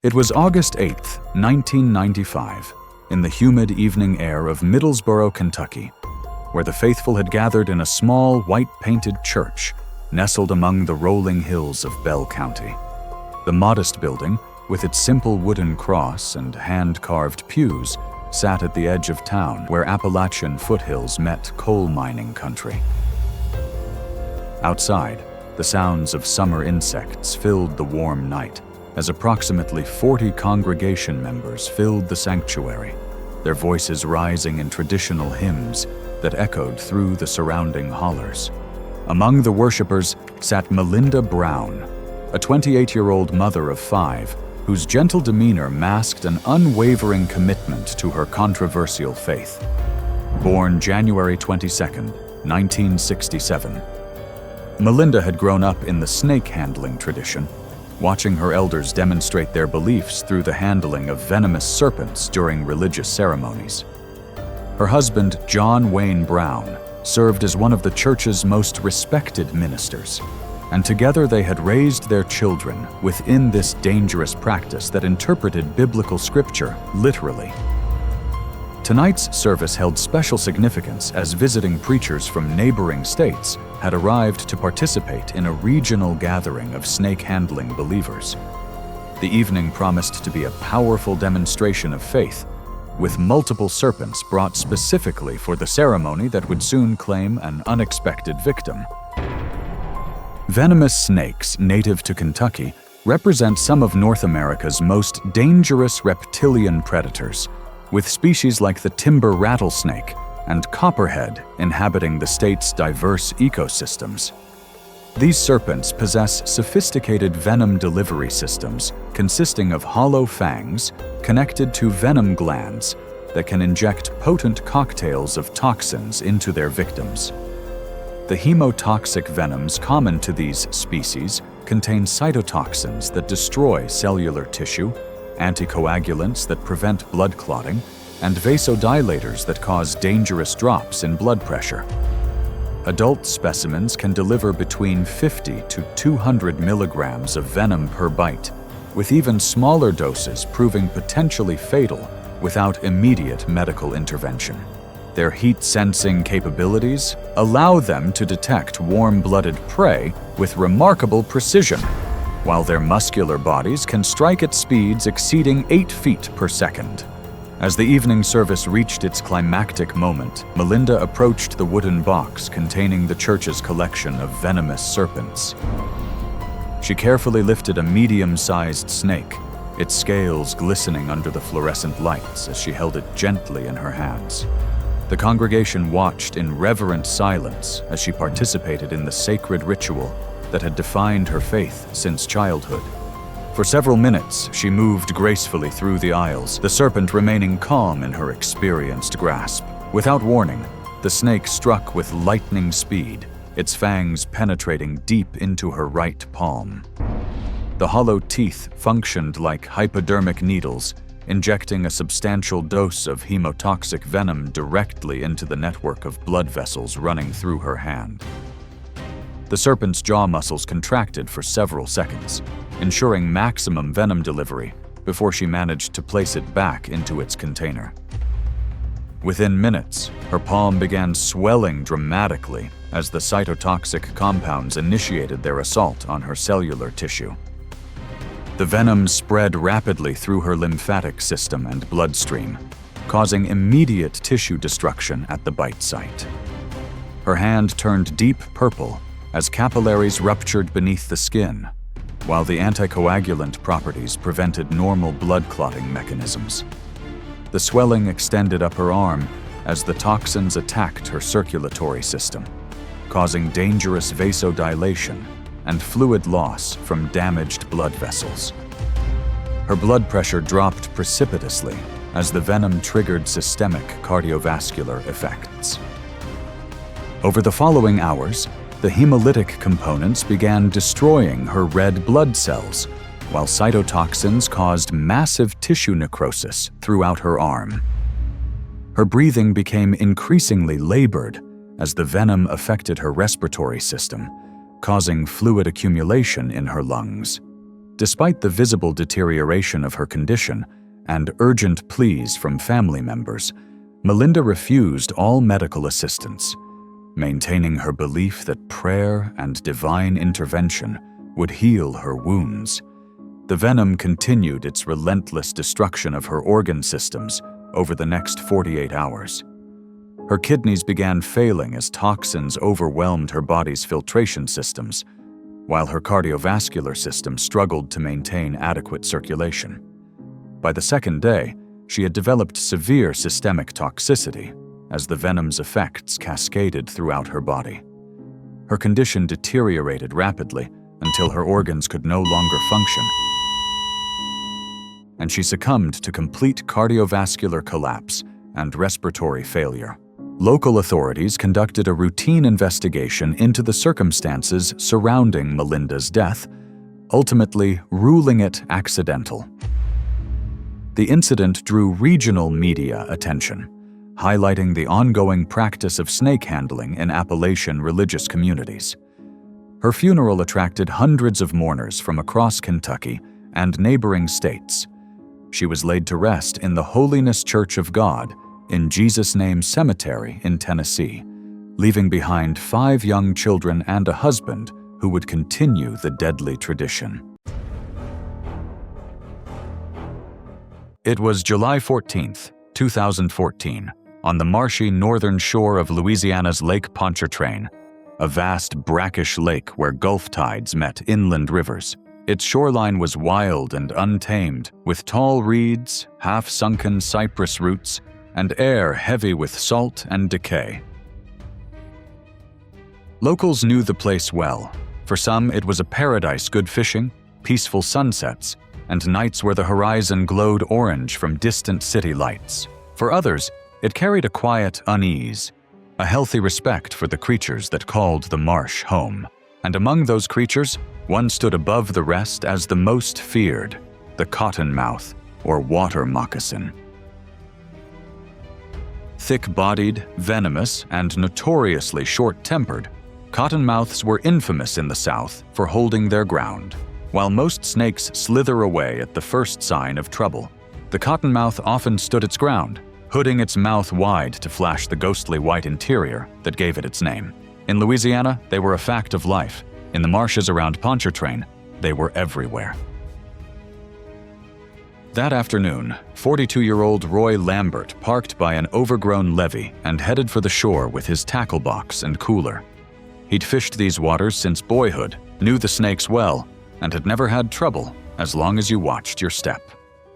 It was August 8, 1995, in the humid evening air of Middlesboro, Kentucky, where the faithful had gathered in a small white-painted church nestled among the rolling hills of Bell County. The modest building, with its simple wooden cross and hand-carved pews, sat at the edge of town where Appalachian foothills met coal mining country. Outside, the sounds of summer insects filled the warm night as approximately 40 congregation members filled the sanctuary, their voices rising in traditional hymns that echoed through the surrounding hollers. Among the worshipers sat Melinda Brown, a 28-year-old mother of 5, whose gentle demeanor masked an unwavering commitment to her controversial faith. Born January 22, 1967, Melinda had grown up in the snake-handling tradition, watching her elders demonstrate their beliefs through the handling of venomous serpents during religious ceremonies. Her husband, John Wayne Brown, served as one of the church's most respected ministers, and together they had raised their children within this dangerous practice that interpreted biblical scripture literally. Tonight's service held special significance as visiting preachers from neighboring states had arrived to participate in a regional gathering of snake-handling believers. The evening promised to be a powerful demonstration of faith, with multiple serpents brought specifically for the ceremony that would soon claim an unexpected victim. Venomous snakes native to Kentucky represent some of North America's most dangerous reptilian predators, with species like the timber rattlesnake and copperhead inhabiting the state's diverse ecosystems. These serpents possess sophisticated venom delivery systems consisting of hollow fangs connected to venom glands that can inject potent cocktails of toxins into their victims. The hemotoxic venoms common to these species contain cytotoxins that destroy cellular tissue, anticoagulants that prevent blood clotting, and vasodilators that cause dangerous drops in blood pressure. Adult specimens can deliver between 50 to 200 milligrams of venom per bite, with even smaller doses proving potentially fatal without immediate medical intervention. Their heat-sensing capabilities allow them to detect warm-blooded prey with remarkable precision. while their muscular bodies can strike at speeds exceeding 8 feet per second. As the evening service reached its climactic moment, Melinda approached the wooden box containing the church's collection of venomous serpents. She carefully lifted a medium-sized snake, its scales glistening under the fluorescent lights as she held it gently in her hands. The congregation watched in reverent silence as she participated in the sacred ritual that had defined her faith since childhood. For several minutes, she moved gracefully through the aisles, the serpent remaining calm in her experienced grasp. Without warning, the snake struck with lightning speed, its fangs penetrating deep into her right palm. The hollow teeth functioned like hypodermic needles, injecting a substantial dose of hemotoxic venom directly into the network of blood vessels running through her hand. The serpent's jaw muscles contracted for several seconds, ensuring maximum venom delivery before she managed to place it back into its container. Within minutes, her palm began swelling dramatically as the cytotoxic compounds initiated their assault on her cellular tissue. The venom spread rapidly through her lymphatic system and bloodstream, causing immediate tissue destruction at the bite site. Her hand turned deep purple as capillaries ruptured beneath the skin, while the anticoagulant properties prevented normal blood clotting mechanisms. The swelling extended up her arm as the toxins attacked her circulatory system, causing dangerous vasodilation and fluid loss from damaged blood vessels. Her blood pressure dropped precipitously as the venom triggered systemic cardiovascular effects. Over the following hours, the hemolytic components began destroying her red blood cells, while cytotoxins caused massive tissue necrosis throughout her arm. Her breathing became increasingly labored as the venom affected her respiratory system, causing fluid accumulation in her lungs. Despite the visible deterioration of her condition and urgent pleas from family members, Melinda refused all medical assistance, maintaining her belief that prayer and divine intervention would heal her wounds. The venom continued its relentless destruction of her organ systems over the next 48 hours. Her kidneys began failing as toxins overwhelmed her body's filtration systems, while her cardiovascular system struggled to maintain adequate circulation. By the second day, she had developed severe systemic toxicity as the venom's effects cascaded throughout her body. Her condition deteriorated rapidly until her organs could no longer function, and she succumbed to complete cardiovascular collapse and respiratory failure. Local authorities conducted a routine investigation into the circumstances surrounding Melinda's death, ultimately ruling it accidental. The incident drew regional media attention, highlighting the ongoing practice of snake handling in Appalachian religious communities. Her funeral attracted hundreds of mourners from across Kentucky and neighboring states. She was laid to rest in the Holiness Church of God in Jesus Name Cemetery in Tennessee, leaving behind 5 young children and a husband who would continue the deadly tradition. It was July 14th, 2014, on the marshy northern shore of Louisiana's Lake Pontchartrain, a vast brackish lake where Gulf tides met inland rivers. Its shoreline was wild and untamed, with tall reeds, half-sunken cypress roots, and air heavy with salt and decay. Locals knew the place well. For some, it was a paradise good fishing, peaceful sunsets, and nights where the horizon glowed orange from distant city lights. For others, it carried a quiet unease, a healthy respect for the creatures that called the marsh home. And among those creatures, one stood above the rest as the most feared, the cottonmouth, or water moccasin. Thick-bodied, venomous, and notoriously short-tempered, cottonmouths were infamous in the South for holding their ground. While most snakes slither away at the first sign of trouble, the cottonmouth often stood its ground, hooding its mouth wide to flash the ghostly white interior that gave it its name. In Louisiana, they were a fact of life. In the marshes around Pontchartrain, They were everywhere. That afternoon, 42-year-old Roy Lambert parked by an overgrown levee and headed for the shore with his tackle box and cooler. He'd fished these waters since boyhood, knew the snakes well, and had never had trouble as long as you watched your step.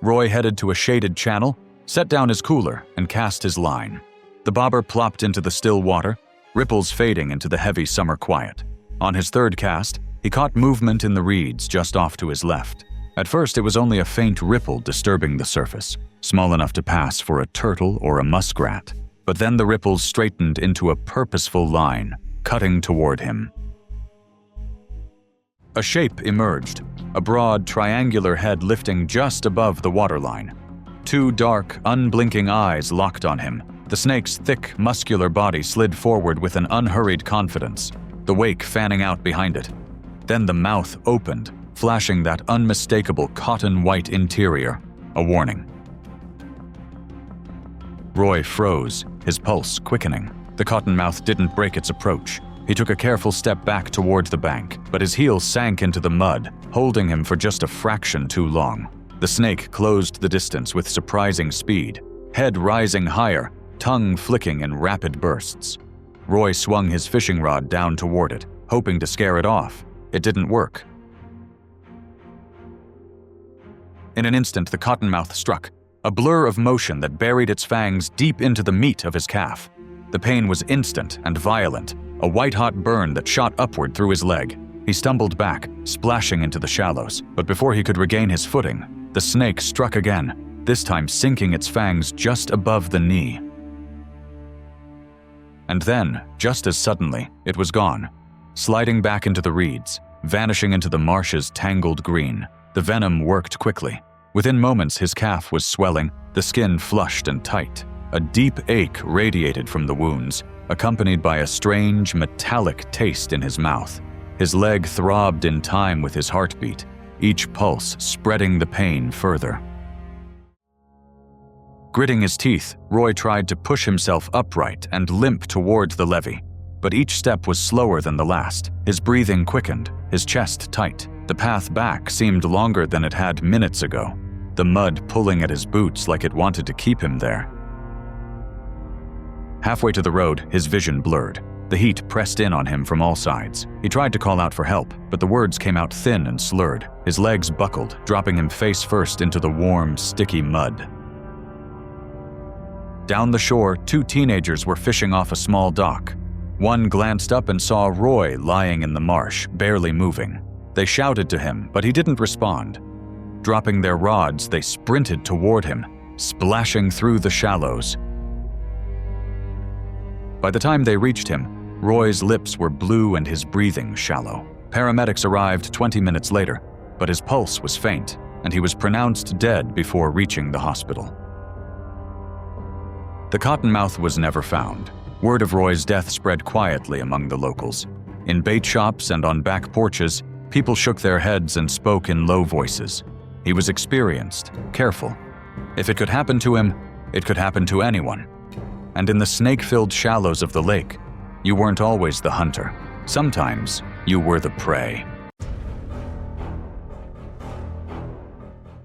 Roy headed to a shaded channel, set down his cooler, and cast his line. The bobber plopped into the still water, ripples fading into the heavy summer quiet. On his third cast, he caught movement in the reeds just off to his left. At first, it was only a faint ripple disturbing the surface, small enough to pass for a turtle or a muskrat. But then the ripples straightened into a purposeful line, cutting toward him. A shape emerged, a broad, triangular head lifting just above the waterline. Two dark, unblinking eyes locked on him. The snake's thick, muscular body slid forward with an unhurried confidence, the wake fanning out behind it. Then the mouth opened, flashing that unmistakable cotton-white interior, a warning. Roy froze, his pulse quickening. The cottonmouth didn't break its approach. He took a careful step back toward the bank, but his heel sank into the mud, holding him for just a fraction too long. The snake closed the distance with surprising speed, head rising higher, tongue flicking in rapid bursts. Roy swung his fishing rod down toward it, hoping to scare it off. It didn't work. In an instant, the cottonmouth struck, a blur of motion that buried its fangs deep into the meat of his calf. The pain was instant and violent, a white-hot burn that shot upward through his leg. He stumbled back, splashing into the shallows, but before he could regain his footing, the snake struck again, this time sinking its fangs just above the knee. And then, just as suddenly, it was gone, sliding back into the reeds, vanishing into the marsh's tangled green. The venom worked quickly. Within moments, his calf was swelling, the skin flushed and tight. A deep ache radiated from the wounds, accompanied by a strange, metallic taste in his mouth. His leg throbbed in time with his heartbeat, each pulse spreading the pain further. Gritting his teeth, Roy tried to push himself upright and limp toward the levee. But each step was slower than the last. His breathing quickened, his chest tight. The path back seemed longer than it had minutes ago, the mud pulling at his boots like it wanted to keep him there. Halfway to the road, his vision blurred. The heat pressed in on him from all sides. He tried to call out for help, but the words came out thin and slurred. His legs buckled, dropping him face first into the warm, sticky mud. Down the shore, two teenagers were fishing off a small dock. One glanced up and saw Roy lying in the marsh, barely moving. They shouted to him, but he didn't respond. Dropping their rods, they sprinted toward him, splashing through the shallows. By the time they reached him, Roy's lips were blue and his breathing shallow. Paramedics arrived 20 minutes later, but his pulse was faint, and he was pronounced dead before reaching the hospital. The cottonmouth was never found. Word of Roy's death spread quietly among the locals. In bait shops and on back porches, people shook their heads and spoke in low voices. He was experienced, careful. If it could happen to him, it could happen to anyone. And in the snake-filled shallows of the lake, you weren't always the hunter. Sometimes you were the prey.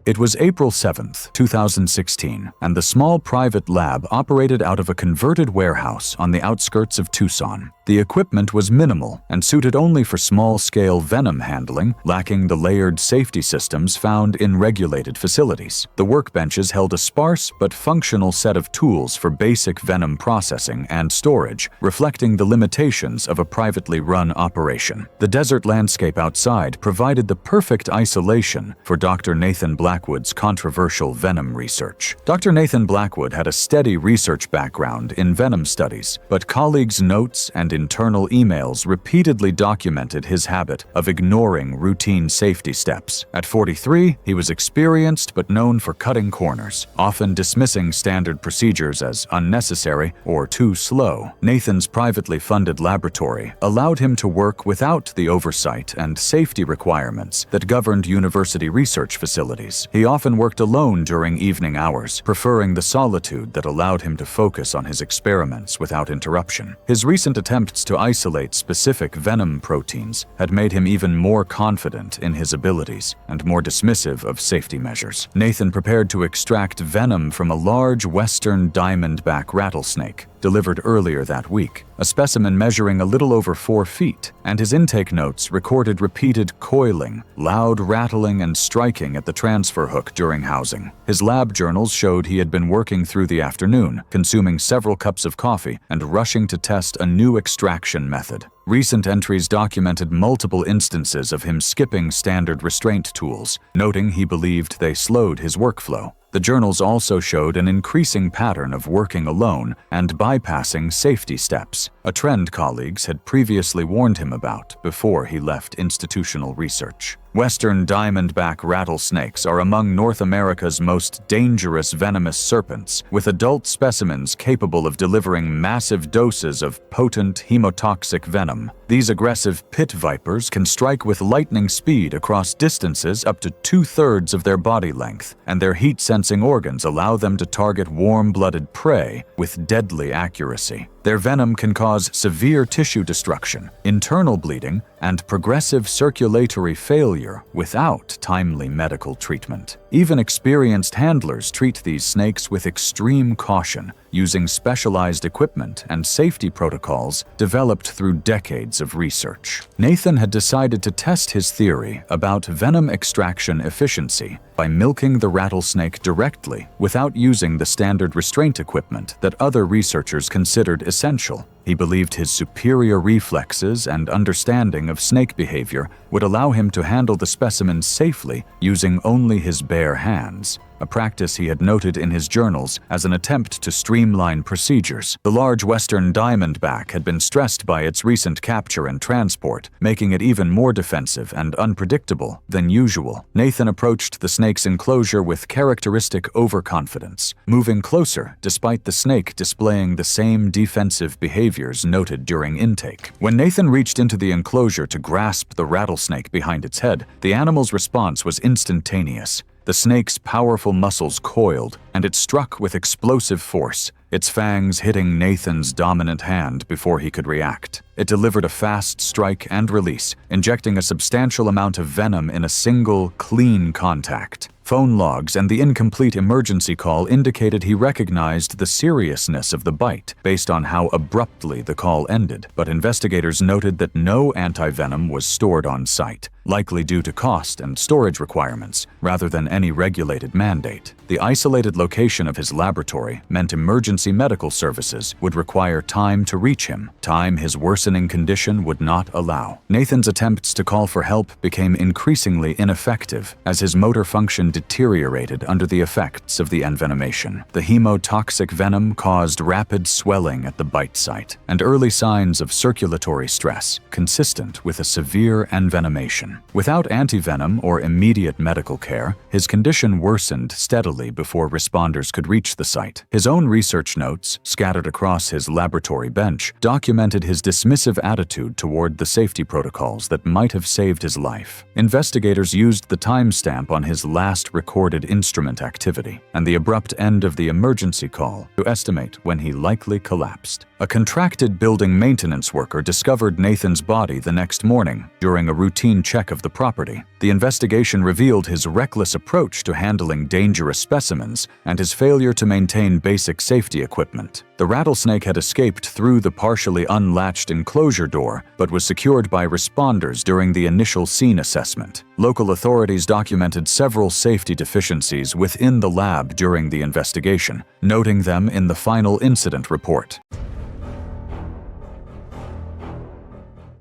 It was April 7th, 2016, and the small private lab operated out of a converted warehouse on the outskirts of Tucson. The equipment was minimal and suited only for small-scale venom handling, lacking the layered safety systems found in regulated facilities. The workbenches held a sparse but functional set of tools for basic venom processing and storage, reflecting the limitations of a privately run operation. The desert landscape outside provided the perfect isolation for Dr. Nathan Blackwood's controversial venom research. Dr. Nathan Blackwood had a steady research background in venom studies, but colleagues' notes and internal emails repeatedly documented his habit of ignoring routine safety steps. At 43, he was experienced but known for cutting corners, often dismissing standard procedures as unnecessary or too slow. Nathan's privately funded laboratory allowed him to work without the oversight and safety requirements that governed university research facilities. years. He often worked alone during evening hours, preferring the solitude that allowed him to focus on his experiments without interruption. His recent attempts to isolate specific venom proteins had made him even more confident in his abilities and more dismissive of safety measures. Nathan prepared to extract venom from a large western diamondback rattlesnake delivered earlier that week, a specimen measuring a little over 4 feet, and his intake notes recorded repeated coiling, loud rattling, and striking at the transfer hook during housing. His lab journals showed he had been working through the afternoon, consuming several cups of coffee and rushing to test a new extraction method. Recent entries documented multiple instances of him skipping standard restraint tools, noting he believed they slowed his workflow. The journals also showed an increasing pattern of working alone and bypassing safety steps, a trend colleagues had previously warned him about before he left institutional research. Western diamondback rattlesnakes are among North America's most dangerous venomous serpents, with adult specimens capable of delivering massive doses of potent hemotoxic venom. These aggressive pit vipers can strike with lightning speed across distances up to 2/3 of their body length, and their heat-sensing organs allow them to target warm-blooded prey with deadly accuracy. Their venom can cause severe tissue destruction, internal bleeding, and progressive circulatory failure without timely medical treatment. Even experienced handlers treat these snakes with extreme caution, using specialized equipment and safety protocols developed through decades of research. Nathan had decided to test his theory about venom extraction efficiency by milking the rattlesnake directly without using the standard restraint equipment that other researchers considered essential. He believed his superior reflexes and understanding of snake behavior would allow him to handle the specimen safely using only his bare hands, a practice he had noted in his journals as an attempt to streamline procedures. The large western diamondback had been stressed by its recent capture and transport, making it even more defensive and unpredictable than usual. Nathan approached the snake's enclosure with characteristic overconfidence, moving closer despite the snake displaying the same defensive behaviors noted during intake. When Nathan reached into the enclosure to grasp the rattlesnake behind its head, the animal's response was instantaneous. The snake's powerful muscles coiled, and it struck with explosive force, its fangs hitting Nathan's dominant hand before he could react. It delivered a fast strike and release, injecting a substantial amount of venom in a single, clean contact. Phone logs and the incomplete emergency call indicated he recognized the seriousness of the bite based on how abruptly the call ended, but investigators noted that no antivenom was stored on site, likely due to cost and storage requirements rather than any regulated mandate. The isolated location of his laboratory meant emergency medical services would require time to reach him, time his worsening condition would not allow. Nathan's attempts to call for help became increasingly ineffective as his motor function deteriorated under the effects of the envenomation. The hemotoxic venom caused rapid swelling at the bite site and early signs of circulatory stress, consistent with a severe envenomation. Without antivenom or immediate medical care, his condition worsened steadily before responders could reach the site. His own research notes, scattered across his laboratory bench, documented his dismissive attitude toward the safety protocols that might have saved his life. Investigators used the timestamp on his last recorded instrument activity and the abrupt end of the emergency call to estimate when he likely collapsed. A contracted building maintenance worker discovered Nathan's body the next morning during a routine check of the property. The investigation revealed his reckless approach to handling dangerous specimens and his failure to maintain basic safety equipment. The rattlesnake had escaped through the partially unlatched enclosure door, but was secured by responders during the initial scene assessment. Local authorities documented several safety deficiencies within the lab during the investigation, noting them in the final incident report.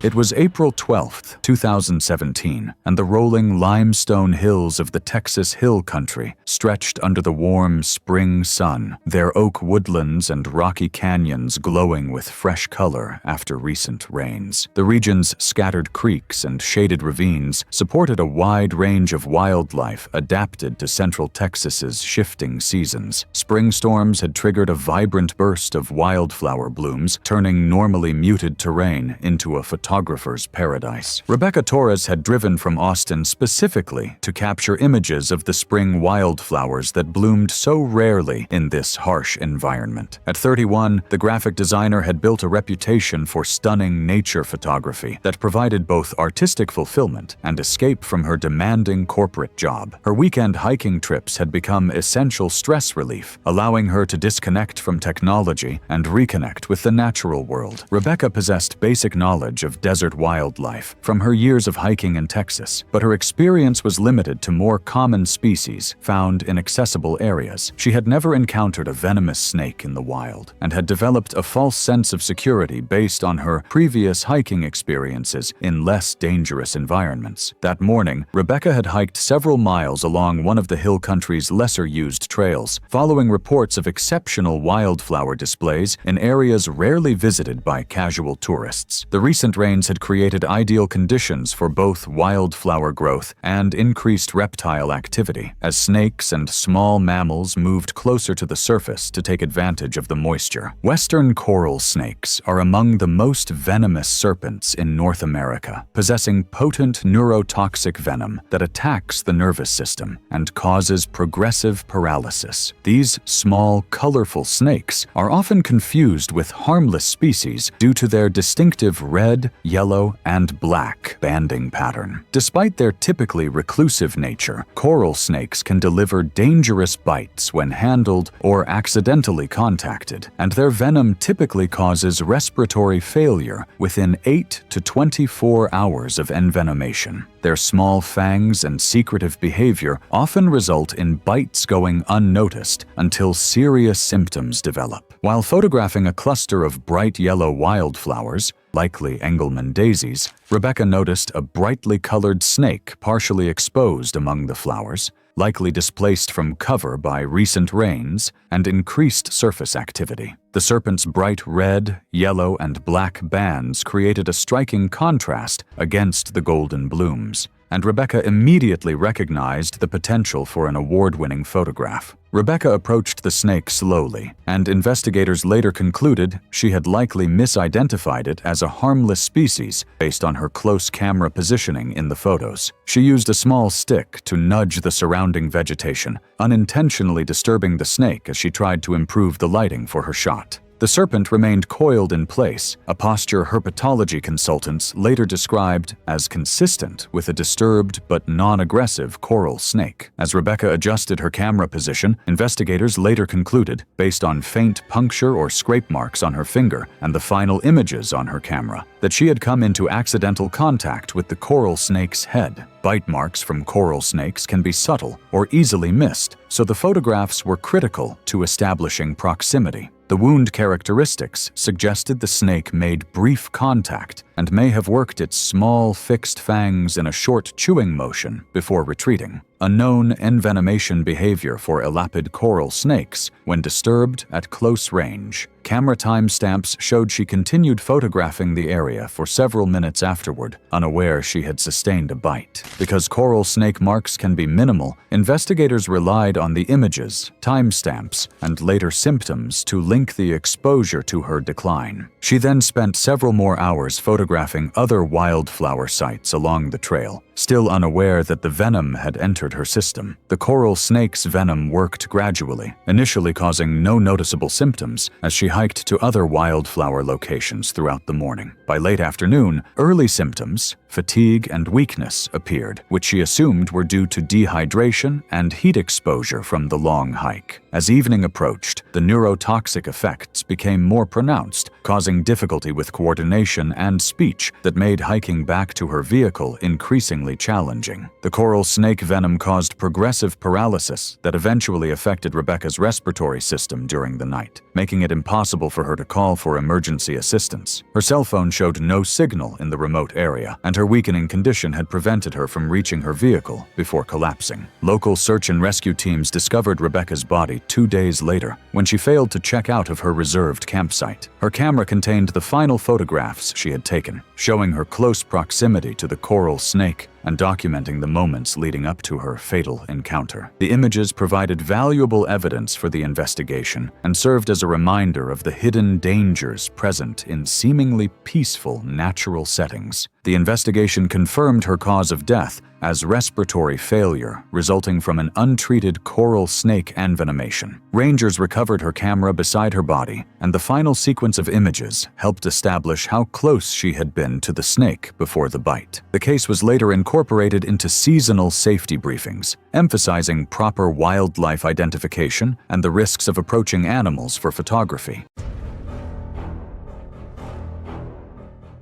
It was April 12, 2017, and the rolling limestone hills of the Texas Hill Country stretched under the warm spring sun, their oak woodlands and rocky canyons glowing with fresh color after recent rains. The region's scattered creeks and shaded ravines supported a wide range of wildlife adapted to Central Texas's shifting seasons. Spring storms had triggered a vibrant burst of wildflower blooms, turning normally muted terrain into a photography photographer's paradise. Rebecca Torres had driven from Austin specifically to capture images of the spring wildflowers that bloomed so rarely in this harsh environment. At 31, the graphic designer had built a reputation for stunning nature photography that provided both artistic fulfillment and escape from her demanding corporate job. Her weekend hiking trips had become essential stress relief, allowing her to disconnect from technology and reconnect with the natural world. Rebecca possessed basic knowledge of desert wildlife from her years of hiking in Texas, but her experience was limited to more common species found in accessible areas. She had never encountered a venomous snake in the wild and had developed a false sense of security based on her previous hiking experiences in less dangerous environments. That morning, Rebecca had hiked several miles along one of the hill country's lesser-used trails, following reports of exceptional wildflower displays in areas rarely visited by casual tourists. The recent rains had created ideal conditions for both wildflower growth and increased reptile activity, as snakes and small mammals moved closer to the surface to take advantage of the moisture. Western coral snakes are among the most venomous serpents in North America, possessing potent neurotoxic venom that attacks the nervous system and causes progressive paralysis. These small, colorful snakes are often confused with harmless species due to their distinctive red, yellow, and black banding pattern. Despite their typically reclusive nature, coral snakes can deliver dangerous bites when handled or accidentally contacted, and their venom typically causes respiratory failure within 8 to 24 hours of envenomation. Their small fangs and secretive behavior often result in bites going unnoticed until serious symptoms develop. While photographing a cluster of bright yellow wildflowers, likely Engelmann daisies, Rebecca noticed a brightly colored snake partially exposed among the flowers, likely displaced from cover by recent rains and increased surface activity. The serpent's bright red, yellow, and black bands created a striking contrast against the golden blooms, and Rebecca immediately recognized the potential for an award-winning photograph. Rebecca approached the snake slowly, and investigators later concluded she had likely misidentified it as a harmless species based on her close camera positioning in the photos. She used a small stick to nudge the surrounding vegetation, unintentionally disturbing the snake as she tried to improve the lighting for her shot. The serpent remained coiled in place, a posture herpetology consultants later described as consistent with a disturbed but non-aggressive coral snake. As Rebecca adjusted her camera position, investigators later concluded, based on faint puncture or scrape marks on her finger and the final images on her camera, that she had come into accidental contact with the coral snake's head. Bite marks from coral snakes can be subtle or easily missed, so the photographs were critical to establishing proximity. The wound characteristics suggested the snake made brief contact and may have worked its small, fixed fangs in a short chewing motion before retreating, a known envenomation behavior for elapid coral snakes when disturbed at close range. Camera timestamps showed she continued photographing the area for several minutes afterward, unaware she had sustained a bite. Because coral snake marks can be minimal, investigators relied on the images, timestamps, and later symptoms to link the exposure to her decline. She then spent several more hours photographing other wildflower sites along the trail, still unaware that the venom had entered her system. The coral snake's venom worked gradually, initially causing no noticeable symptoms as she hiked to other wildflower locations throughout the morning. By late afternoon, early symptoms, fatigue and weakness appeared, which she assumed were due to dehydration and heat exposure from the long hike. As evening approached, the neurotoxic effects became more pronounced, causing difficulty with coordination and speech that made hiking back to her vehicle increasingly challenging. The coral snake venom caused progressive paralysis that eventually affected Rebecca's respiratory system during the night, making it impossible for her to call for emergency assistance. Her cell phone showed no signal in the remote area, and her weakening condition had prevented her from reaching her vehicle before collapsing. Local search and rescue teams discovered Rebecca's body 2 days later, when she failed to check out of her reserved campsite. Her camera contained the final photographs she had taken, showing her close proximity to the coral snake and documenting the moments leading up to her fatal encounter. The images provided valuable evidence for the investigation and served as a reminder of the hidden dangers present in seemingly peaceful natural settings. The investigation confirmed her cause of death as respiratory failure resulting from an untreated coral snake envenomation. Rangers recovered her camera beside her body, and the final sequence of images helped establish how close she had been to the snake before the bite. The case was later incorporated into seasonal safety briefings, emphasizing proper wildlife identification and the risks of approaching animals for photography.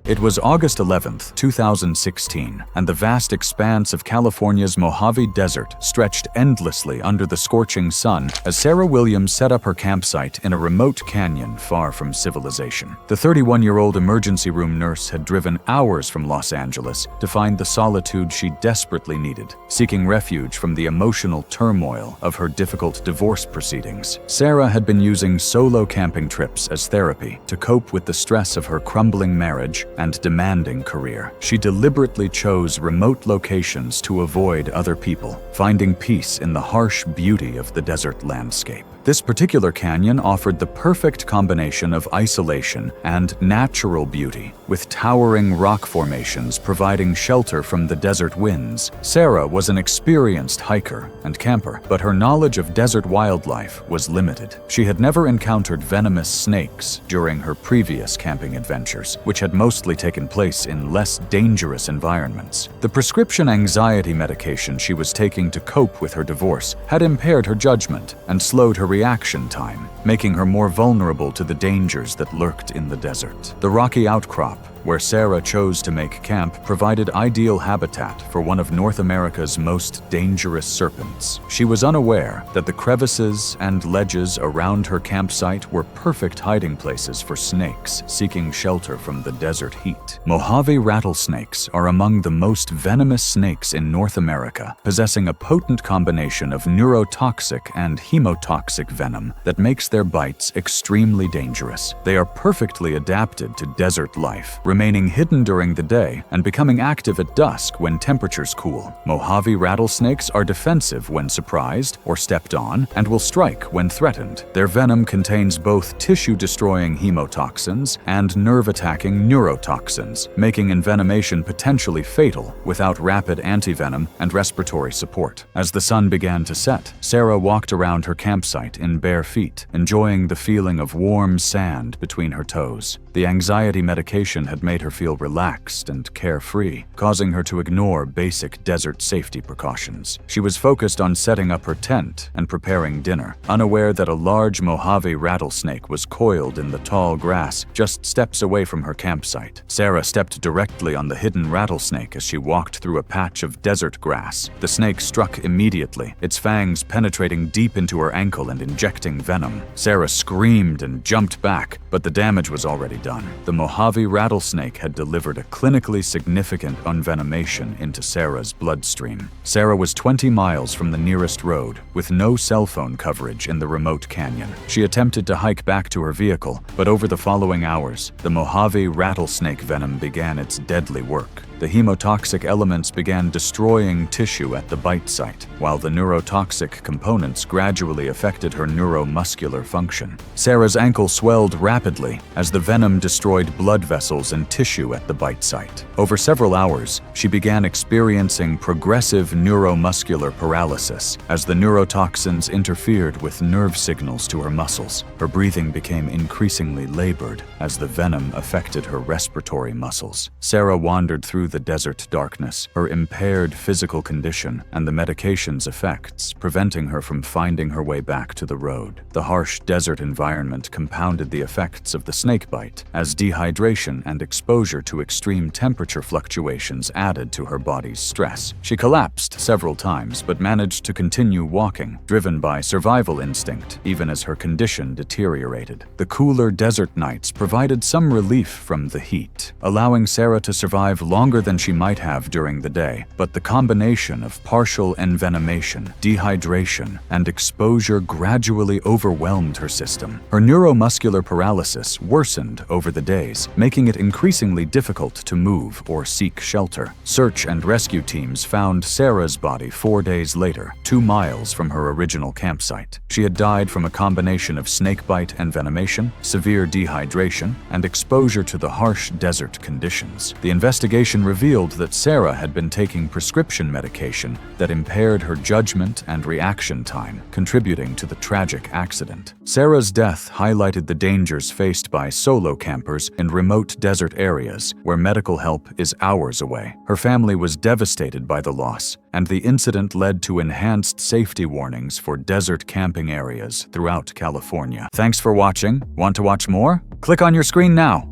It was August 11, 2016, and the vast expanse of California's Mojave Desert stretched endlessly under the scorching sun as Sarah Williams set up her campsite in a remote canyon far from civilization. The 31-year-old emergency room nurse had driven hours from Los Angeles to find the solitude she desperately needed, seeking refuge from the emotional turmoil of her difficult divorce proceedings. Sarah had been using solo camping trips as therapy to cope with the stress of her crumbling marriage and demanding career. She deliberately chose remote locations to avoid other people, finding peace in the harsh beauty of the desert landscape. This particular canyon offered the perfect combination of isolation and natural beauty, with towering rock formations providing shelter from the desert winds. Sarah was an experienced hiker and camper, but her knowledge of desert wildlife was limited. She had never encountered venomous snakes during her previous camping adventures, which had mostly taken place in less dangerous environments. The prescription anxiety medication she was taking to cope with her divorce had impaired her judgment and slowed her reaction time, making her more vulnerable to the dangers that lurked in the desert. The rocky outcrop where Sarah chose to make camp provided ideal habitat for one of North America's most dangerous serpents. She was unaware that the crevices and ledges around her campsite were perfect hiding places for snakes seeking shelter from the desert heat. Mojave rattlesnakes are among the most venomous snakes in North America, possessing a potent combination of neurotoxic and hemotoxic venom that makes their bites extremely dangerous. They are perfectly adapted to desert life, remaining hidden during the day and becoming active at dusk when temperatures cool. Mojave rattlesnakes are defensive when surprised or stepped on and will strike when threatened. Their venom contains both tissue-destroying hemotoxins and nerve-attacking neurotoxins, making envenomation potentially fatal without rapid antivenom and respiratory support. As the sun began to set, Sarah walked around her campsite in bare feet, enjoying the feeling of warm sand between her toes. The anxiety medication had made her feel relaxed and carefree, causing her to ignore basic desert safety precautions. She was focused on setting up her tent and preparing dinner, unaware that a large Mojave rattlesnake was coiled in the tall grass just steps away from her campsite. Sarah stepped directly on the hidden rattlesnake as she walked through a patch of desert grass. The snake struck immediately, its fangs penetrating deep into her ankle and injecting venom. Sarah screamed and jumped back, but the damage was already done. The Mojave rattlesnake had delivered a clinically significant envenomation into Sarah's bloodstream. Sarah was 20 miles from the nearest road, with no cell phone coverage in the remote canyon. She attempted to hike back to her vehicle, but over the following hours, the Mojave rattlesnake venom began its deadly work. The hemotoxic elements began destroying tissue at the bite site, while the neurotoxic components gradually affected her neuromuscular function. Sarah's ankle swelled rapidly as the venom destroyed blood vessels and tissue at the bite site. Over several hours, she began experiencing progressive neuromuscular paralysis as the neurotoxins interfered with nerve signals to her muscles. Her breathing became increasingly labored as the venom affected her respiratory muscles. Sarah wandered through the desert darkness, her impaired physical condition and the medication's effects preventing her from finding her way back to the road. The harsh desert environment compounded the effects of the snakebite, as dehydration and exposure to extreme temperature fluctuations added to her body's stress. She collapsed several times but managed to continue walking, driven by survival instinct, even as her condition deteriorated. The cooler desert nights provided some relief from the heat, allowing Sarah to survive longer longer than she might have during the day, but the combination of partial envenomation, dehydration, and exposure gradually overwhelmed her system. Her neuromuscular paralysis worsened over the days, making it increasingly difficult to move or seek shelter. Search and rescue teams found Sarah's body 4 days later, 2 miles from her original campsite. She had died from a combination of snakebite envenomation, severe dehydration, and exposure to the harsh desert conditions. The investigation revealed that Sarah had been taking prescription medication that impaired her judgment and reaction time, contributing to the tragic accident. Sarah's death highlighted the dangers faced by solo campers in remote desert areas where medical help is hours away. Her family was devastated by the loss, and the incident led to enhanced safety warnings for desert camping areas throughout California. Thanks for watching. Want to watch more? Click on your screen now.